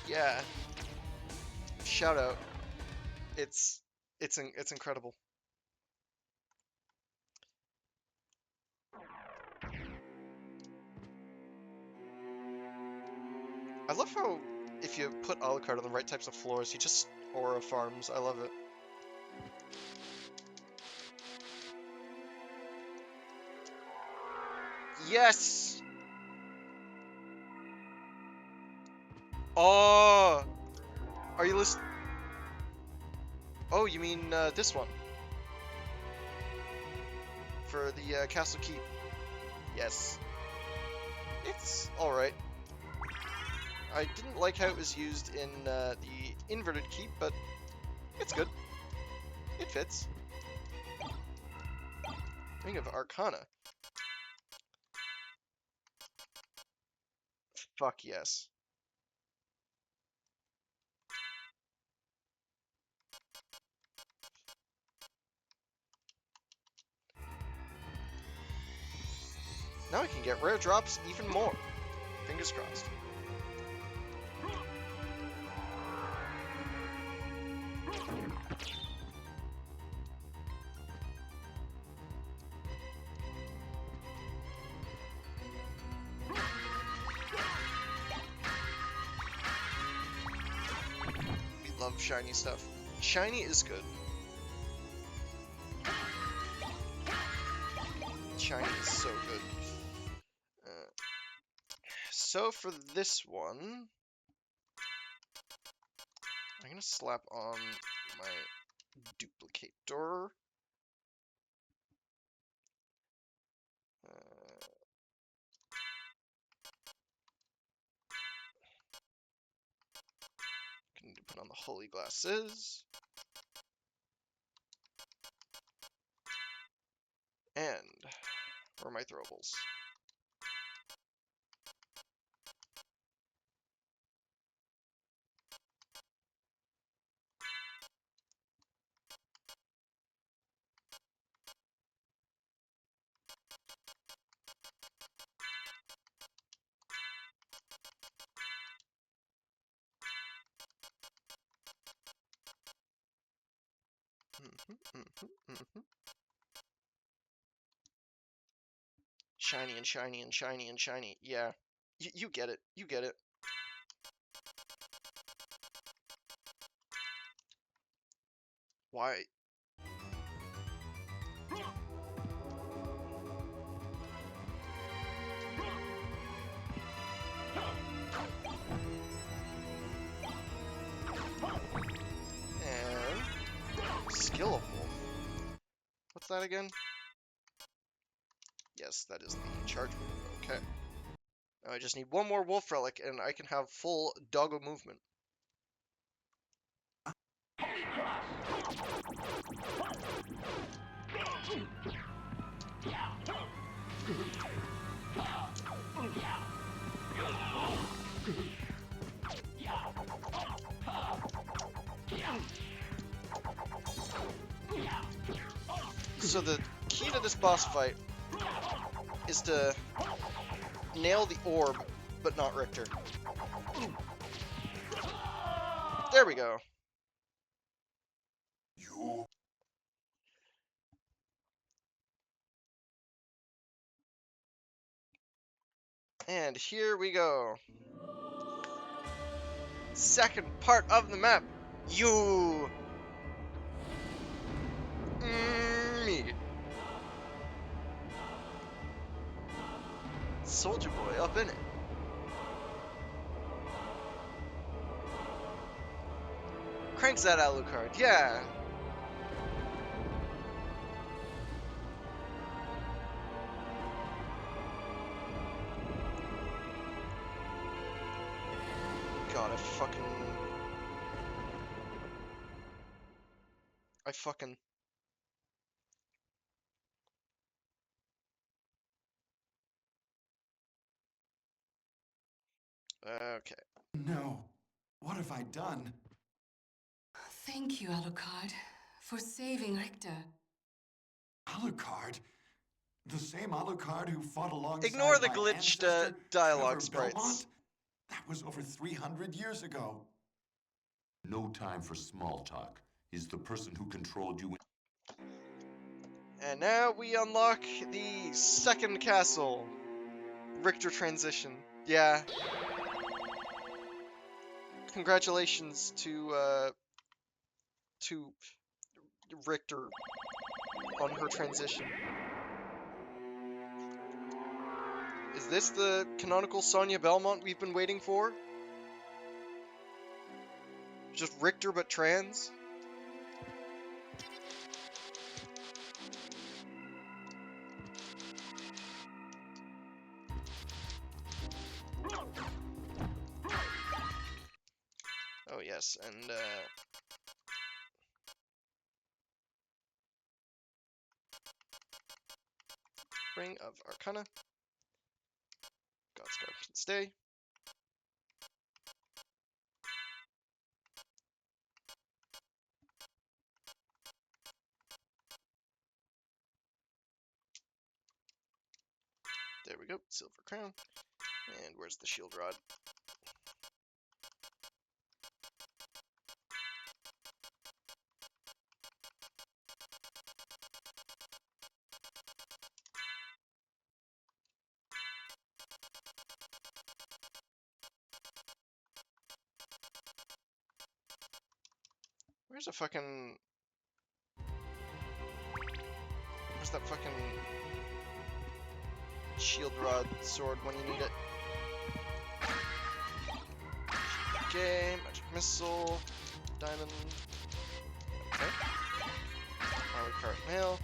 S1: Yeah. Shout out. It's incredible. I love how if you put Alucard on the right types of floors, he just aura farms. I love it. Yes! Oh! Are you listening? Oh, you mean this one? For the Castle Keep. Yes. It's alright. I didn't like how it was used in the Inverted Keep, but it's good. It fits. Ring of Arcana. Fuck yes. Now I can get rare drops even more. Fingers crossed. We love shiny stuff. Shiny is good. Shiny is so good. So for this one, I'm gonna slap on my duplicator. Can put on the holy glasses. And where are my throwables? Shiny and shiny and shiny and shiny. Yeah. You get it. You get it. Why? And skill of wolf. What's that again? Yes, that is the charge move. Okay. Now I just need one more wolf relic and I can have full doggo movement. So the key to this boss fight is to nail the orb, but not Richter. There we go.
S2: You.
S1: And here we go. Second part of the map. You. Me. Soldier Boy up in it. Cranks that Alucard, yeah. God, I fucking... Okay.
S2: No. What have I done?
S4: Thank you, Alucard, for saving Richter.
S2: Alucard? The same Alucard who fought alongside
S1: Ignore the
S2: my
S1: glitched
S2: ancestor,
S1: dialogue
S2: Trevor
S1: sprites.
S2: Belmont? That was over 300 years ago.
S5: No time for small talk. He's the person who controlled you.
S1: And now we unlock the second castle. Richter transition. Yeah. Congratulations to Richter on her transition. Is this the canonical Sonya Belmont we've been waiting for? Just Richter but trans? Oh yes, and Ring of Arcana. God's Guard can stay. There we go, Silver Crown. And where's the Shield Rod? Where's a fucking... Where's that fucking... Shield Rod sword when you need it? Okay, Magic Missile, Diamond. Okay. Alucard Mail.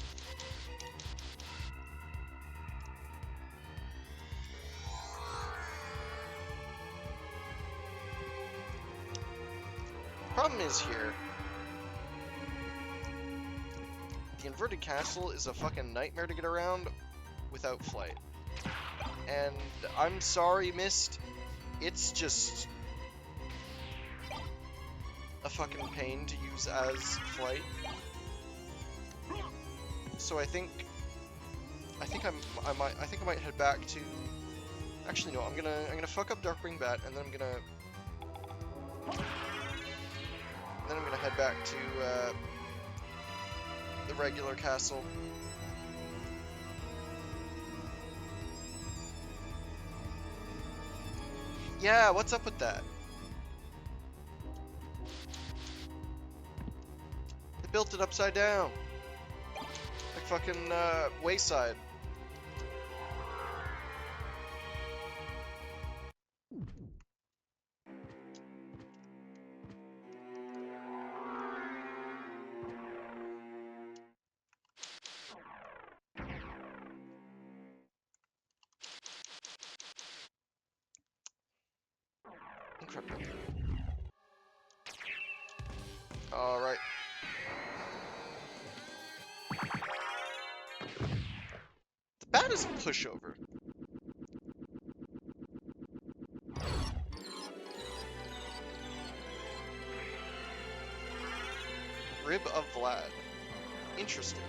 S1: Problem is here, the inverted castle is a fucking nightmare to get around without flight. And I'm sorry, Mist, it's just a fucking pain to use as flight. So I think I might head back to. Actually, no. I'm gonna fuck up Darkwing Bat, and then I'm gonna head back to the regular castle. Yeah, what's up with that? They built it upside down. Like fucking, Wayside. Incredible. Alright. The bat is a pushover. Rib of Vlad. Interesting.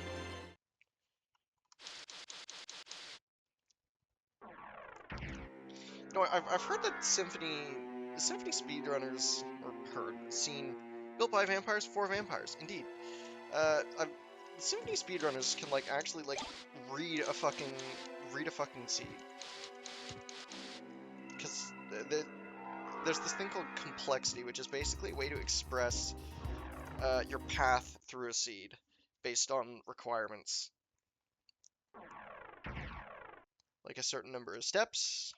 S1: No, I've heard that the Symphony speedrunners, or seen, built by vampires for vampires, indeed. The Symphony speedrunners can, like, actually, like, read a fucking seed. Because there's this thing called complexity, which is basically a way to express your path through a seed based on requirements. Like a certain number of steps,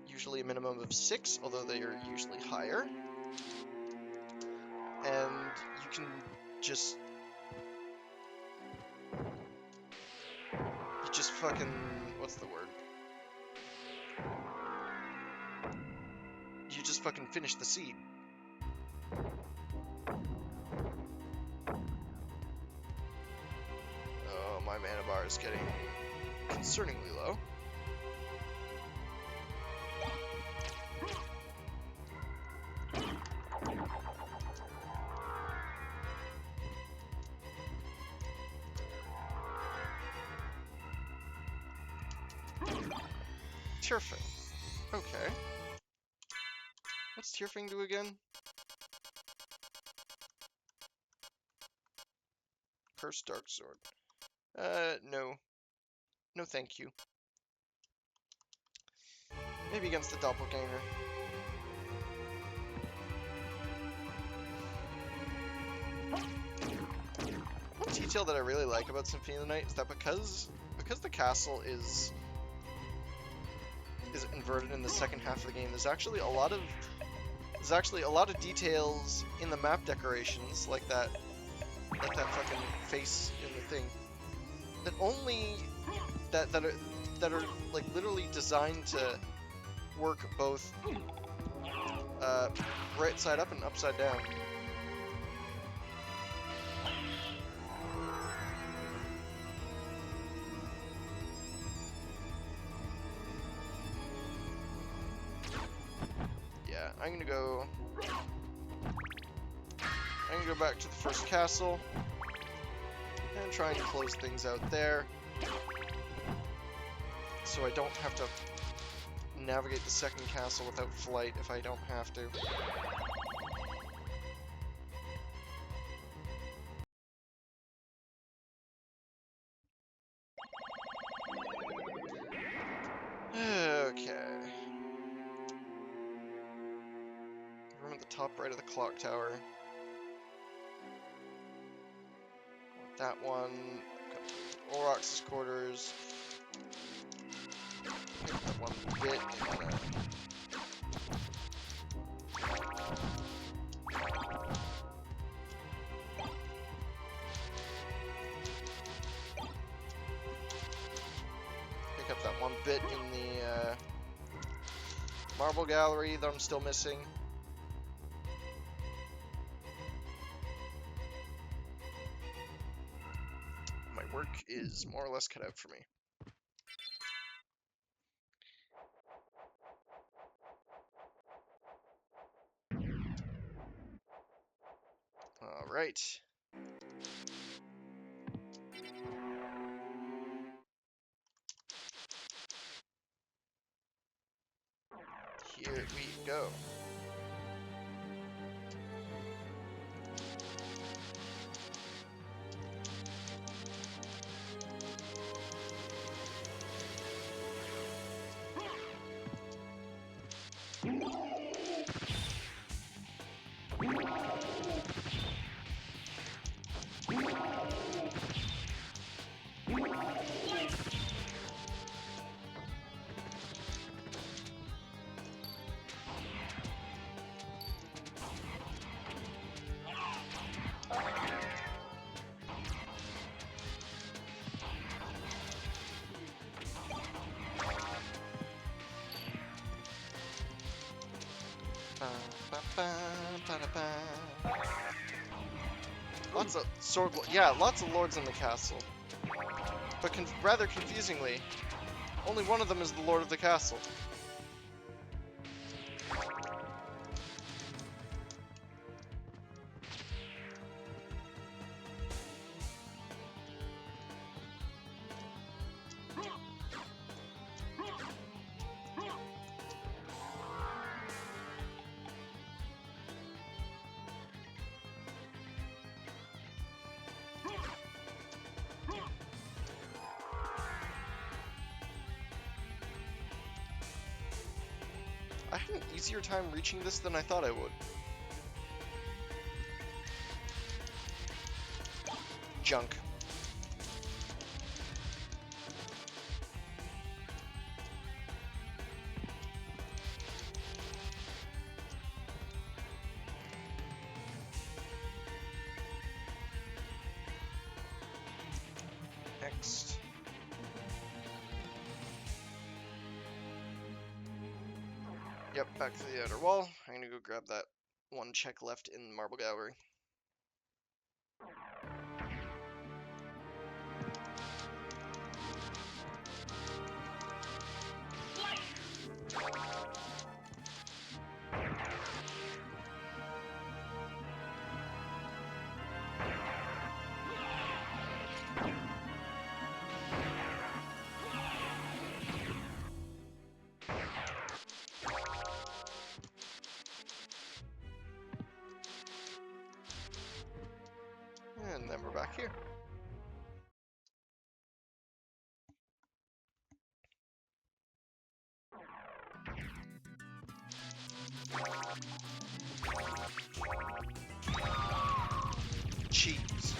S1: usually a minimum of 6, although they are usually higher. And you can just fucking, what's the word? You just fucking finish the seed. Oh, my mana bar is getting concerningly low. Tearfing. Okay. What's Tearfing do again? Cursed Dark Sword. No. No thank you. Maybe against the Doppelganger. One detail that I really like about Symphony of the Night is that because the castle is inverted in the second half of the game, there's actually a lot of details in the map decorations, like that fucking face in the thing, that only that are like literally designed to work both right side up and upside down. I'm gonna go back to the first castle and try and close things out there, so I don't have to navigate the second castle without flight if I don't have to. Okay. Room at the top right of the clock tower. That one. Orox's quarters. Pick that one bit and then pick up that one bit in the marble gallery that I'm still missing. My work is more or less cut out for me. All right. Here we go. Lots of sword. Yeah, lots of lords in the castle. But rather confusingly, only one of them is the lord of the castle. I had an easier time reaching this than I thought I would. Junk. Next. Yep, back to the outer wall. I'm gonna go grab that one check left in the marble gallery. And then we're back here. Cheese.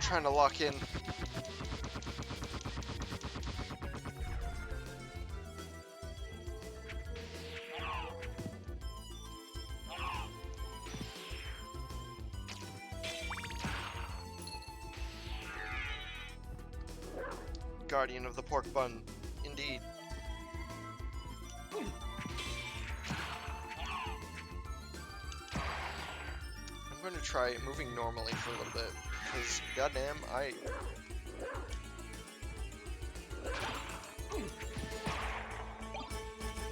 S1: Trying to lock in. Guardian of the pork bun, indeed. I'm going to try moving normally for a little bit. Because, goddamn,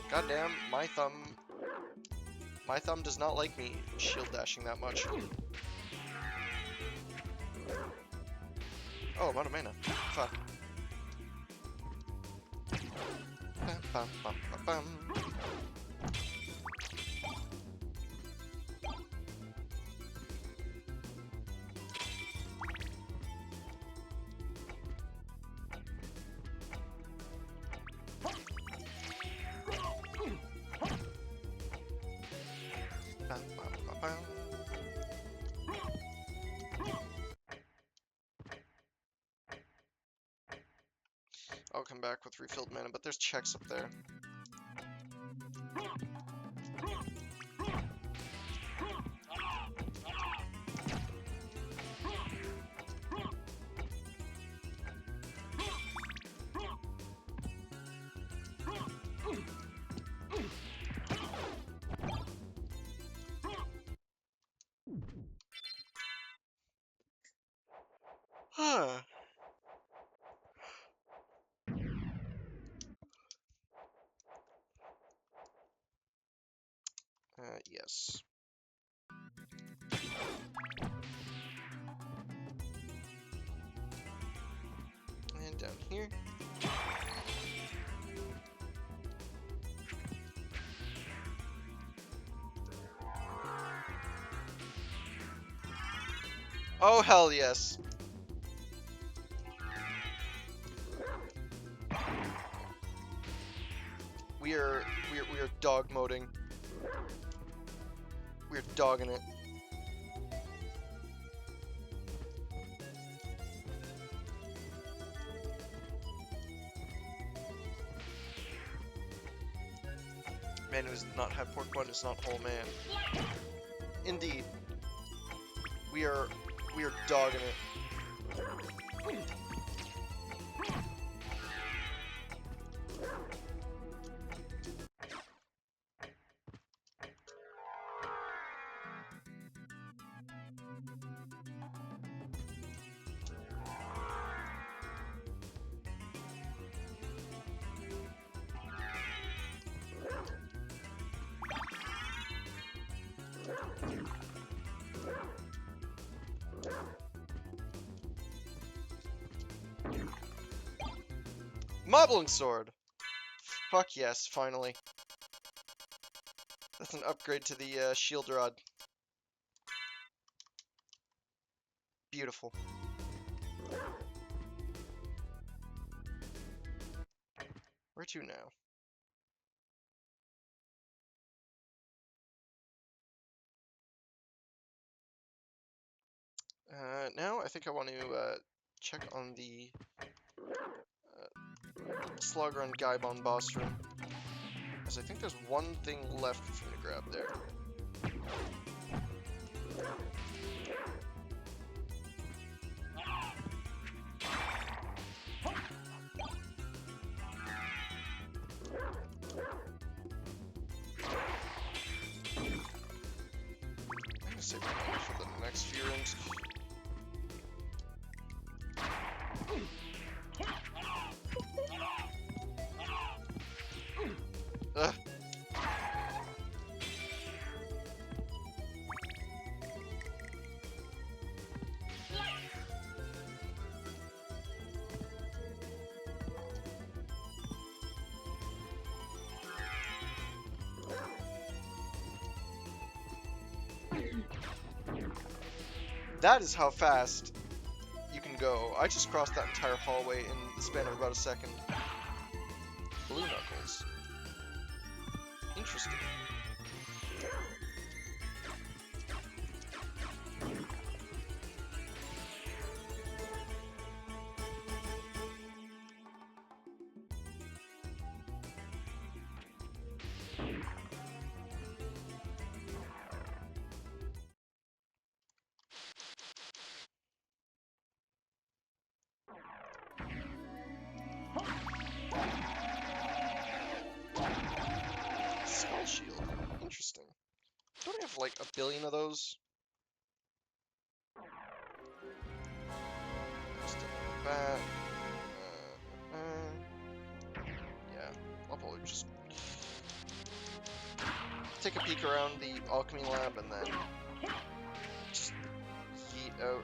S1: goddamn, my thumb does not like me shield dashing that much. Oh, I'm out of mana. Fuck. Bum, bum, bum, bum, bum. I'll come back with refilled mana, but there's checks up there. Huh. Yes. And down here. Oh, hell yes. We are dog moding. We're dogging it. Man who does not have pork bun is not whole man. Indeed. We are dogging it. Mobbling sword! Fuck yes, finally. That's an upgrade to the shield rod. Beautiful. Where to now? Now I think I want to check on the Slugger and Gaibon boss room. Because I think there's one thing left for me to grab there. I'm gonna save my money for the next few rooms. Ugh. That is how fast you can go. I just crossed that entire hallway in the span of about a second. Blue Knuckles. Interesting. Skull shield. Interesting. Don't I have like a billion of those? Still no bat. Yeah, I'll probably just take a peek around the alchemy lab and then just yeet out.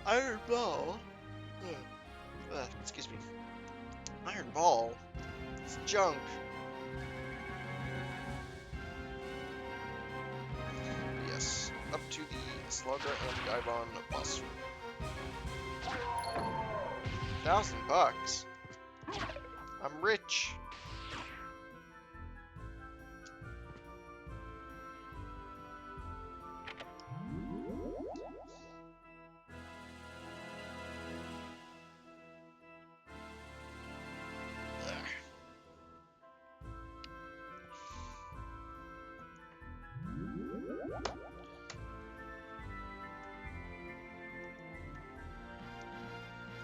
S1: Iron Ball? Excuse me. Iron Ball? It's junk. Yes, up to the Slugger and Gaibon boss room. $1,000. I'm rich.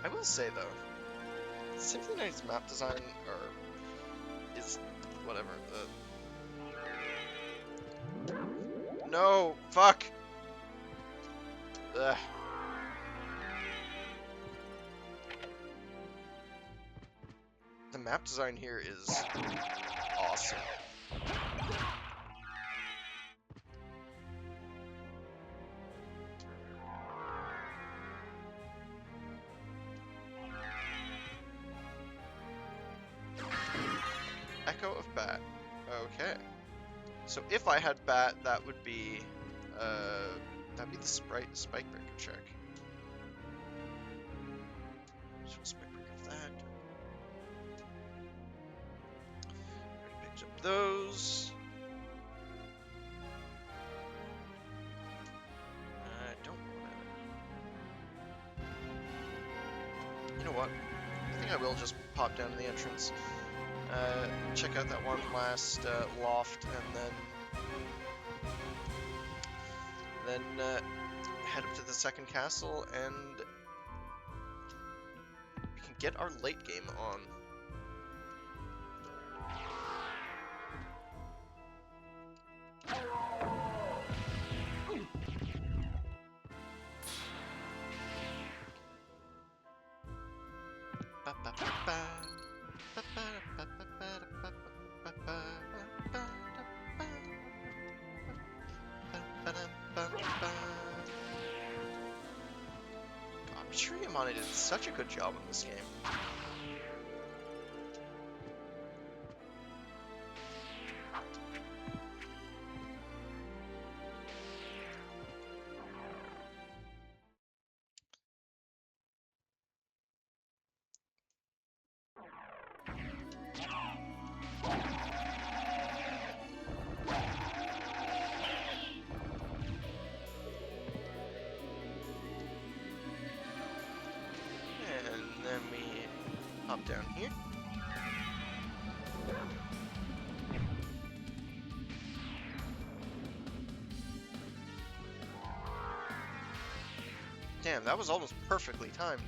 S1: I will say though, Symphony Knight's map design is whatever. No, fuck. Ugh. The map design here is awesome. Echo of Bat. Okay. So if I had Bat, that would be that'd be the spike breaker check. So spike breaker of that. those. I don't want to. You know what? I think I will just pop down to the entrance. Check out that one last loft, and then head up to the second castle, and we can get our late game on. I'm sure Yamane did such a good job in this game. And then we hop down here. Damn, that was almost perfectly timed.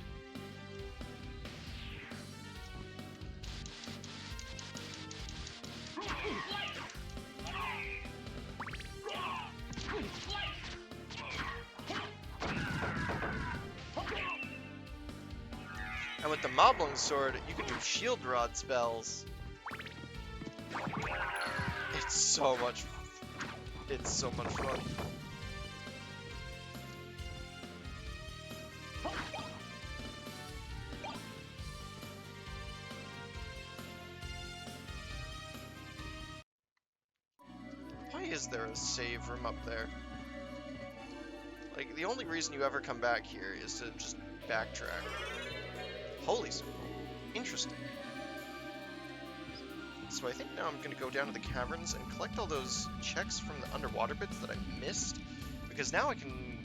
S1: And with the Moblung sword, you can do shield rod spells. It's so much fun. Why is there a save room up there? Like, the only reason you ever come back here is to just backtrack. Holy symbol. Interesting. So I think now I'm going to go down to the caverns and collect all those checks from the underwater bits that I missed, because now I can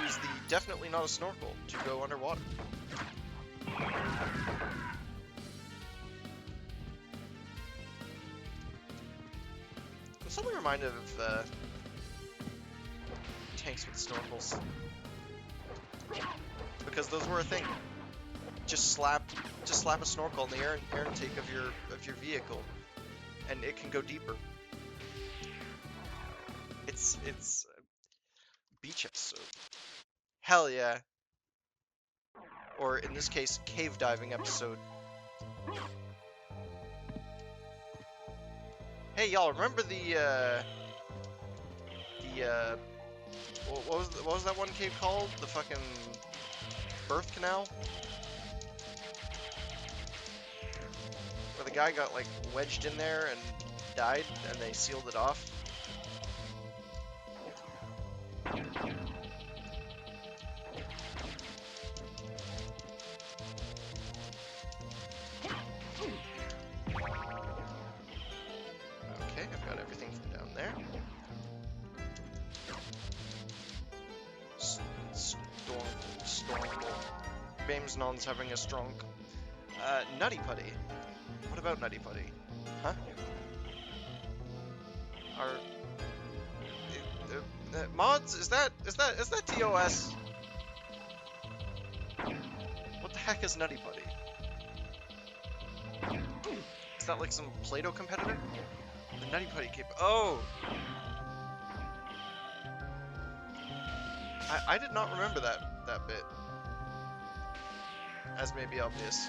S1: use the definitely not a snorkel to go underwater. I'm suddenly reminded of tanks with snorkels, because those were a thing. Just slap a snorkel in the air intake of your vehicle, and it can go deeper. It's beach episode. Hell yeah. Or in this case, cave diving episode. Hey y'all, remember what was that one cave called? The fucking birth canal? Where the guy got like wedged in there and died, and they sealed it off. Okay, I've got everything from down there. Storm. Bamesnon's having a strong Nutty Putty. What about Nutty Putty? Huh? Mods? Is that TOS? What the heck is Nutty Putty? Is that like some Play-Doh competitor? The Nutty Putty cape. Oh! I did not remember that bit. As may be obvious.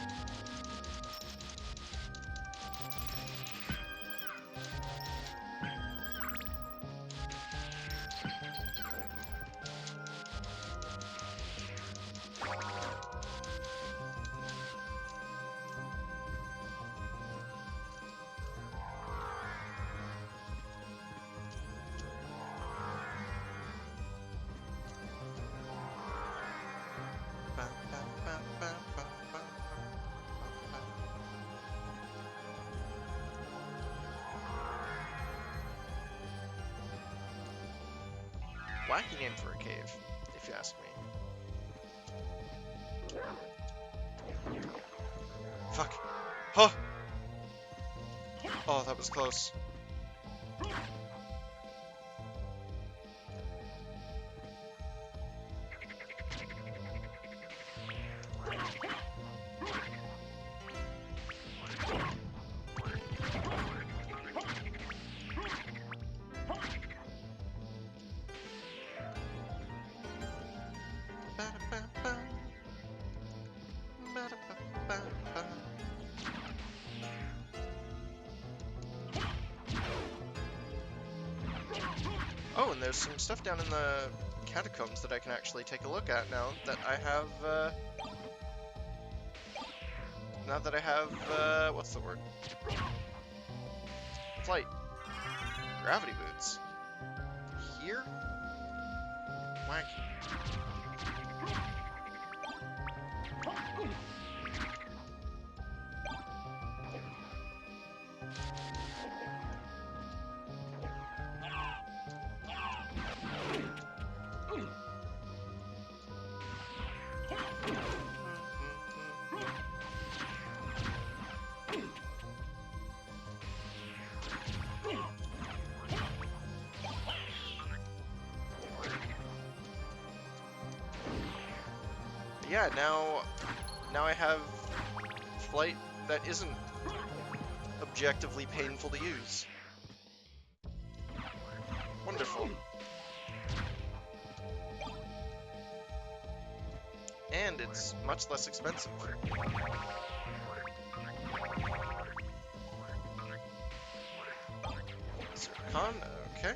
S1: wacky name for a cave, if you ask me. Fuck. Huh! Oh, that was close. Oh, and there's some stuff down in the catacombs that I can actually take a look at now that I have, what's the word? Flight. Gravity boots. Here? Wacky. Yeah, now I have flight that isn't objectively painful to use. Wonderful. And it's much less expensive. Con, okay.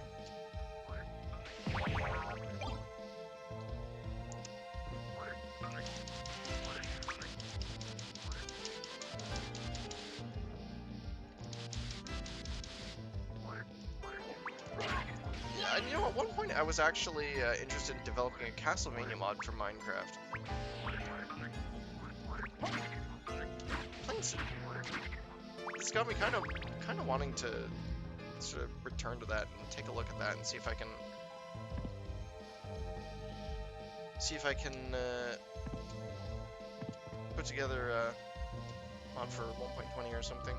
S1: Yeah, and you know, at one point I was actually interested in developing a Castlevania mod for Minecraft. It's got me kind of wanting to sort of return to that and take a look at that and see if I can put together a mod for 1.20 or something.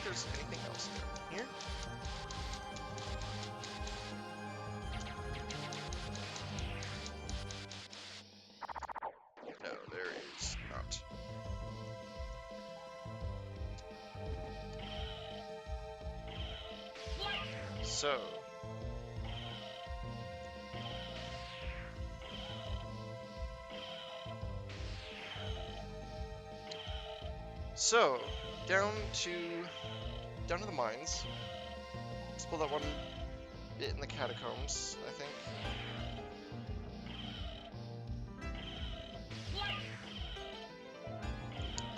S1: There's anything else here? No, there is not. So, down to the mines. Let's pull that one bit in the catacombs, I think.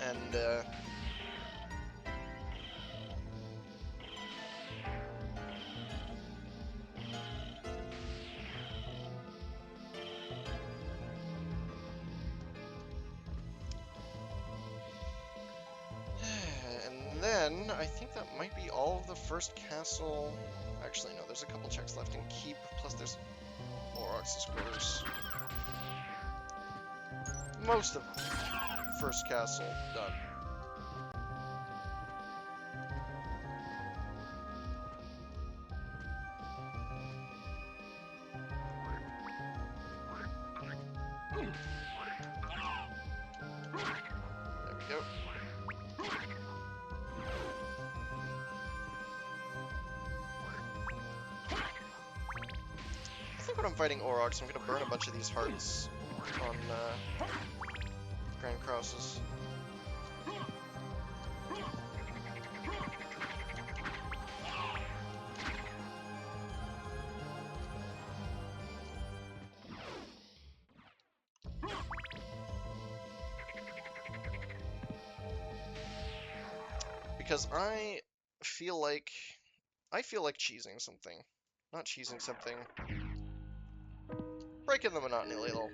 S1: And, and then, I think that might be all of the first castle. Actually, no, there's a couple checks left in Keep, plus there's Orox's quarters. Most of first castle done. There we go. I think when I'm fighting Aurochs, I'm gonna burn a bunch of these hearts on Grand Crosses. because I feel like cheesing something. Not cheesing something. Breaking the monotony a little.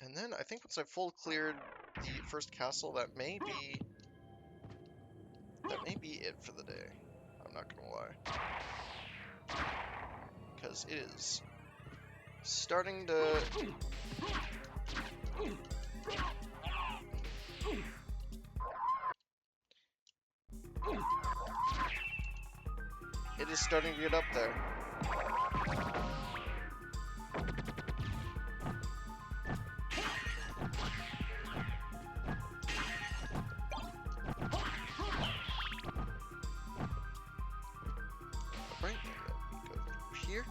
S1: And then I think once I've full cleared the first castle, that may be it for the day. I'm not gonna lie, because it is starting to get up there. Right, we go through here.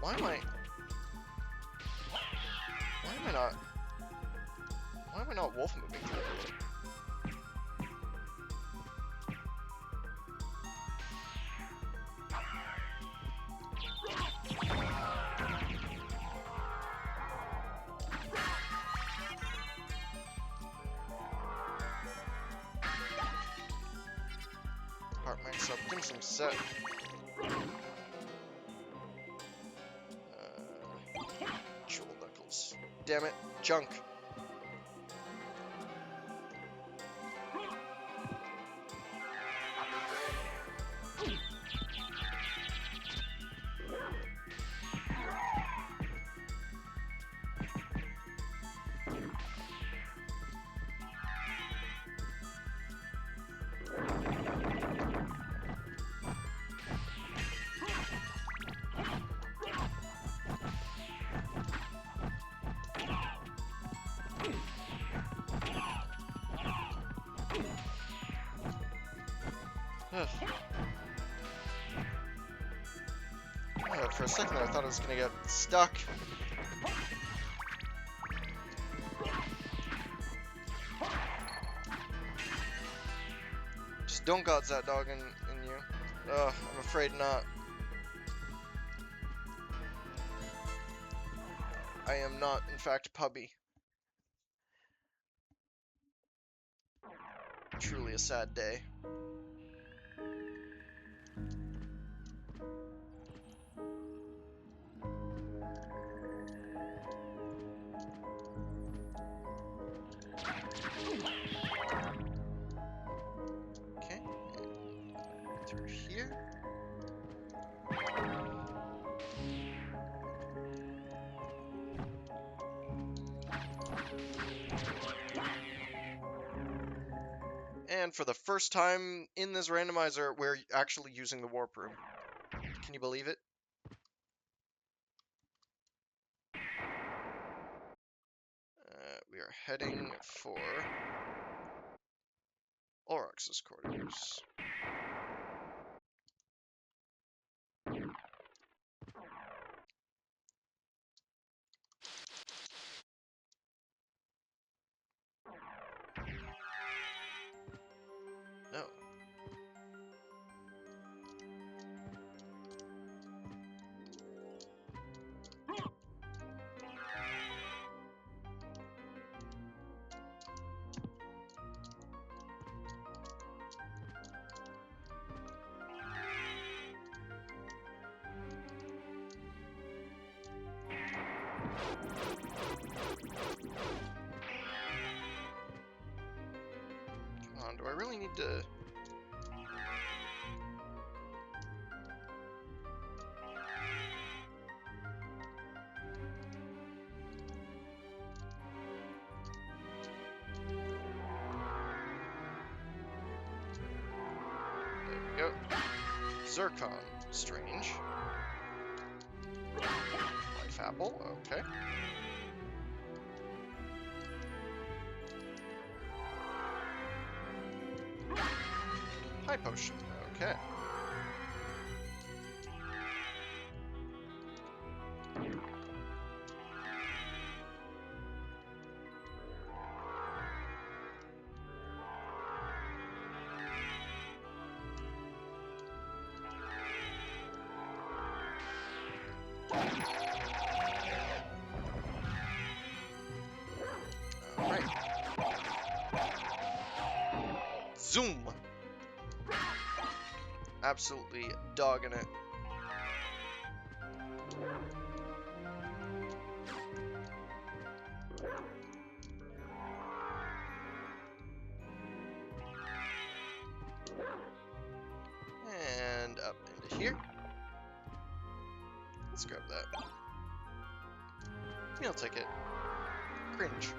S1: Why am I not wolf moving through it? Heart myself, give me some set. Jewel knuckles. Damn it, junk. For a second there, I thought I was gonna get stuck. Just don't got that dog in you. Ugh, I'm afraid not. I am not, in fact, Pubby. Truly a sad day. Okay, and through here. And for the first time in this randomizer, we're actually using the warp room. Can you believe it? We are heading for Aurochs's quarters. No. Come on, do I really need to... go. Zircon. Strange. Life apple. Okay. High potion. Okay. Alright. Zoom! Absolutely dogging it. And up into here. Let's grab that. Meal ticket. Cringe.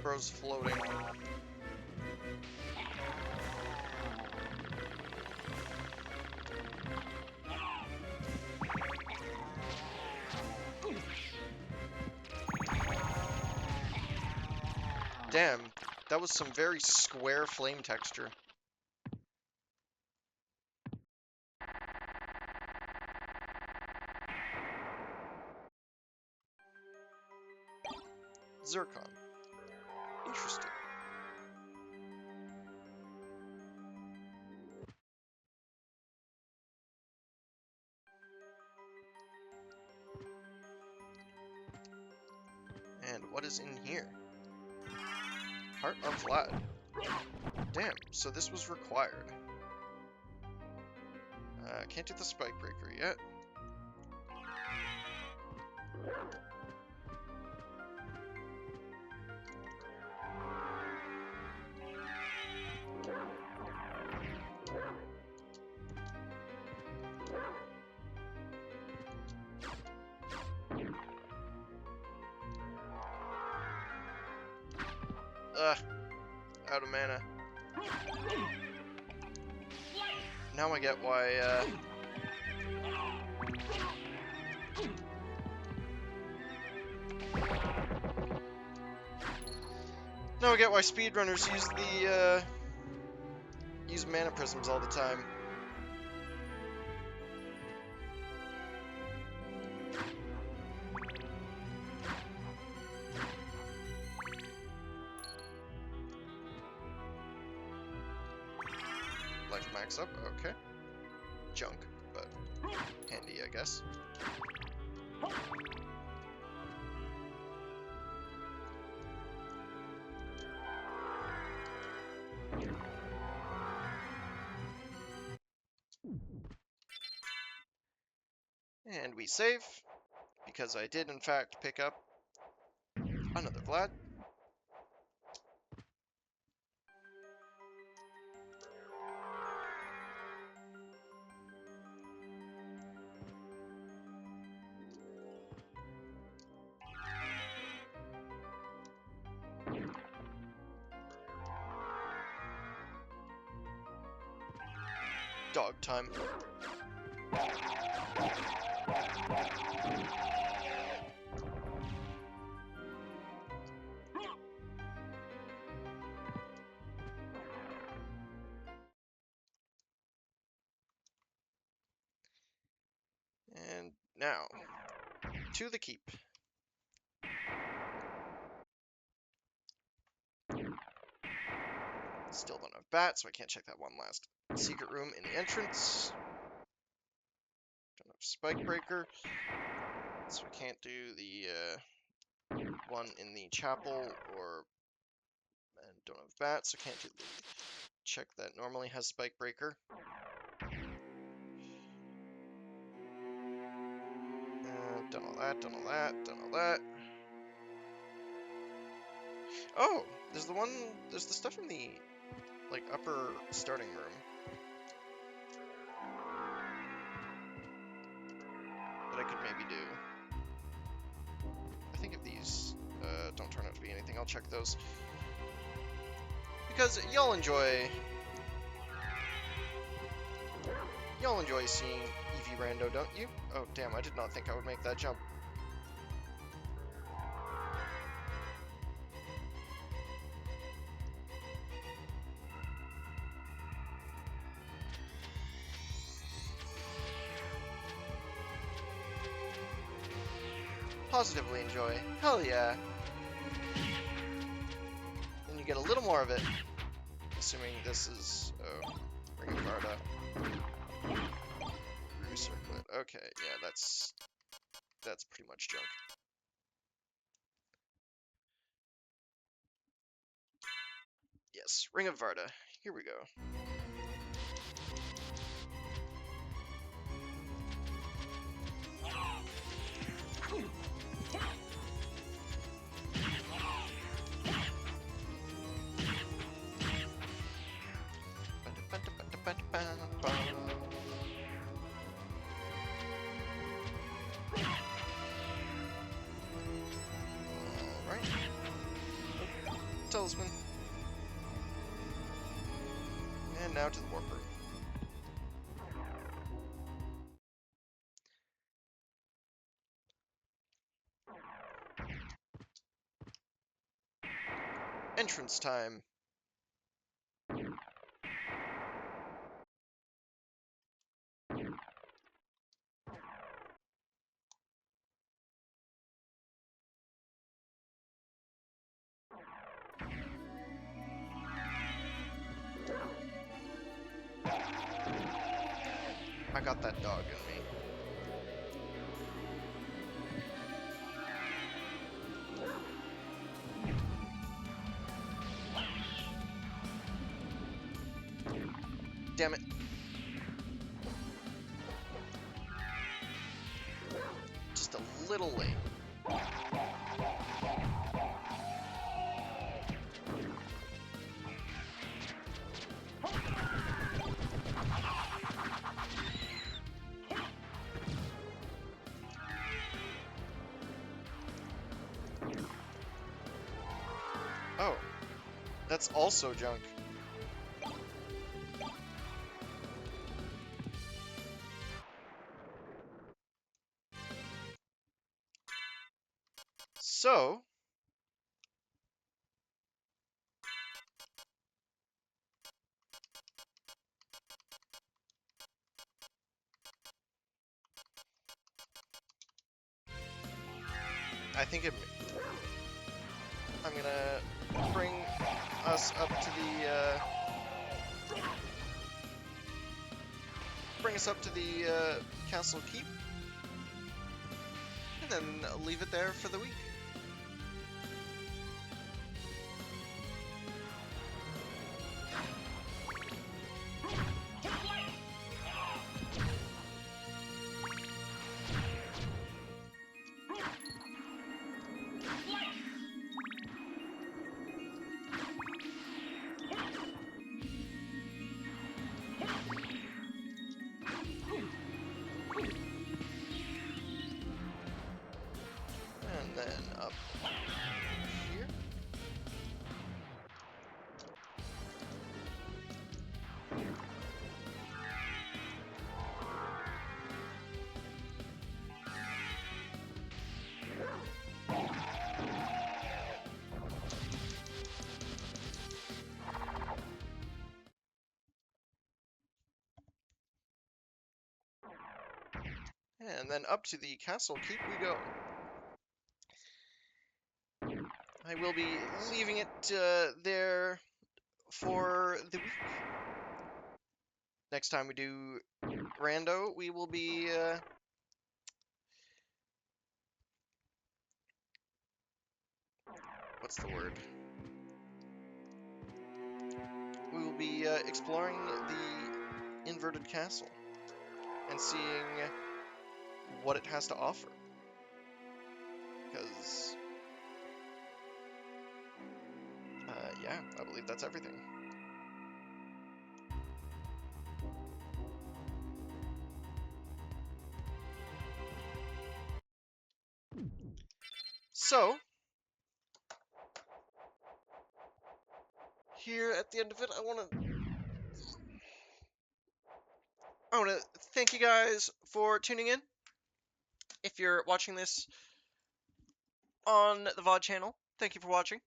S1: Bro's floating. Damn, that was some very square flame texture. Zircon. Interesting. And what is in here? Heart of Vlad. Damn, so this was required. Can't do the spike breaker yet. Ugh. Out of mana. Now I get why, now I get why speedrunners use the, use mana prisms all the time. Life max up, okay. Junk, but handy, I guess. And we save, because I did in fact pick up another Vlad. Dog time. And now, to the keep. Still don't have bat, so I can't check that one last secret room in the entrance. Don't have spike breaker, so I can't do the one in the chapel, and don't have bat, so can't do the check that normally has spike breaker. Done all that, done all that, done all that. Oh, there's the stuff in the, like, upper starting room that I could maybe do. I think if these don't turn out to be anything, I'll check those. Because y'all enjoy seeing Eevee Rando, don't you? Oh, damn, I did not think I would make that jump. Positively enjoy. Hell yeah. Then you get a little more of it. Assuming this is... oh, Ring of Varda. Circlet. Okay, yeah, that's pretty much junk. Yes, Ring of Varda. Here we go. Alright. Talisman. And now to the warp room. Entrance time. I got that dog in me. Damn it. Just a little late. Oh, that's also junk. So, I think I'm gonna bring us up to the castle keep, and then leave it there for the week. And then up here. And then up to the castle keep we go. I will be leaving it there for the week. Next time we do Rando, we will be what's the word? We will be exploring the inverted castle and seeing what it has to offer. Yeah, I believe that's everything. So, here at the end of it, I want to thank you guys for tuning in. If you're watching this on the VOD channel, thank you for watching.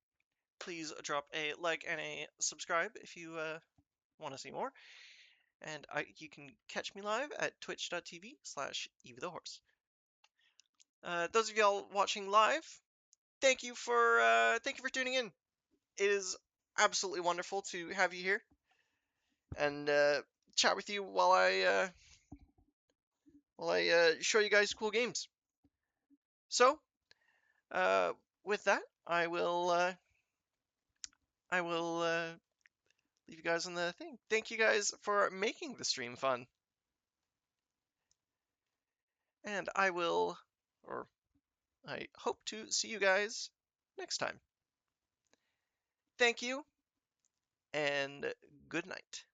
S1: Please drop a like and a subscribe if you want to see more. And you can catch me live at twitch.tv/EvaTheHorse. Those of y'all watching live, thank you for tuning in. It is absolutely wonderful to have you here and chat with you while I show you guys cool games. So, with that, I will leave you guys on the thing. Thank you guys for making the stream fun. And I hope to see you guys next time. Thank you, and good night.